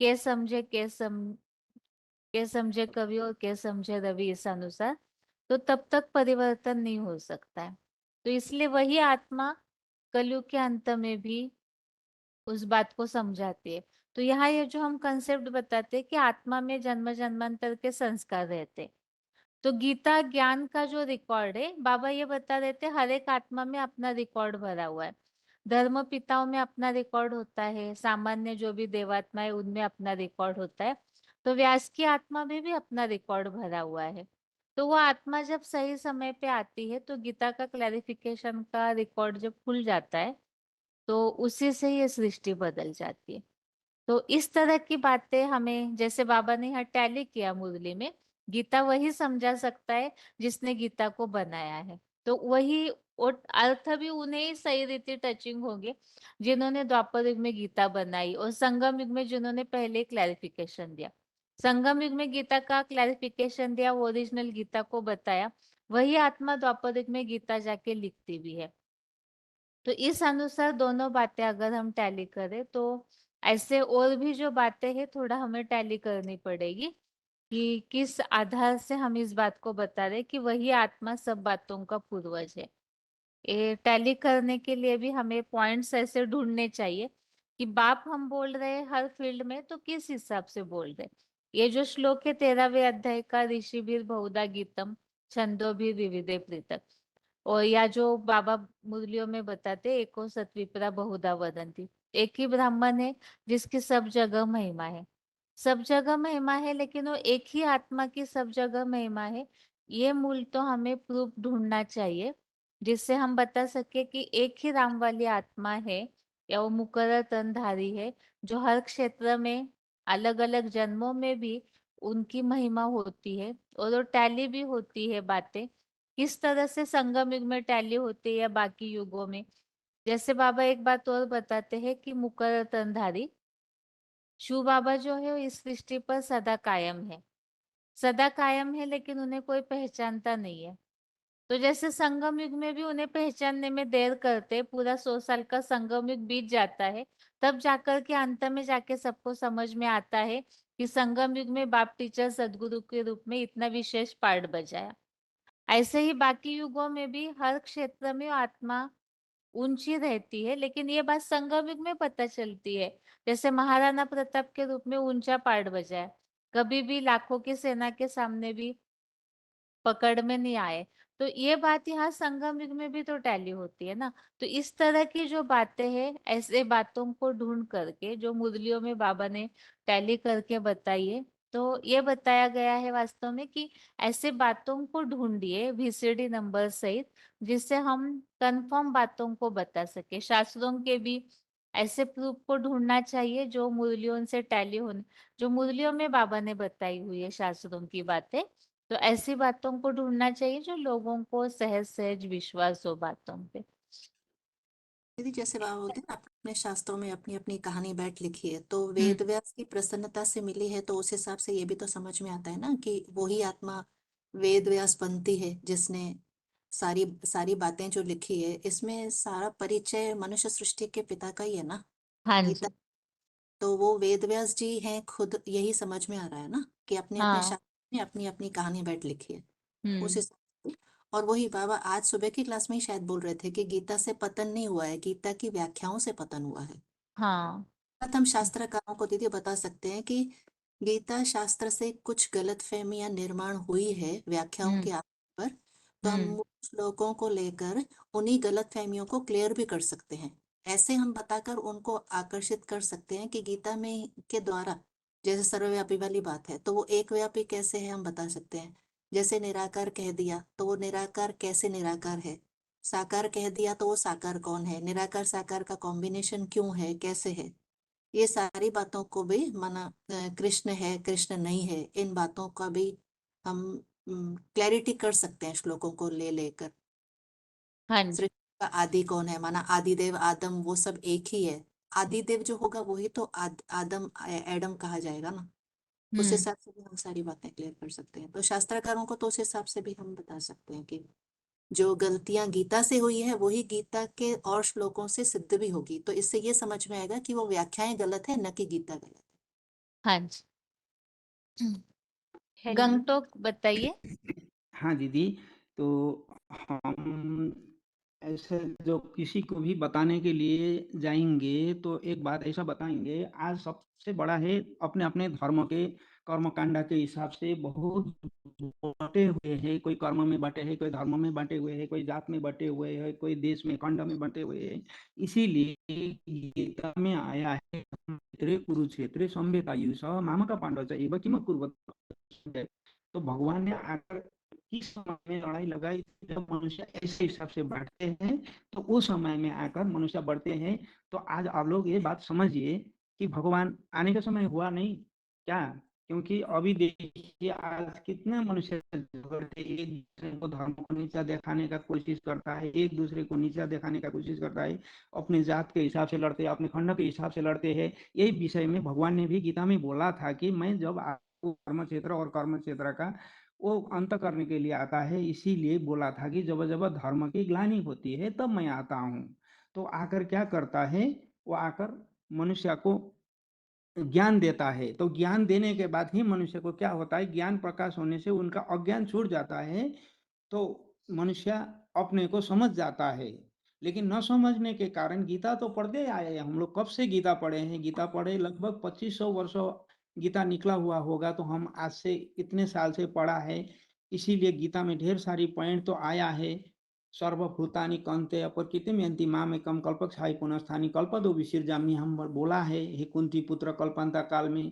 के समझे कवि और के समझे रवि इस अनुसार, तो तब तक परिवर्तन नहीं हो सकता है। तो इसलिए वही आत्मा कलयुग के अंत में भी उस बात को समझाती है। तो यहाँ ये जो हम कंसेप्ट बताते हैं कि आत्मा में जन्म जन्मांतर के संस्कार रहते हैं। तो गीता ज्ञान का जो रिकॉर्ड है, बाबा ये बता देते हैं हर एक आत्मा में अपना रिकॉर्ड भरा हुआ है। धर्म पिताओं में अपना रिकॉर्ड होता है, सामान्य जो भी देवात्मा है उनमें अपना रिकॉर्ड होता है। तो व्यास की आत्मा में भी अपना रिकॉर्ड भरा हुआ है। तो वो आत्मा जब सही समय पे आती है तो गीता का क्लैरिफिकेशन का रिकॉर्ड जब खुल जाता है तो उसी से ये सृष्टि बदल जाती है। तो इस तरह की बातें हमें, जैसे बाबा ने यहाँ टैली किया मुरली में, गीता वही समझा सकता है जिसने गीता को बनाया है। तो वही और अर्थ भी उन्हें ही सही रीति टचिंग होंगे जिन्होंने द्वापर युग में गीता बनाई और संगम युग में जिन्होंने पहले क्लैरिफिकेशन दिया। संगम युग में गीता का क्लैरिफिकेशन दिया, ओरिजिनल गीता को बताया, वही आत्मा द्वापर युग में गीता जाके लिखती भी है। तो इस अनुसार दोनों बातें अगर हम टैली करें तो ऐसे और भी जो बातें हैं थोड़ा हमें टैली करनी पड़ेगी कि किस आधार से हम इस बात को बता रहे कि वही आत्मा सब बातों का पूर्वज है। ये टैली करने के लिए भी हमें पॉइंट्स ऐसे ढूंढने चाहिए कि बाप हम बोल रहे हैं हर फील्ड में तो किस हिसाब से बोल रहे। ये जो श्लोक है 13वें अध्याय का, ऋषिभिर बहुधा गीतम छंदोभिर विविधे पृथक, और या जो बाबा मुरलियों में बताते एको सत्विप्रा बहुधा वदंती, एक ही ब्राह्मण है जिसकी सब जगह महिमा है। सब जगह महिमा है लेकिन वो एक ही आत्मा की सब जगह महिमा है। ये मूल तो हमें प्रूफ ढूंढना चाहिए जिससे हम बता सके कि एक ही राम वाली आत्मा है या वो मुकर्रर तनधारी है जो हर क्षेत्र में अलग अलग जन्मों में भी उनकी महिमा होती है और वो टैली भी होती है बातें। किस तरह से संगम युग में टैली होती है या बाकी युगों में। जैसे बाबा एक बात और बताते हैं कि मुकर्रर तनधारी शिव बाबा जो है वो इस सृष्टि पर सदा कायम है। सदा कायम है लेकिन उन्हें कोई पहचानता नहीं है। तो जैसे संगम युग में भी उन्हें पहचानने में देर करते, पूरा 100 साल का संगम युग बीत जाता है, तब जाकर के अंत में जाके सबको समझ में आता है कि संगम युग में बाप टीचर सदगुरु के रूप में इतना विशेष पार्ट बजाया। ऐसे ही बाकी युगों में भी हर क्षेत्र में आत्मा ऊंची रहती है, लेकिन ये बात संगम युग में पता चलती है। जैसे महाराणा प्रताप के रूप में ऊंचा पार्ट बजाया, कभी भी लाखों की सेना के सामने भी पकड़ में नहीं आए। तो ये बात यहाँ संगम युग में भी तो टैली होती है ना। तो इस तरह की जो बातें हैं, ऐसे बातों को ढूंढ करके जो मुरलियों में बाबा ने टैली करके बताई है, तो ये बताया गया है वास्तव में कि ऐसे बातों को ढूंढिए VCD नंबर सहित, जिससे हम कंफर्म बातों को बता सके। शास्त्रों के भी ऐसे प्रूफ को ढूंढना चाहिए जो मुरलियों से टैली होने, जो मुरलियों में बाबा ने बताई हुई है शास्त्रों की बातें। तो ऐसी बातों को ढूंढना चाहिए जो लोगों को सहज सहज विश्वास हो बातों पे। दीदी जैसे बाबा बोलते हैं आपने अपने शास्त्रों में अपनी अपनी कहानी बैठ लिखी है, तो हम्म। वेद व्यास की प्रसन्नता से मिली है, तो उस हिसाब से ये भी तो समझ में आता है ना कि वही आत्मा वेद व्यास बनती है जिसने सारी सारी बातें जो लिखी है। इसमें सारा परिचय मनुष्य सृष्टि के पिता का ही है ना, हाँ गीता। जी। तो वो वेद व्यास जी हैं खुद, यही समझ में आ रहा है ना कि अपने अपने हाँ। शास्त्र में अपनी अपनी कहानी बैठ लिखी है उस हम्म। हिसाब से। और वही बाबा आज सुबह की क्लास में ही शायद बोल रहे थे कि गीता से पतन नहीं हुआ है, गीता की व्याख्याओं से पतन हुआ है। हाँ। बात हम शास्त्रकारों को दीदी बता सकते हैं कि गीता शास्त्र से कुछ गलतफहमियां निर्माण हुई है व्याख्याओं हम्म। के आधार पर, तो हम हम्म। श्लोकों को लेकर उन्हीं गलतफहमियों को क्लियर भी कर सकते हैं। ऐसे हम बताकर उनको आकर्षित कर सकते हैं कि गीता में के द्वारा जैसे सर्वव्यापी वाली बात है, तो वो एक व्यापी कैसे है हम बता सकते हैं। जैसे निराकार कह दिया तो वो निराकार कैसे निराकार है, साकार कह दिया तो वो साकार कौन है, निराकार साकार का कॉम्बिनेशन क्यों है, कैसे है। ये सारी बातों को भी माना कृष्ण है कृष्ण नहीं है, इन बातों का भी हम क्लैरिटी कर सकते हैं श्लोकों को ले लेकर। हाँ जी। सृष्टि का आदि कौन है, माना आदिदेव आदम वो सब एक ही है। आदिदेव जो होगा वही तो आदम एडम कहा जाएगा ना। उस हम्म। हिसाब से भी हम सारी बातें क्लियर कर सकते हैं। तो शास्त्रकारों को तो उस हिसाब से भी हम बता सकते हैं कि जो गलतियां गीता से हुई है वही गीता के और श्लोकों से सिद्ध भी होगी। तो इससे ये समझ में आएगा कि वो व्याख्याएं गलत है, न कि गीता गलत है। हाँ जी। हेलो। गंगटोक बताइए। हाँ दीदी, तो हम ऐसे जो किसी को भी बताने के लिए जाएंगे तो एक बात ऐसा बताएंगे, आज सबसे बड़ा है अपने अपने धर्म के कर्मकांड के हिसाब से बहुत बटे हुए हैं। कोई कर्म में बटे हैं, कोई धर्म में बटे हुए हैं, कोई जात में बटे हुए हैं, कोई देश में खंड में बटे हुए हैं। इसीलिए गीता में आया है क्षेत्रे कुरुक्षेत्रे संवेतायुष मामका पांडव एवं किम कुर्वत। तो भगवान ने आकर किस समय में लड़ाई लगाई, जब मनुष्य ऐसे हिसाब से बढ़ते हैं तो उस समय में आकर मनुष्य बढ़ते हैं। तो आज आप लोग ये बात समझिए कि भगवान आने का समय हुआ नहीं क्या, क्योंकि अभी देखिए आज कितने मनुष्य झगड़ते, एक दूसरे को धर्म को नीचा दिखाने का कोशिश करता है, एक दूसरे को नीचा दिखाने का कोशिश करता है, अपने जात के हिसाब से लड़ते हैं, अपने खंड के हिसाब से लड़ते हैं। यही विषय में भगवान ने भी गीता में बोला था कि मैं जब कर्म क्षेत्र और कर्म क्षेत्र का वो अंत करने के लिए आता है, इसीलिए बोला था कि जब जब धर्म की ग्लानि होती है तब मैं आता हूँ। तो आकर क्या करता है, वो आकर मनुष्य को ज्ञान देता है। तो ज्ञान देने के बाद ही मनुष्य को क्या होता है, ज्ञान प्रकाश होने से उनका अज्ञान छूट जाता है, तो मनुष्य अपने को समझ जाता है। लेकिन न समझने के कारण, गीता तो पढ़ते आए हैं हम लोग, कब से गीता पढ़े हैं, गीता पढ़े लगभग 2500 वर्षों गीता निकला हुआ होगा, तो हम आज से इतने साल से पढ़ा है। इसीलिए गीता में ढेर सारी पॉइंट तो आया है। सर्वभूतानि कौन्तेय प्रकृतिम यन्ति मामेकं कल्पक्षायि पुनस्थानि कल्पतो विसृजामि, हम बोला है, हे कुंती पुत्र, कल्पांत काल में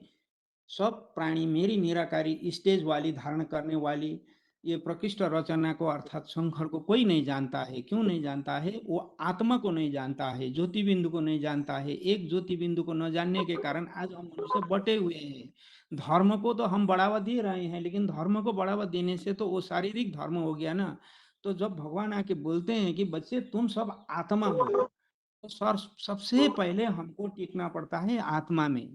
सब प्राणी मेरी निराकारी स्टेज वाली धारण करने वाली ये प्रकृष्ट रचना को अर्थात शंकर को कोई नहीं जानता है। क्यों नहीं जानता है? वो आत्मा को नहीं जानता है, ज्योति बिंदु को नहीं जानता है। एक ज्योति बिंदु को न जानने के कारण आज हम मनुष्य बटे हुए हैं। धर्म को तो हम बढ़ावा दे रहे हैं, लेकिन धर्म को बढ़ावा देने से तो वो शारीरिक धर्म हो गया ना। तो जब भगवान आके बोलते हैं कि बच्चे तुम सब आत्मा हो, तो सबसे पहले हमको टिकना पड़ता है आत्मा में।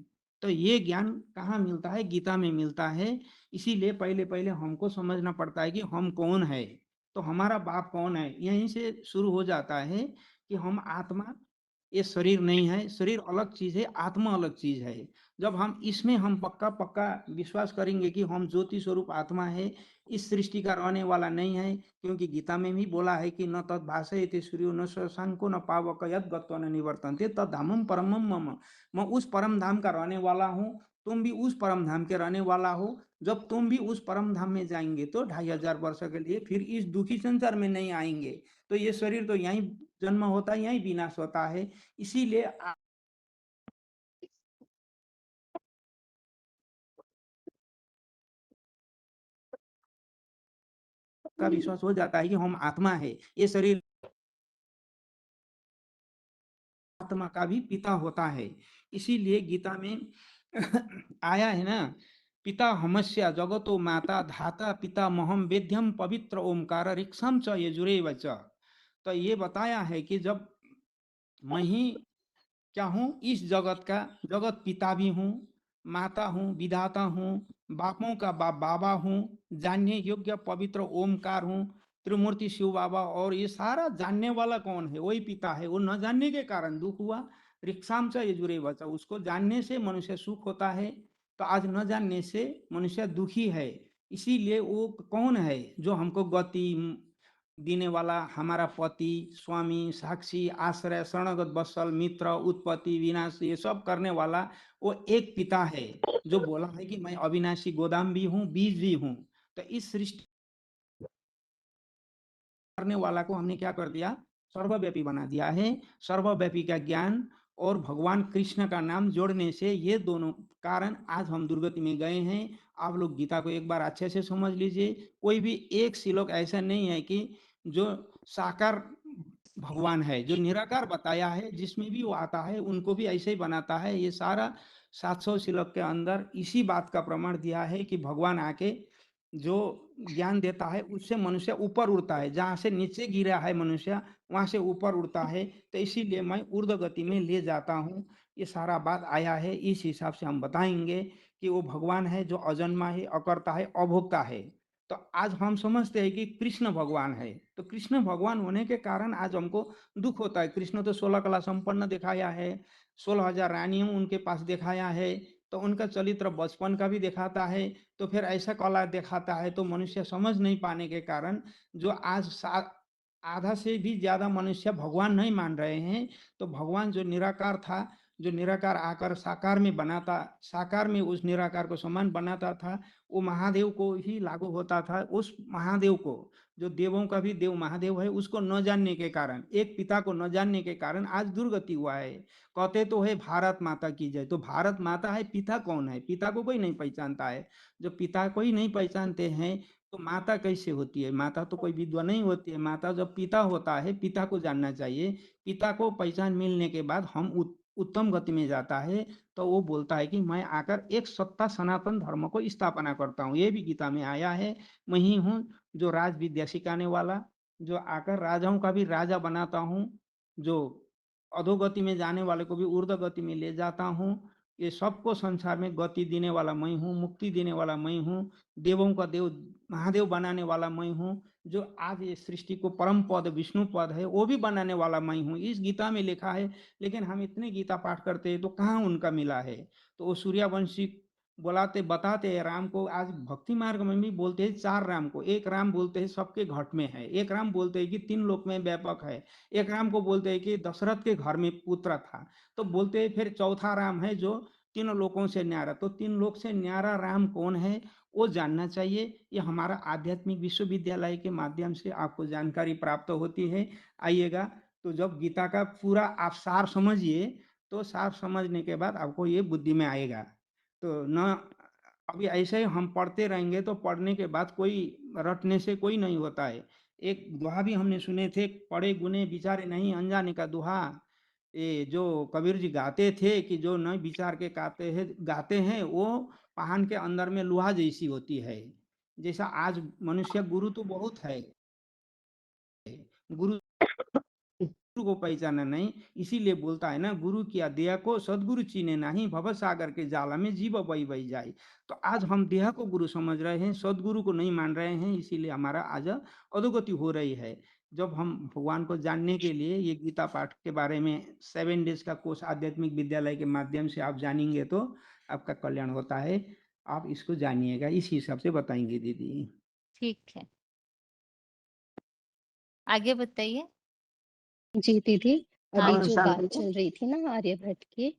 तो ये ज्ञान कहाँ मिलता है? गीता में मिलता है। इसीलिए पहले पहले हमको समझना पड़ता है कि हम कौन है, तो हमारा बाप कौन है। यहीं से शुरू हो जाता है कि हम आत्मा, ये शरीर नहीं है, शरीर अलग चीज है, आत्मा अलग चीज है। जब हम इसमें हम पक्का पक्का विश्वास करेंगे कि हम ज्योति स्वरूप आत्मा है, इस सृष्टि का रहने वाला नहीं है, क्योंकि गीता में भी बोला है कि न तद भाषयते सूर्यो न शशांको न पावक यद गत्वा न निवर्तन्ते तद धामम परमम मम। मैं उस परम धाम का रहने वाला हूँ, तुम भी उस परम धाम के रहने वाला हो। जब तुम भी उस परम धाम में जाएंगे तो 2500 वर्ष के लिए फिर इस दुखी संसार में नहीं आएंगे। तो ये शरीर तो यहीं जन्म होता है, यहीं विनाश होता है। इसीलिए का विश्वास हो जाता है कि हम आत्मा है, ये शरीर आत्मा का भी पिता होता है। इसीलिए गीता में आया है ना, पिता हमस्य जगतो माता धाता पिता महम वेद्यम पवित्र ओमकार ऋक्षम च यजुरेव च। तो ये बताया है कि जब मैं ही क्या हूँ, इस जगत का जगत पिता भी हूँ, माता हूँ, विधाता हूँ, बापों का बाप बाबा हूँ, जानने योग्य पवित्र ओमकार हूँ, त्रिमूर्ति शिव बाबा। और ये सारा जानने वाला कौन है? वही पिता है। वो न जानने के कारण दुख हुआ। रिक्साम से ये जुड़े बचा, उसको जानने से मनुष्य सुख होता है, तो आज न जानने से मनुष्य दुखी है। इसीलिए वो कौन है जो हमको गति देने वाला, हमारा पति, स्वामी, साक्षी, आश्रय, शरणगत बत्सल, मित्र, उत्पत्ति, विनाश, ये सब करने वाला वो एक पिता है, जो बोला है कि मैं अविनाशी गोदाम भी हूँ, बीज भी हूँ। तो इस सृष्टि करने वाला को हमने क्या कर दिया? सर्वव्यापी बना दिया है। सर्वव्यापी का ज्ञान और भगवान कृष्ण का नाम जोड़ने से ये दोनों कारण आज हम दुर्गति में गए हैं। आप लोग गीता को एक बार अच्छे से समझ लीजिए। कोई भी एक श्लोक ऐसा नहीं है कि जो साकार भगवान है, जो निराकार बताया है, जिसमें भी वो आता है उनको भी ऐसे ही बनाता है। ये सारा 700 श्लोक के अंदर इसी बात का प्रमाण दिया है कि भगवान आके जो ज्ञान देता है उससे मनुष्य ऊपर उड़ता है। जहाँ से नीचे गिरा है मनुष्य, वहां से ऊपर उड़ता है। तो इसीलिए मैं ऊर्ध्व गति में ले जाता हूँ। ये सारा बात आया है। इस हिसाब से हम बताएंगे कि वो भगवान है जो अजन्मा है, अकर्ता है, अभोक्ता है। तो आज हम समझते हैं कि कृष्ण भगवान है, तो कृष्ण भगवान होने के कारण आज हमको दुख होता है। कृष्ण तो 16 कला संपन्न दिखाया है, 16,000 रानियों उनके पास दिखाया है, तो उनका चरित्र बचपन का भी दिखाता है। तो फिर ऐसा कला दिखाता है, तो मनुष्य समझ नहीं पाने के कारण जो आज आधा से भी ज्यादा मनुष्य भगवान नहीं मान रहे हैं। तो भगवान जो निराकार था, जो निराकार आकर साकार में बनाता, साकार में उस निराकार को समान बनाता था, वो महादेव को ही लागू होता था। उस महादेव को, जो देवों का भी देव महादेव है, उसको न जानने के कारण, एक पिता को न जानने के कारण आज दुर्गति हुआ है। कहते तो है भारत माता की जय, तो भारत माता है, पिता कौन है? पिता को कोई नहीं पहचानता है। जब पिता को ही नहीं पहचानते हैं तो माता कैसे होती है? माता तो कोई विधवा नहीं होती है। माता जब पिता होता है, पिता को जानना चाहिए। पिता को पहचान मिलने के बाद हम उत्तम गति में जाता है। तो वो बोलता है कि मैं आकर एक सत्ता सनातन धर्म को स्थापना करता हूँ। ये भी गीता में आया है। मैं ही हूँ जो राज विद्या सिखाने वाला, जो आकर राजाओं का भी राजा बनाता हूँ, जो अधोगति में जाने वाले को भी ऊर्ध्व गति में ले जाता हूँ। ये सबको संसार में गति देने वाला मैं हूँ, मुक्ति देने वाला मैं हूँ, देवों का देव महादेव बनाने वाला मैं हूँ, जो आज ये सृष्टि को परम पद विष्णु पद है वो भी बनाने वाला मैं हूँ, इस गीता में लिखा है। लेकिन हम इतने गीता पाठ करते हैं तो कहाँ उनका मिला है। तो वो सूर्यवंशी बुलाते बताते हैं राम को। आज भक्ति मार्ग में भी बोलते हैं 4 राम को। एक राम बोलते हैं सबके घट में है, एक राम बोलते हैं कि 3 लोक में व्यापक है, एक राम को बोलते हैं कि दशरथ के घर में पुत्र था। तो बोलते हैं फिर चौथा राम है जो तीनों लोकों से न्यारा। तो 3 लोक से न्यारा राम कौन है वो जानना चाहिए। ये हमारा आध्यात्मिक विश्वविद्यालय के माध्यम से आपको जानकारी प्राप्त होती है। आइएगा तो जब गीता का पूरा आप सार समझिए तो सार समझने के बाद आपको ये बुद्धि में आएगा। तो न अभी ऐसे ही हम पढ़ते रहेंगे तो पढ़ने के बाद कोई रटने से कोई नहीं होता है। एक दोहा भी हमने सुने थे, पढ़े गुने विचारे नहीं अनजाने का दोहा। ये जो कबीर जी गाते थे कि जो न विचार के गाते हैं वो पहाड़ के अंदर में लोहा जैसी होती है। जैसा आज मनुष्य गुरु तो बहुत है, गुरु को पहचाना नहीं, इसीलिए बोलता है ना, गुरु किया देह को सदगुरु चीने नहीं, भव सागर के जाला में जीव बही बही जाए। तो आज हम देह को गुरु समझ रहे हैं, सदगुरु को नहीं मान रहे हैं, इसीलिए हमारा आज अधोगति हो रही है। जब हम भगवान को जानने के लिए ये गीता पाठ के बारे में 7 डेज का कोर्स आध्यात्मिक विद्यालय के माध्यम से आप जानेंगे तो आपका कल्याण होता है। आप इसको जानिएगा, इस हिसाब से बताएंगे दीदी। ठीक है, आगे बताइए। जी दीदी, हाँ। अभी जो बात शांति चल रही थी ना आर्यभट्ट की,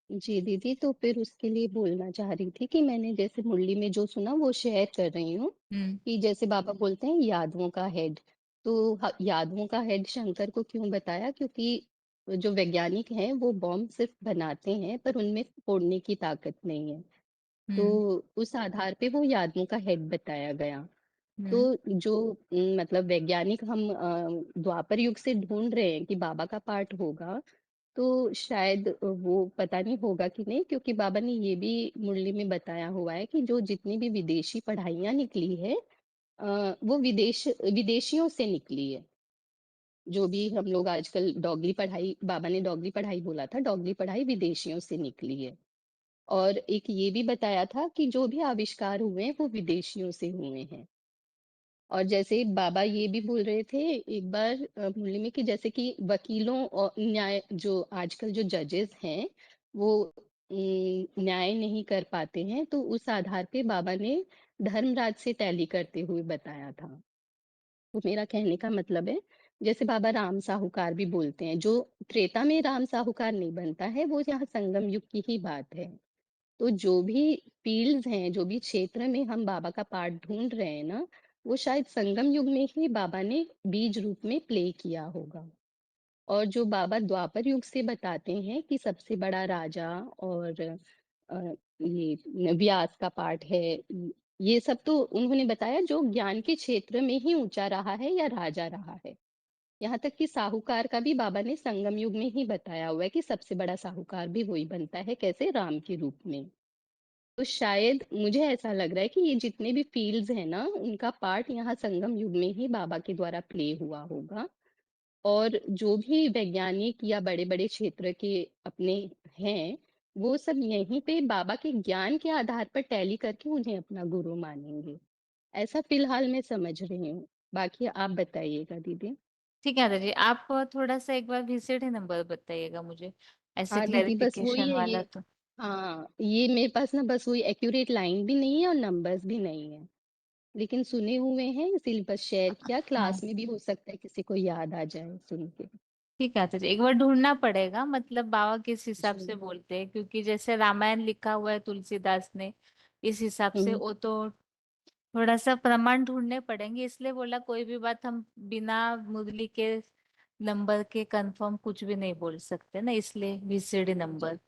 जी दीदी, तो फिर उसके लिए बोलना चाह रही थी कि मैंने जैसे मुरली में जो सुना वो शेयर कर रही हूँ कि जैसे बाबा बोलते हैं यादवों का हेड। तो यादवों का हेड शंकर को क्यों बताया, क्योंकि जो वैज्ञानिक हैं वो बॉम्ब सिर्फ बनाते हैं पर उनमें फोड़ने की ताकत नहीं है। तो उस आधार पे वो यादवों का हेड बताया गया। तो जो मतलब वैज्ञानिक हम द्वापर युग से ढूंढ रहे हैं कि बाबा का पार्ट होगा, तो शायद वो पता नहीं होगा कि नहीं, क्योंकि बाबा ने ये भी मुरली में बताया हुआ है कि जो जितनी भी विदेशी पढ़ाइयाँ निकली है वो विदेशियों से निकली है। जो भी हम लोग आजकल डॉगली पढ़ाई, बाबा ने डॉगली पढ़ाई बोला था, डॉगली पढ़ाई विदेशियों से निकली है। और एक ये भी बताया था कि जो भी आविष्कार हुए हैं वो विदेशियों से हुए हैं। और जैसे बाबा ये भी बोल रहे थे एक बार मुरली में कि जैसे कि वकीलों और न्याय जो आजकल जो जजेस हैं वो न्याय नहीं कर पाते हैं, तो उस आधार पे बाबा ने धर्मराज से टैली करते हुए बताया था। तो मेरा कहने का मतलब है, जैसे बाबा राम साहूकार भी बोलते हैं, जो त्रेता में राम साहूकार नहीं बनता है वो यहाँ संगम युग की ही बात है। तो जो भी फील्ड्स हैं, जो भी क्षेत्र में हम बाबा का पार्ट ढूंढ रहे हैं ना, वो शायद संगम युग में ही बाबा ने बीज रूप में प्ले किया होगा। और जो बाबा द्वापर युग से बताते हैं कि सबसे बड़ा राजा और ये व्यास का पार्ट है, ये सब तो उन्होंने बताया जो ज्ञान के क्षेत्र में ही ऊंचा रहा है या राजा रहा है। यहाँ तक कि साहूकार का भी बाबा ने संगम युग में ही बताया हुआ है कि सबसे बड़ा साहूकार भी वही बनता है, कैसे, राम के रूप में। तो शायद मुझे ऐसा लग रहा है कि ये जितने भी फील्ड्स हैं ना, उनका पार्ट यहाँ संगम युग में ही बाबा के द्वारा प्ले हुआ होगा। और जो भी वैज्ञानिक या बड़े बड़े क्षेत्र के अपने हैं, वो सब यहीं पे बाबा के ज्ञान के आधार पर टैली करके उन्हें अपना गुरु मानेंगे। ऐसा फिलहाल मैं समझ रही हूँ, बाकी आप बताइएगा दीदी। ठीक है दादा जी, आप थोड़ा सा एक बार VCD नंबर बताइएगा मुझे, ऐसे हाँ दीदी, बस वही क्लैरिफिकेशन है वाला ये। तो। हाँ, ये मेरे पास ना बस वही एक्यूरेट लाइन भी नहीं है और नंबर्स भी नहीं है, लेकिन सुने हुए हैं इसीलिए बस शेयर किया। हाँ क्लास में भी हो सकता है किसी को याद आ जाए सुन के। ठीक है दादा जी, एक बार ढूंढना पड़ेगा मतलब बाबा किस हिसाब से जी। बोलते हैं, क्योंकि जैसे रामायण लिखा हुआ है तुलसीदास ने, इस हिसाब से वो तो थोड़ा सा प्रमाण ढूंढने पड़ेंगे, इसलिए बोला कोई भी बात हम बिना मुरली के नंबर के कंफर्म कुछ भी नहीं बोल सकते ना, इसलिए VCD नंबर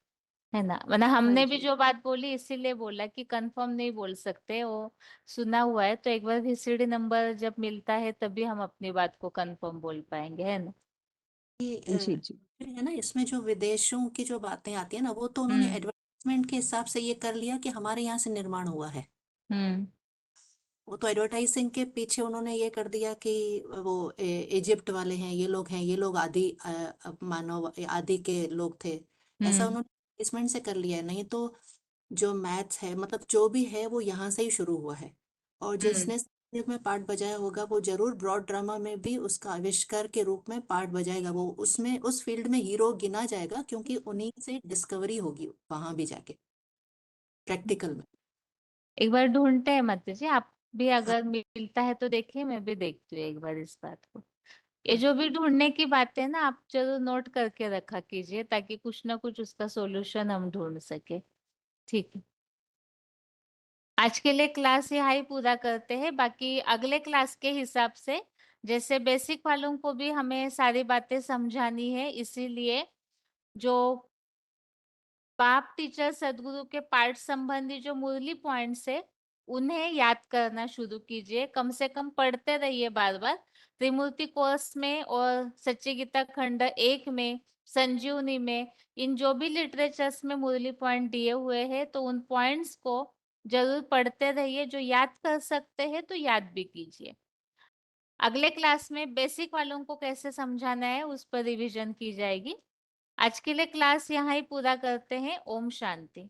है ना। मतलब हाँ हमने भी जी। जो बात बोली इसीलिए बोला कि कंफर्म नहीं बोल सकते, वो सुना हुआ है, तो एक बार VCD नंबर जब मिलता है तभी हम अपनी बात को कंफर्म बोल पाएंगे, है ना। ये जी जी। फिर है ना, इसमें जो विदेशों की जो बातें आती है ना, वो तो उन्होंने एडवर्टाइजमेंट के हिसाब से ये कर लिया कि हमारे यहाँ से निर्माण हुआ है। हम्म वो तो एडवर्टाइजिंग के पीछे उन्होंने ये कर दिया कि वो इजिप्ट वाले हैं, ये लोग आदि मानव आदि के लोग थे, ऐसा हम्म उन्होंने प्लेसमेंट से कर लिया है, नहीं तो जो मैथ्स है मतलब जो भी है वो यहाँ से ही शुरू हुआ है। और जिसने संगीत में पार्ट बजाया होगा वो जरूर ब्रॉड ड्रामा में भी उसका आविष्कार के रूप में पार्ट बजाएगा, वो उसमें उस फील्ड में हीरो गिना जाएगा क्योंकि उन्हीं से डिस्कवरी होगी वहां भी जाके प्रैक्टिकल में। एक बार ढूंढते हैं माता जी, आप भी अगर मिलता है तो देखिए, मैं भी देखती हूँ एक बार इस बात को। ये जो भी ढूंढने की बातें ना आप जरूर नोट करके रखा कीजिए ताकि कुछ ना कुछ उसका सॉल्यूशन हम ढूंढ सके। ठीक है, आज के लिए क्लास यहाँ ही पूरा करते हैं। बाकी अगले क्लास के हिसाब से जैसे बेसिक वालों को भी हमें सारी बातें समझानी है, इसीलिए जो बाप टीचर सदगुरु के पाठ संबंधी जो मुरली पॉइंट्स है उन्हें याद करना शुरू कीजिए, कम से कम पढ़ते रहिए बार बार। त्रिमूर्ति कोर्स में और सच्ची गीता खंड 1 में, संजीवनी में, इन जो भी लिटरेचर्स में मुरली पॉइंट दिए हुए हैं तो उन पॉइंट्स को जरूर पढ़ते रहिए। जो याद कर सकते हैं तो याद भी कीजिए। अगले क्लास में बेसिक वालों को कैसे समझाना है उस पर रिवीजन की जाएगी। आज के लिए क्लास यहाँ ही पूरा करते हैं। ओम शांति।